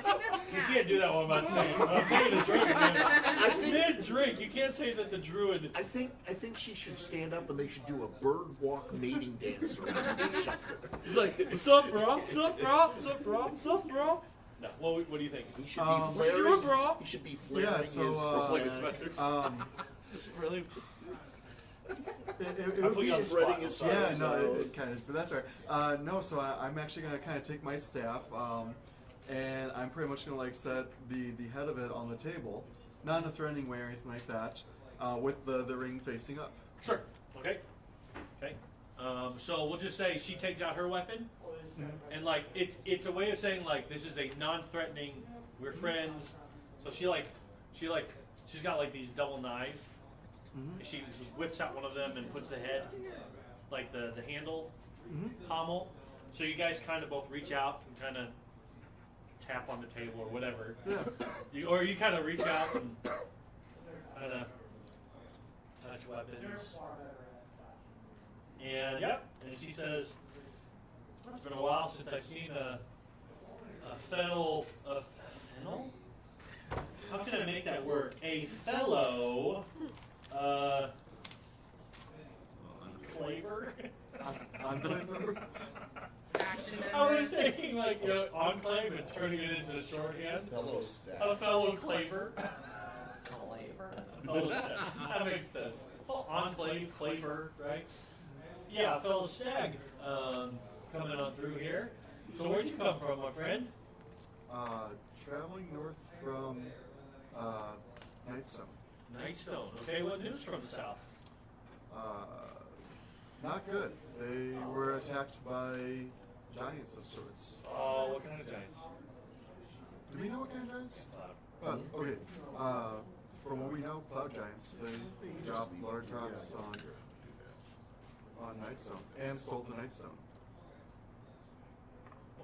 think that's You can't do that while I'm not saying. I'm taking a drink. I think Mid-drink, you can't say that the druid. I think she should stand up and they should do a bird walk mating dance around each other. He's like, what's up, bro? What's up, bro? What's up, bro? What's up, bro? No, what do you think? He should Um, be What you flaring. doing, bro? He should be flaring Yeah, so, his Like flag. a sweater. Really? It I'm would putting be you on the spreading spot. his I'm sorry. Yeah, flags no, out. it kind of, but that's all right. No, so I'm actually gonna kind of take my staff, and I'm pretty much gonna like set the head of it on the table, not in a threatening way or anything like that, with the ring facing up. Sure. Okay. Okay. So we'll just say she takes out her weapon, and like it's a way of saying like this is a non-threatening. We're friends. So she's got like these double knives. She whips out one of them and puts the head, like the handle, pommel. So you guys kind of both reach out and kind of tap on the table or whatever. Yeah. Or you kind of reach out and kind of touch weapons. And yep, and she says, "It's been a while since I've seen a fennel. A fennel? How can I make that work? A fellow enclaver." Enclave? Action I was members. thinking like enclave and turning it into shorthand. Fellow staff. A fellow claver. Flavor. Fellow staff. That makes sense. Well, enclave, claver, right? Yeah, a fellow stag coming on through here. So where'd you come from, my friend? Traveling north from Nightstone. Nightstone. Okay, what news from the south? Not good. They were attacked by giants of sorts. Oh, what kind of giants? Do we know what kind of giants? Uh, Okay. From what we know, cloud giants. They dropped large rocks on Nightstone and stole the Nightstone.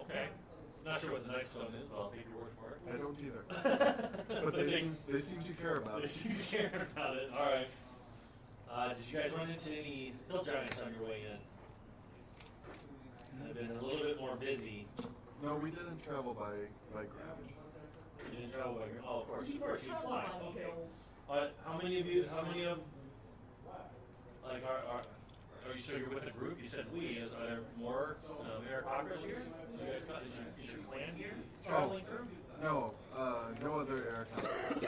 okay. Not sure what the Nightstone is, but I'll take your word for it. I don't either. But they seem to care about They it. seem to care about it. All right. Did you guys run into any hill giants on your way in? I've been a little bit more busy. No, we didn't travel by ground. You didn't travel by your. Oh, of course, you fly. Okay. Hills. How many of? Like, are you sure you're with a group? You said we. Are there more meritocracy here? Is your clan here traveling through? No, no other air conflicts.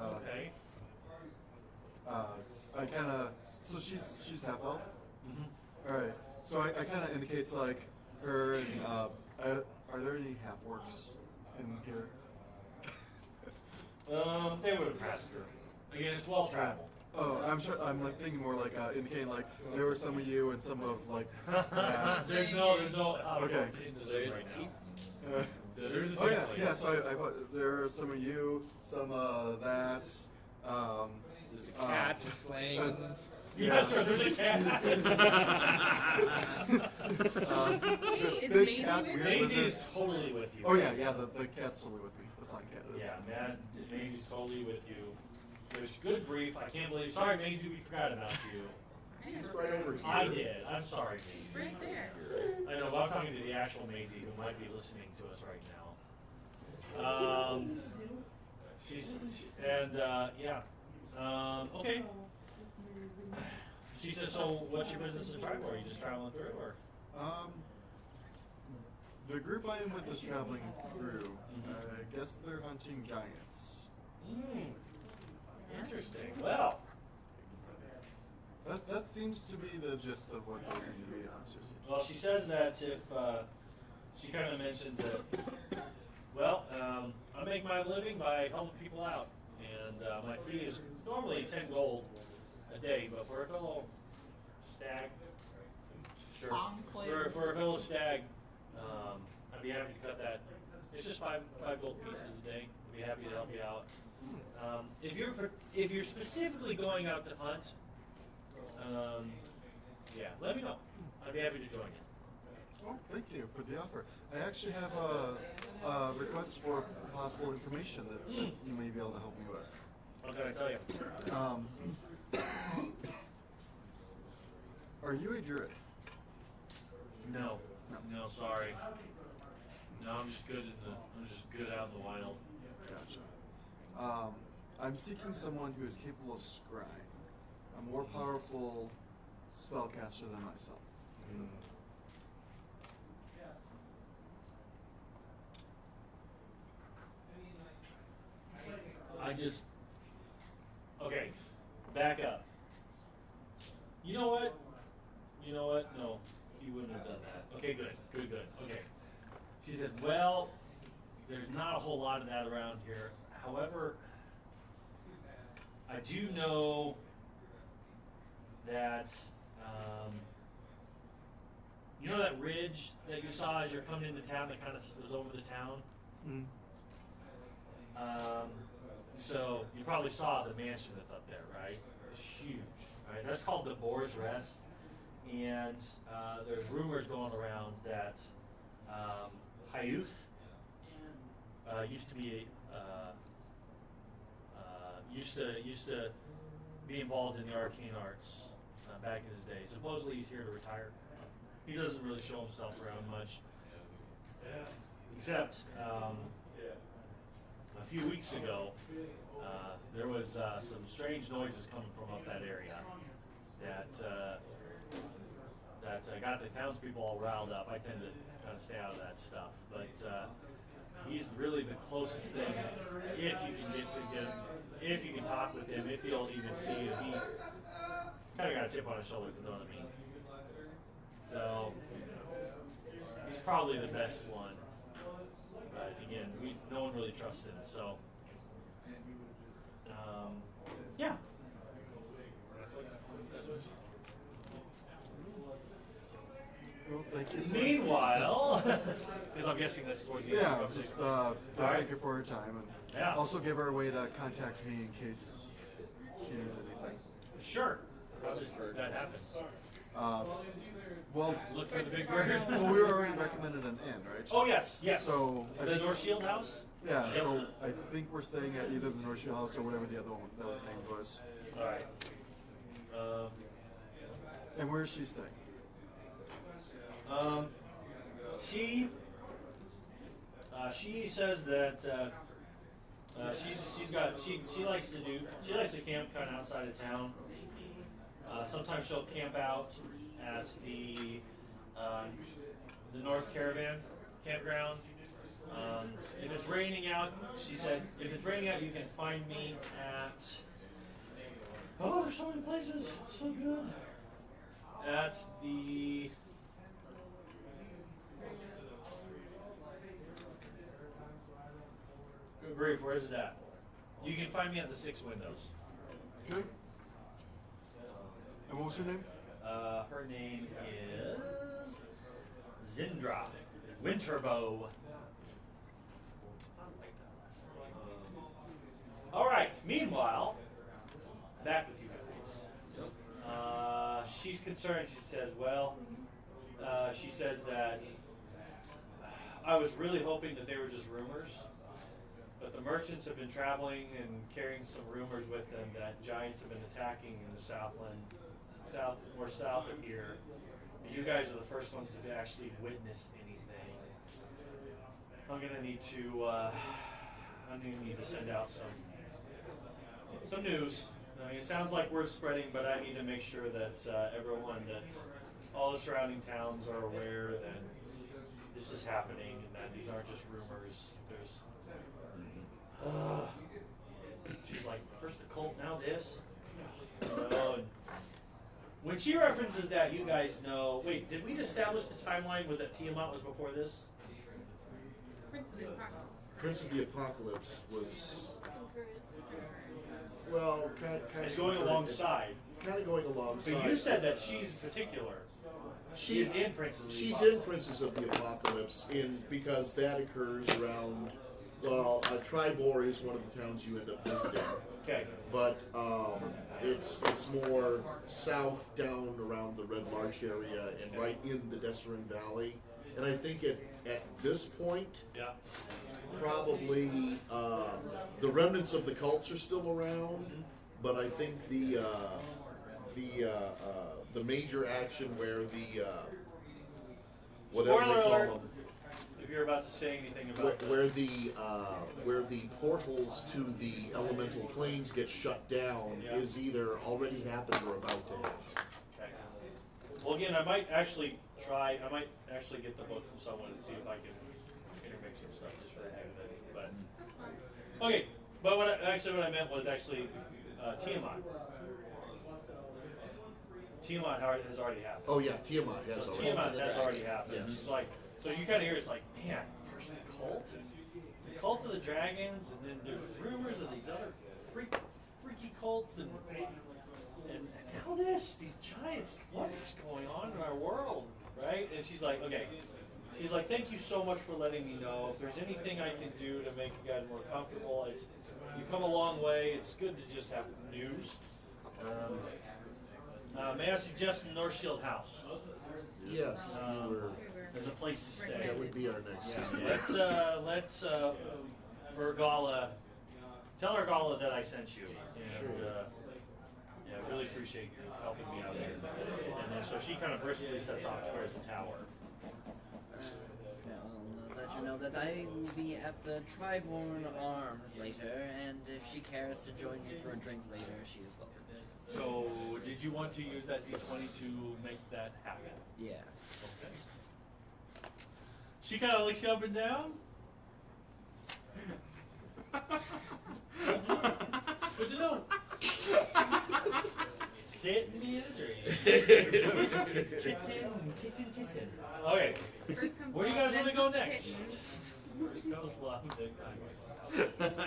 Okay. I kind of. So she's half elf. Mm-hmm. All right. So I kind of indicate to like her and are there any half orcs in here? They would have passed through. Again, it's well traveled. Oh, I'm like thinking more like indicating like there were some of you and some of like. There's no. Okay. There's right now. There's a Oh yeah, chief yeah. lady. So I put there are some of you, some of that. There's a cat just laying. Yeah, sure. There's a cat. Hey, is big Maisie cat, with weird Maisie lizard. is totally with you. Oh yeah, the cat's totally with me. The flying cat is. Yeah, man. Maisie's totally with you. There's good grief. I can't believe. Sorry, Maisie, we forgot about you. He's right over here. I did. I'm sorry, Maisie. right there? I know, but I'm talking to the actual Maisie who might be listening to us right now. Okay. She says, so what's your business in Tribor? Are you just traveling through, or? The group I am with is traveling through. I guess they're hunting giants. Interesting. Well, That seems to be the gist of what they seem to be up to. well, she says that if she kind of mentions that. Well, I make my living by helping people out, and my fee is normally 10 gold a day, but for a fellow stag, sure. Enclave. For a fellow stag, I'd be happy to cut that. It's just five gold pieces a day. I'd be happy to help you out. If you're specifically going out to hunt, yeah, let me know. I'd be happy to join you. Oh, thank you for the offer. I actually have a request for possible information that you may be able to help me with. What can I tell you? Are you a druid? No, sorry. No, I'm just good out in the wild. Gotcha. I'm seeking someone who is capable of scry, a more powerful spellcaster than myself. Okay, back up. You know what? No, he wouldn't have done that. Okay, good. Okay. She said, well, there's not a whole lot of that around here. However, I do know that, you know that ridge that you saw as you're coming into town that kind of was over the town? Mm. So you probably saw the mansion that's up there, right? It's huge, right? That's called the Boar's Rest, and there's rumors going around that Hayuth used to be used to be involved in the arcane arts back in his day. Supposedly he's here to retire. He doesn't really show himself around much, except. A few weeks ago, there was some strange noises coming from up that area that got the townspeople all riled up. I tend to kind of stay out of that stuff, but he's really the closest thing. If you can talk with him, if he'll even see you, he's kind of got a chip on his shoulder, if you know what I mean. So he's probably the best one. But again, no one really trusts him, so yeah. Well, thank you. Meanwhile, because I'm guessing this is towards the end. Yeah, just thank you for her time, and Yeah. also give her a way to contact me in case she needs anything. Sure. How does that happen? Well, Look for the big bird. well, we were already recommended an inn, right? Oh yes. So I the think, North Shield House. yeah, Yep. so I think we're staying at either the North Shield House or whatever the other one that was named was. All right. And where is she staying? She says that she likes to camp kind of outside of town. Sometimes she'll camp out at the North Caravan campground. If it's raining out, she said, if it's raining out, you can find me at. Oh, there's so many places. It's so good. At the. Good grief, where is it at? You can find me at the Six Windows. Okay. And what was her name? Her name is Zindra Winterbow. All right. Meanwhile, back with you guys. She's concerned. She says, "Well, she says that I was really hoping that they were just rumors, but the merchants have been traveling and carrying some rumors with them that giants have been attacking in the Southland, south of here. You guys are the first ones to actually witness anything. I'm gonna need to send out some news. I mean, it sounds like word's spreading, but I need to make sure that all the surrounding towns are aware that this is happening and that these aren't just rumors. She's like, first the cult, now this. And when she references that, you guys know. Wait, did we establish the timeline? Was that Tiamat was before this? Prince of the Apocalypse was, well, kind of. It's going alongside. Kind of going alongside. But you said that she's particular. She's in Princes of the She's Apocalypse. in Princes of the Apocalypse because that occurs around. Well, Tribor is one of the towns you end up visiting. Okay. But it's more south down around the Red Marsh area and right in the Desserin Valley. And I think at this point, Yeah. probably the remnants of the cults are still around, but I think the major action where the whatever Spoiler they call alert. them. If you're about about to say anything about where the portals to the elemental planes get shut down is either already happened or about to happen. Okay. Well, again, I might actually get the book from someone and see if I can intermix some stuff just for the heck of it. But okay, but what I meant was actually Tiamat. Tiamat has already happened. Oh yeah, Tiamat has So already. Tiamat has already happened. Yes. It's like, so you kind of hear it's like, man, first the cult of the dragons, and then there's rumors of these other freaky cults, and now these giants. What is going on in our world, right? And she's like, okay. She's like, thank you so much for letting me know. If there's anything I can do to make you guys more comfortable, you've come a long way. It's good to just have news. May I suggest North Shield House? Yes, There's a place to stay. that would be our next. Yeah. Let's Urgala, tell Urgala that I sent you. And, yeah, I really appreciate you helping me out here. And then so she kind of briskly sets off towards the tower. I'll let you know that I will be at the Triborn Arms later, and if she cares to join me for a drink later, she is welcome. So, did you want to use that D20 to make that happen? Yeah. Okay. She kind of looks you up and down. Good to know. Sit and be in a dream. Kissing. Okay. First comes Where do you love, guys want then to go comes next? kitten. First comes love, then kindness.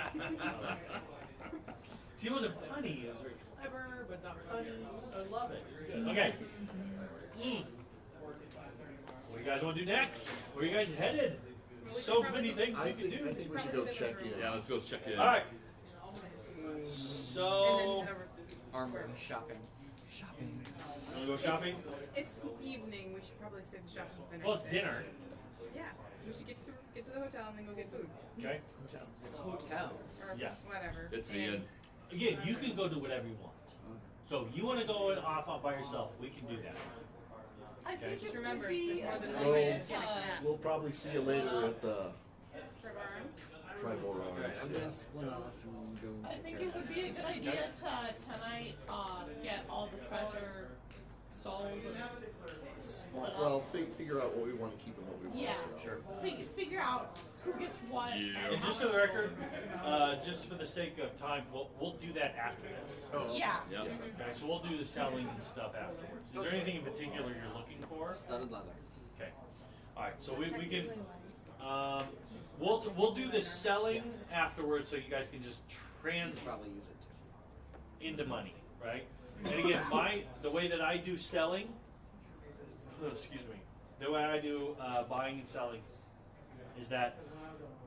See, it wasn't punny. It was very clever, but not punny. I love it. It's good. Okay. What do you guys want to do next? Where are you guys headed? So many things I you can do. think we should go check in. Yeah, let's go check it All out. right. So, And then Armor shopping. Shopping. want to go shopping? it's evening. We should probably save the shopping for the next Well, it's day. dinner. Yeah, we should get to the hotel and then go get food Okay. Hotel. or Yeah. whatever. It's the And end. Again, you can go do whatever you want. So if you want to go off by yourself, we can do that. I Okay. think Just it remember, would be there's more than a one way to good, skin a cat. We'll probably see you later at the Trevor Arms. Tribal I'm gonna split off and go I take think care it of would this. be a good idea to tonight get all the treasure sold and split up. Well, figure out what we want to keep and what we want Yeah. to sell. Sure. Figure out who gets what. Yeah. And just for the record, just for the sake of time, we'll do that after this. Yeah. Yeah. Okay, so we'll do the selling stuff afterwards. Is there anything in particular you're looking for? Studded leather. Okay. All right. So we can we'll do the selling afterwards, so you guys can just Probably use it too. into money, right? And again, the way that I do selling, excuse me, the way I do buying and selling is that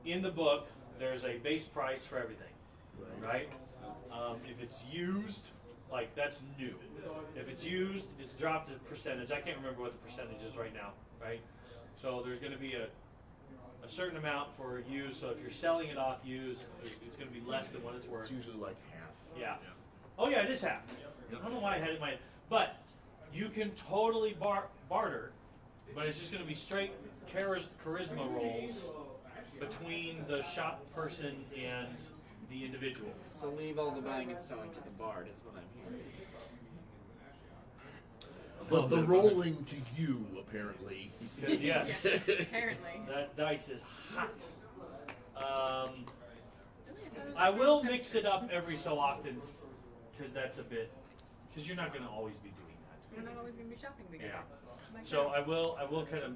in the book there's a base price for everything, right? If it's used, like that's new. If it's used, it's dropped a percentage. I can't remember what the percentage is right now, right? So there's going to be a certain amount for used. So if you're selling it off used, it's going to be less than what it's worth. It's usually like half. Yeah. Oh yeah, it is half. I don't know why I had it in my head, but you can totally barter, but it's just going to be straight charisma rolls between the shop person and the individual. So leave all the buying and selling to the bard is what I'm hearing. But the rolling to you, apparently. Because yes, Apparently. that dice is hot. I will mix it up every so often, because that's a bit. Because you're not going to always be doing that. We're not always going to be shopping together. Yeah. Like So that. I will kind of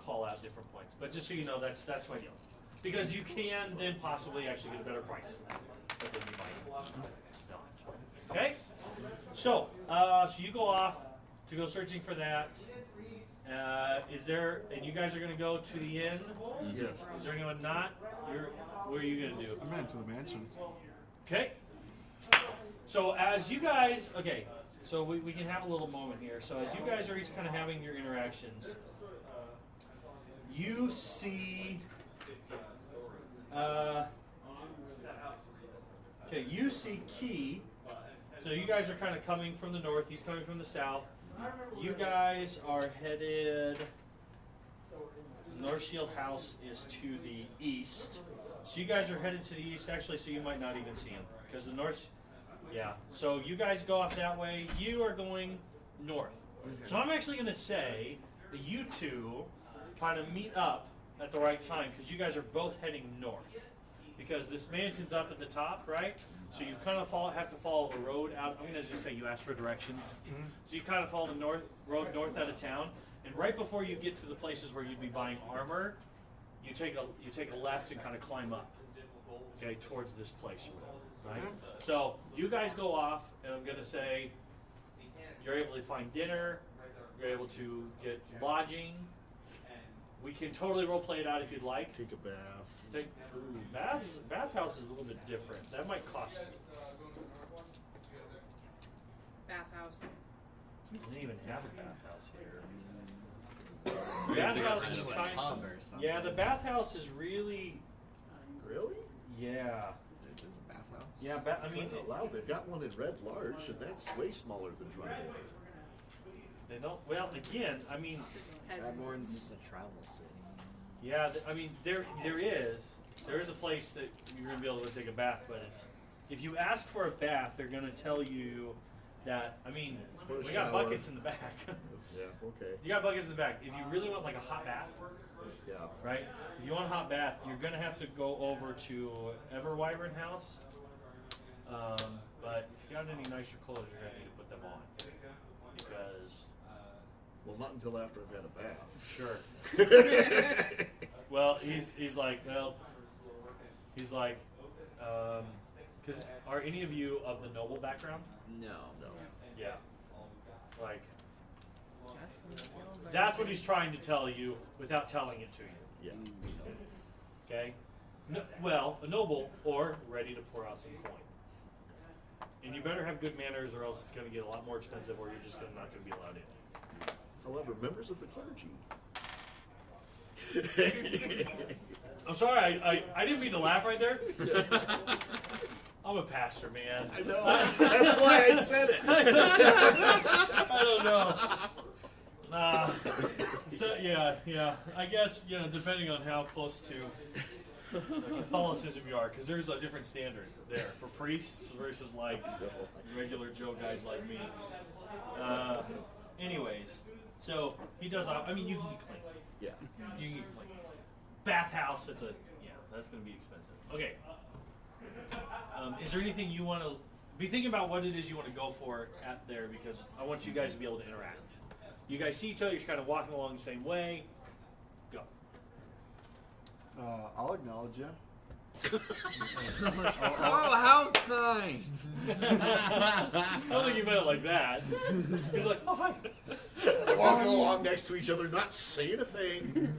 call out different points, but just so you know, that's my deal. Because you can then possibly actually get a better price. But then you might not. Okay. So so you go off to go searching for that. And you guys are going to go to the inn? Yes. Is there anyone not? What are you going to do? I'm into the mansion. Okay. So as you guys, so we can have a little moment here. So as you guys are each kind of having your interactions, you see, you see Key. So you guys are kind of coming from the north. He's coming from the south. You guys are headed North Shield House is to the east. So you guys are headed to the east, actually, so you might not even see him. Because the north, yeah. So you guys go off that way. You are going north. So I'm actually going to say that you two kind of meet up at the right time, because you guys are both heading north. Because this mansion's up at the top, right? So you kind of have to follow a road out. I'm going to just say you ask for directions. So you kind of follow the road north out of town. And right before you get to the places where you'd be buying armor, you take a left and kind of climb up, okay, towards this place you will, right? So you guys go off, and I'm gonna say you're able to find dinner, you're able to get lodging. We can totally role play it out if you'd like. Take a bath. Bathhouse is a little bit different. That might cost you. Bathhouse. We didn't even have a bathhouse here. Bathhouse is kind of, yeah, the bathhouse is really, Really? yeah. There's a bathhouse. Yeah, I mean, Out loud, they've got one in Red Large, and that's way smaller than Dryborn. they don't, well, again, I mean, Radborn's is a travel city. yeah, I mean, there is a place that you're going to be able to take a bath, but if you ask for a bath, they're going to tell you that, I mean, Or a we got shower. buckets in the back. Yeah, okay. You got buckets in the back. If you really want like a hot bath, Yeah. right? If you want a hot bath, you're gonna have to go over to Everwyvern House. But if you got any nicer clothes, you're gonna need to put them on because. Well, not until after I've had a bath. Sure. Well, he's like, because are any of you of the noble background? No. No. Yeah. Like. That's what he's trying to tell you without telling it to you. Yeah. Okay? No, well, a noble or ready to pour out some coin. And you better have good manners or else it's going to get a lot more expensive or you're just not going to be allowed in. However, members of the clergy. I'm sorry, I didn't mean to laugh right there. I'm a pastor, man. I know. That's why I said it. I don't know. So yeah. I guess depending on how close to Catholicism you are, because there's a different standard there for priests versus like regular Joe guys like me. Anyways, so he does. I mean, you can get clean. Yeah. You can get clean. Bathhouse. That's going to be expensive. Okay. Is there anything you want to be thinking about? What it is you want to go for at there? Because I want you guys to be able to interact. You guys see each other. You're kind of walking along the same way. Go. I'll acknowledge you. Oh, how kind! I don't think you meant it like that. You're like, oh hi. They walk along next to each other, not saying a thing.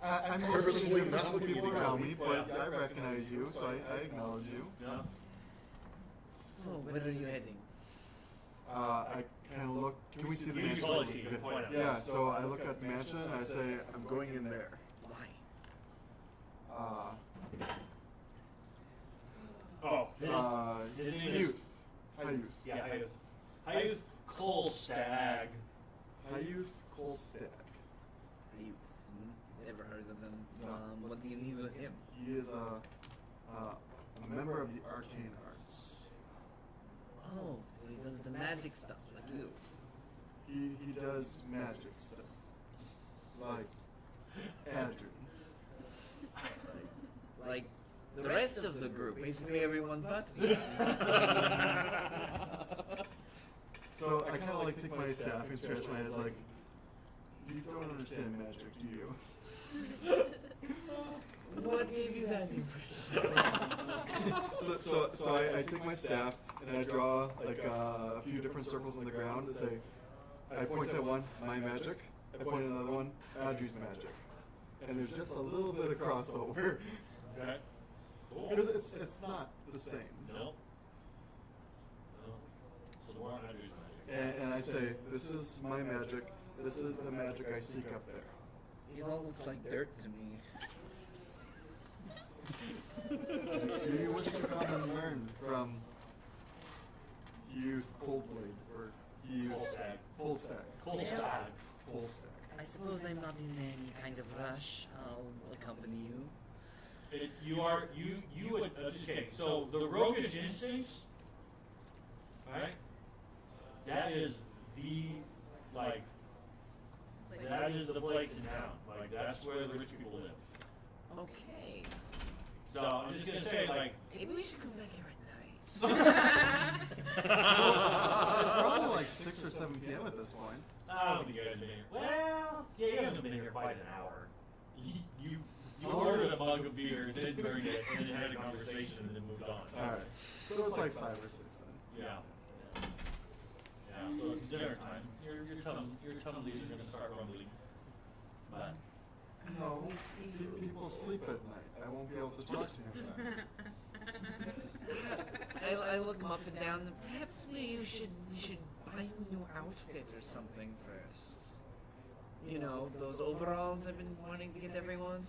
I'm Purposefully not not looking people at each around other. me, but I recognize you, so I acknowledge you. Yeah. So, where are you heading? I kind of look. Can we see the You can mansion? totally see. You can point out. Yeah, so I look at the mansion and I say, I'm going in there. Why? Youth. High youth. Yeah, high youth. High youth. Cole Stag. High youth, Colstag. You never heard of him. No. What do you need with him? He is a member of the arcane arts. Oh, so he does the magic stuff like you. He does magic stuff. Like Andrew. Like the rest of the group, basically everyone but me. So I kind of like take my staff and stretch my hands like, you don't understand magic, do you? What gave you that impression? So I take my staff and I draw like a few different circles on the ground and say, I point at one, my magic. I point at another one, Audrey's magic. And there's just a little bit of crossover. Okay. Cool. Because it's not the same. No. So more on Andrew's magic. And I say, this is my magic. This is the magic I seek up there. It all looks like dirt to me. Do you wish to come and learn from Youth Coldblade or Youth Colstag. Polstag? Cole Stag. Polstag. I suppose I'm not in any kind of rush. I'll accompany you. You would, just kidding. So the roguish instincts, right? That is like, that is the place in town. Like, that's where the rich people live. Okay. So I'm just gonna say, like, Maybe we should come back here at night. Probably like 6 or 7 p.m. at this point. I don't think you guys have been here. Well, yeah, you haven't been here quite an hour. You ordered a mug of beer, didn't drink it, and then had a conversation, and then moved on. All right. So it's like 5 or 6 then. Yeah. So it's dinner time. Your tumblies are gonna start rumbling. But No, people sleep at night. I won't be able to talk to him then. I look him up and down. Perhaps we should buy you a new outfit or something first. You know, those overalls I've been wanting to get everyone.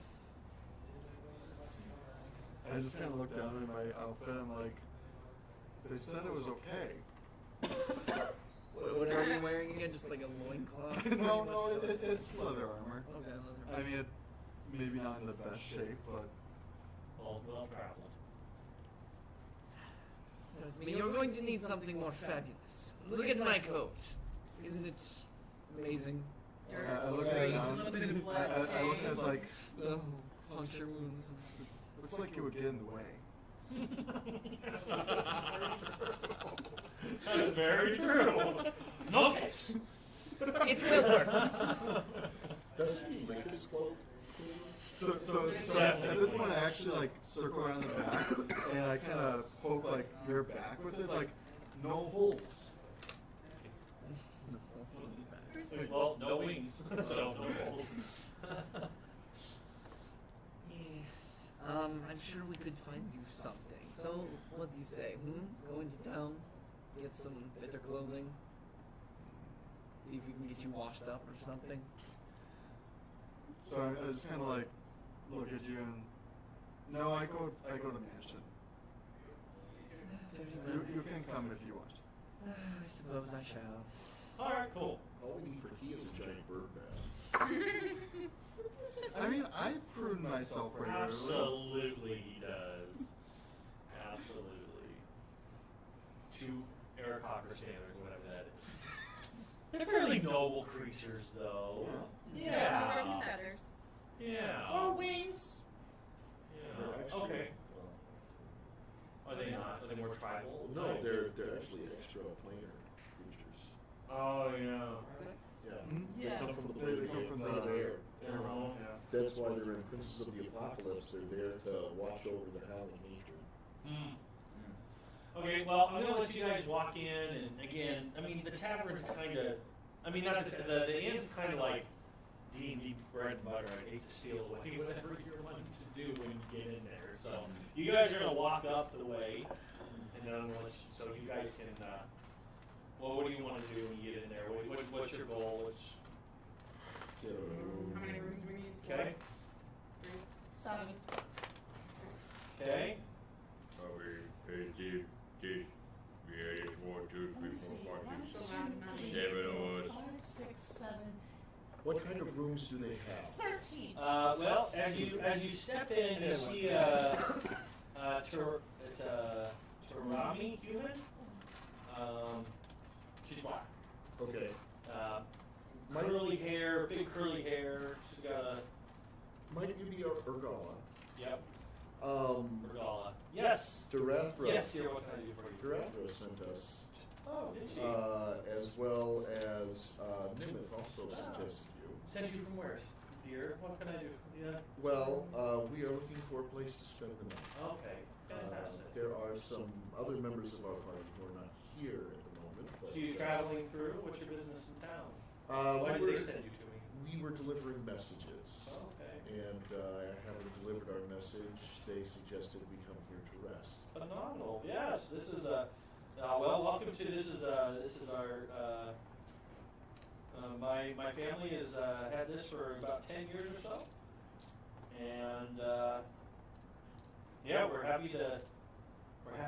I just kind of looked down at my outfit and I'm like, they said it was okay. What are you wearing again? Just like a loincloth? No, it's leather armor. Okay, leather. I mean, maybe not in the best shape, but well traveled. Does mean you're going to need something more fabulous. Look at my coat. Isn't it amazing? I look at it A now. little bit of blood I look at it like, Oh, puncture wounds. looks like it would get in the way. That's very true. No case. It's well worth it. Does he lick his cloak? So at this point, I actually like circle around the back and I kind of poke like your back with it. It's like no holes. Well, no wings, so no holes. Yes. I'm sure we could find you something. So, what do you say? Go into town, get some better clothing, see if we can get you washed up or something. So I just kind of like look at you and no, I go to mansion. Very well. You can come if you want. I suppose I shall. All right, cool. All we need for tea is a giant bird bath. I mean, I prune myself regularly. Absolutely, he does. Absolutely. 2 Eric Hawker standards, whatever that is. They're fairly noble creatures, though. Yeah. Feathers. Yeah. Or wings. Yeah. They're actually, Okay. Are they not? Are they more tribal? No, they're actually extraplanar creatures. Oh, yeah. Yeah. Yeah. They come from the They come from the air. They're wrong. Yeah. That's why they're in Princes of the Apocalypse. They're there to watch over the howling hatred. Okay, well, I'm gonna let you guys walk in, and again, I mean, the tavern's kind of, I mean, not the inn's kind of like D&D bread and butter. I hate to steal away whatever you're wanting to do when you get in there. So you guys are gonna walk up the way, and then I'm gonna let you, so you guys can. Well, what do you want to do when you get in there? What's your goal? How many rooms do we need? Okay. 7. Okay. It's 1, 2, 3, 4, 5, 6, 7 of us. 5, 6, 7, What kind of rooms do they have? 13. Well, as you step in, you see it's a Tarami human. She's black. Okay. Curly hair, big curly hair. She's got a Might you be Urgala? yep, Urgala. Yes. Darathra. Yes, dear. What can I do for you? Darathra sent us, Oh, did she? as well as Nimith also suggested you. Sent you from where? Dear. What can I do? Yeah. Well, we are looking for a place to spend the night. Okay. Fantastic. There are some other members of our party who are not here at the moment. But, So you traveling through? What's your business in town? Why we did they were, send you to me? we were delivering messages. Okay. And having delivered our message, they suggested we come here to rest. Phenomenal. Yes, this is a. Well, welcome to this is our. My family has had this for about 10 years or so, and yeah, we're happy to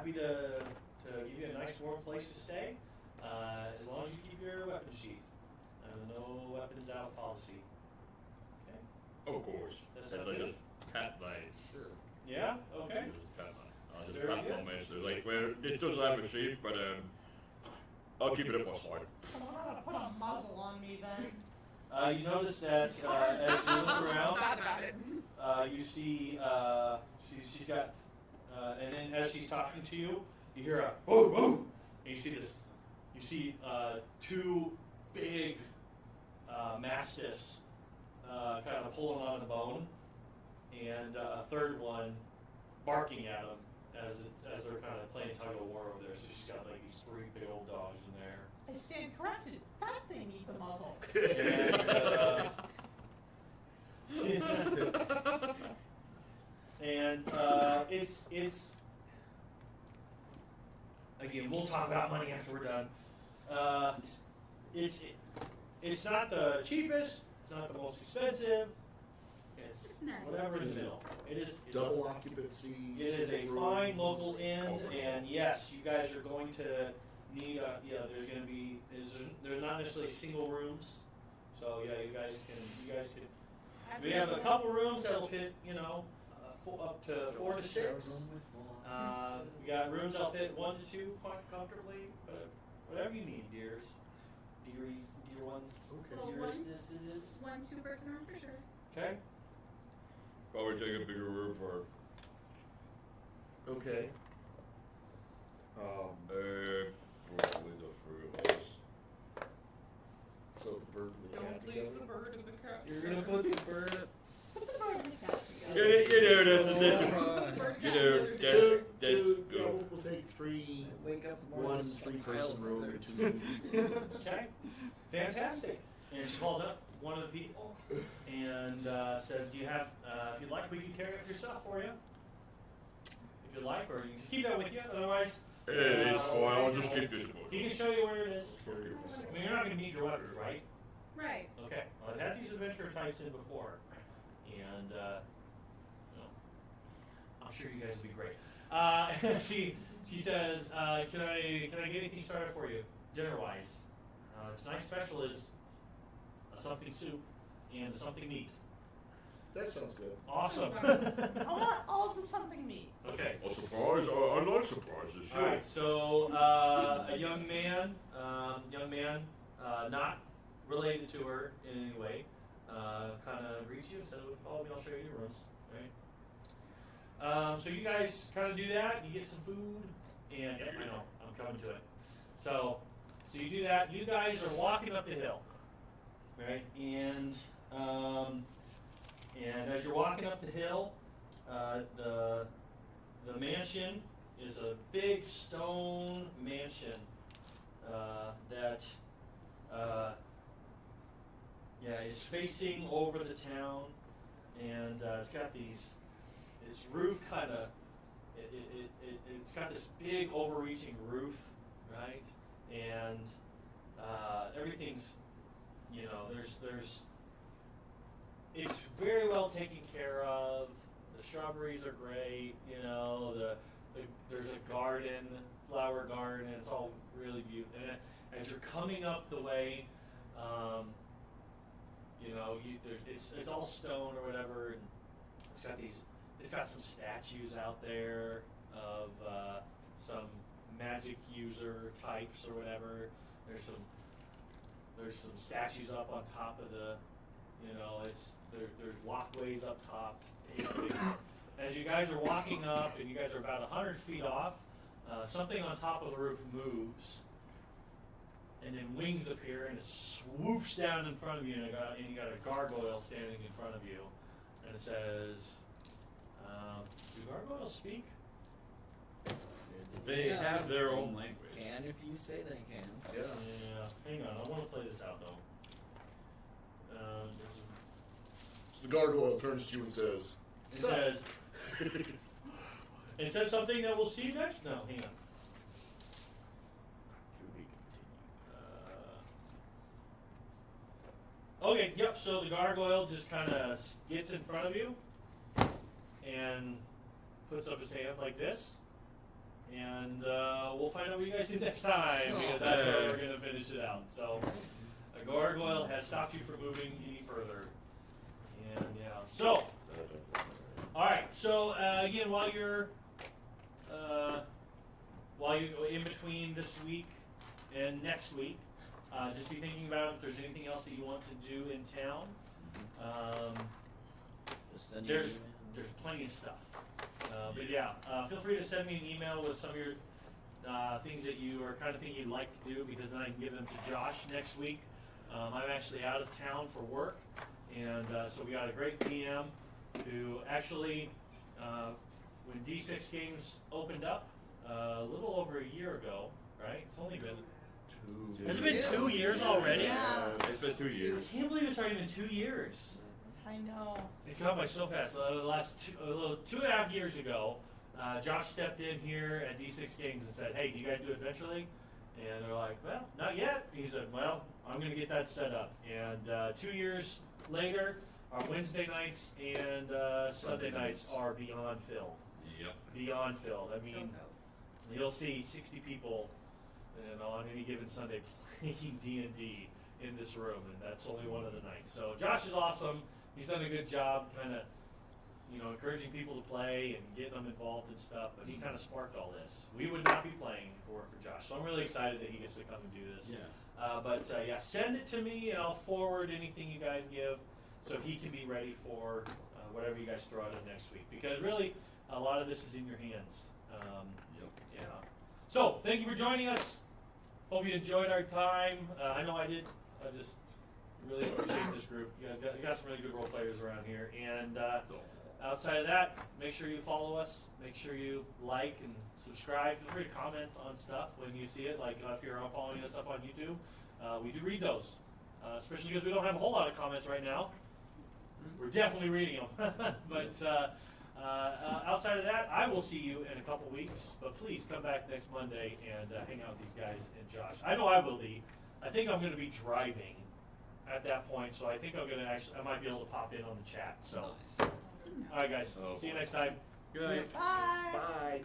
give you a nice warm place to stay, as long as you keep your weapon sheath. No weapons out policy. Of course. That As sounds I good? just pat my. Sure. Yeah. Okay. I'll just Very pat good. my master. Like, well, it doesn't have a shape, but I'll keep it up my side. Someone ought to put a muzzle on me then. You notice that as you look around, Thought about it. you see she's got, and then as she's talking to you, you hear a whoa whoa, and you see this. You see two big mastiffs kind of pulling on the bone, and a third one barking at them as they're kind of playing tug of war over there. So she's got like these 3 big old dogs in there. I stand corrected. That thing needs a muzzle. And it's again, we'll talk about money after we're done. It's not the cheapest, it's not the most expensive, it's Nice. whatever in the middle. It's Double occupancy. it is a fine local inn, and yes, you guys are going to need there's going to be there's not necessarily single rooms, so yeah, you guys can. We have a couple rooms that'll fit, up to 4 to 6. We got rooms that'll fit 1 to 2 quite comfortably, but whatever you need, dear ones. Okay. Dear Well, is 1 2-person room for sure. okay. Probably take a bigger room for. Okay. Probably the 3 of us. So the bird and the cat Don't leave together. the bird in the cat. You're gonna put the bird. Put the bird and the cat You together. know, that's Yeah, we'll take 3. Wake up in the morning. One and 3-person pile room of and dirt. 2 rooms. Okay, fantastic. And she calls up one of the people and says, "Do you have? If you'd like, we can carry up your stuff for you. If you'd like, or you can just keep that with you. Otherwise, It's fine. I'll just keep this book. he can show you where it is. Carry it myself. I mean, you're not going to need your weapons, right? Right. Okay. Well, I've had these adventure types in before, and I'm sure you guys will be great. She says, "Can I get anything started for you, dinner wise? Tonight's special is a something soup and a something meat. That sounds good. Awesome. I want all of the something meat. Okay. A surprise? I like surprises. All right. So a young man, not related to her in any way, kind of greets you and says, "Follow me. I'll show you your rooms." Right. So you guys kind of do that. You get some food, and yep, I know I'm coming to it. So you do that. You guys are walking up the hill, right? And as you're walking up the hill, the mansion is a big stone mansion that is facing over the town, and it's got this roof kind of. It's got this big overreaching roof, right? And everything's, there's. It's very well taken care of. The shrubberies are great. There's a garden, flower garden. It's all really beautiful. And as you're coming up the way, it's all stone or whatever. And it's got some statues out there of some magic user types or whatever. There's some statues up on top of the. There's walkways up top. As you guys are walking up, and you guys are about 100 feet off, something on top of the roof moves, and then wings appear, and it swoops down in front of you, and you got a gargoyle standing in front of you, and it says, "Do gargoyles speak?" They Yeah. have their own language. Can if you say they can. Yeah. Yeah. Hang on, I want to play this out though. So the gargoyle turns to you and says, It says something that we'll see next. No, hang on. Okay, yep, so the gargoyle just kind of gets in front of you and puts up his hand like this. And we'll find out what you guys do next time, because that's how we're going to finish it out. So the gargoyle has stopped you from moving any further. And yeah. So, all right. So again, while you're in between this week and next week, just be thinking about if there's anything else that you want to do in town. Just send you There's an email. there's plenty of stuff. But yeah, feel free to send me an email with some of your things that you are kind of thinking you'd like to do, because then I can give them to Josh next week. I'm actually out of town for work, and so we got a great PM who actually, when D6 Games opened up a little over a year ago, right? It's only been has it been 2 years already? Yeah. It's been 2 years. I can't believe it's already been 2 years. I know. It's gone by so fast. The last 2.5 years ago, Josh stepped in here at D6 Games and said, "Hey, do you guys do Adventure League?" And they're like, "Well, not yet." He said, "Well, I'm going to get that set up." And 2 years later, our Wednesday nights and Sunday nights are beyond filled. Yep. Beyond filled. I mean, you'll see 60 people, on any given Sunday playing D&D in this room, and that's only one of the nights. So Josh is awesome. He's done a good job kind of, encouraging people to play and getting them involved and stuff, but he kind of sparked all this. We would not be playing if it weren't for Josh. So I'm really excited that he gets to come and do this. Yeah. But send it to me, and I'll forward anything you guys give so he can be ready for whatever you guys throw out next week. Because really, a lot of this is in your hands. Yeah. So, thank you for joining us. Hope you enjoyed our time. I know I did. I just really appreciate this group. You guys got some really good role players around here. And outside of that, make sure you follow us. Make sure you like and subscribe. Feel free to comment on stuff when you see it. Like if you're following us up on YouTube, we do read those. Especially because we don't have a whole lot of comments right now. We're definitely reading them. But outside of that, I will see you in a couple weeks. But please come back next Monday and hang out with these guys and Josh. I know I will be. I think I'm going to be driving at that point, so I think I'm going to I might be able to pop in on the chat. So, all right, guys. See you next time. Good night. Bye. Bye.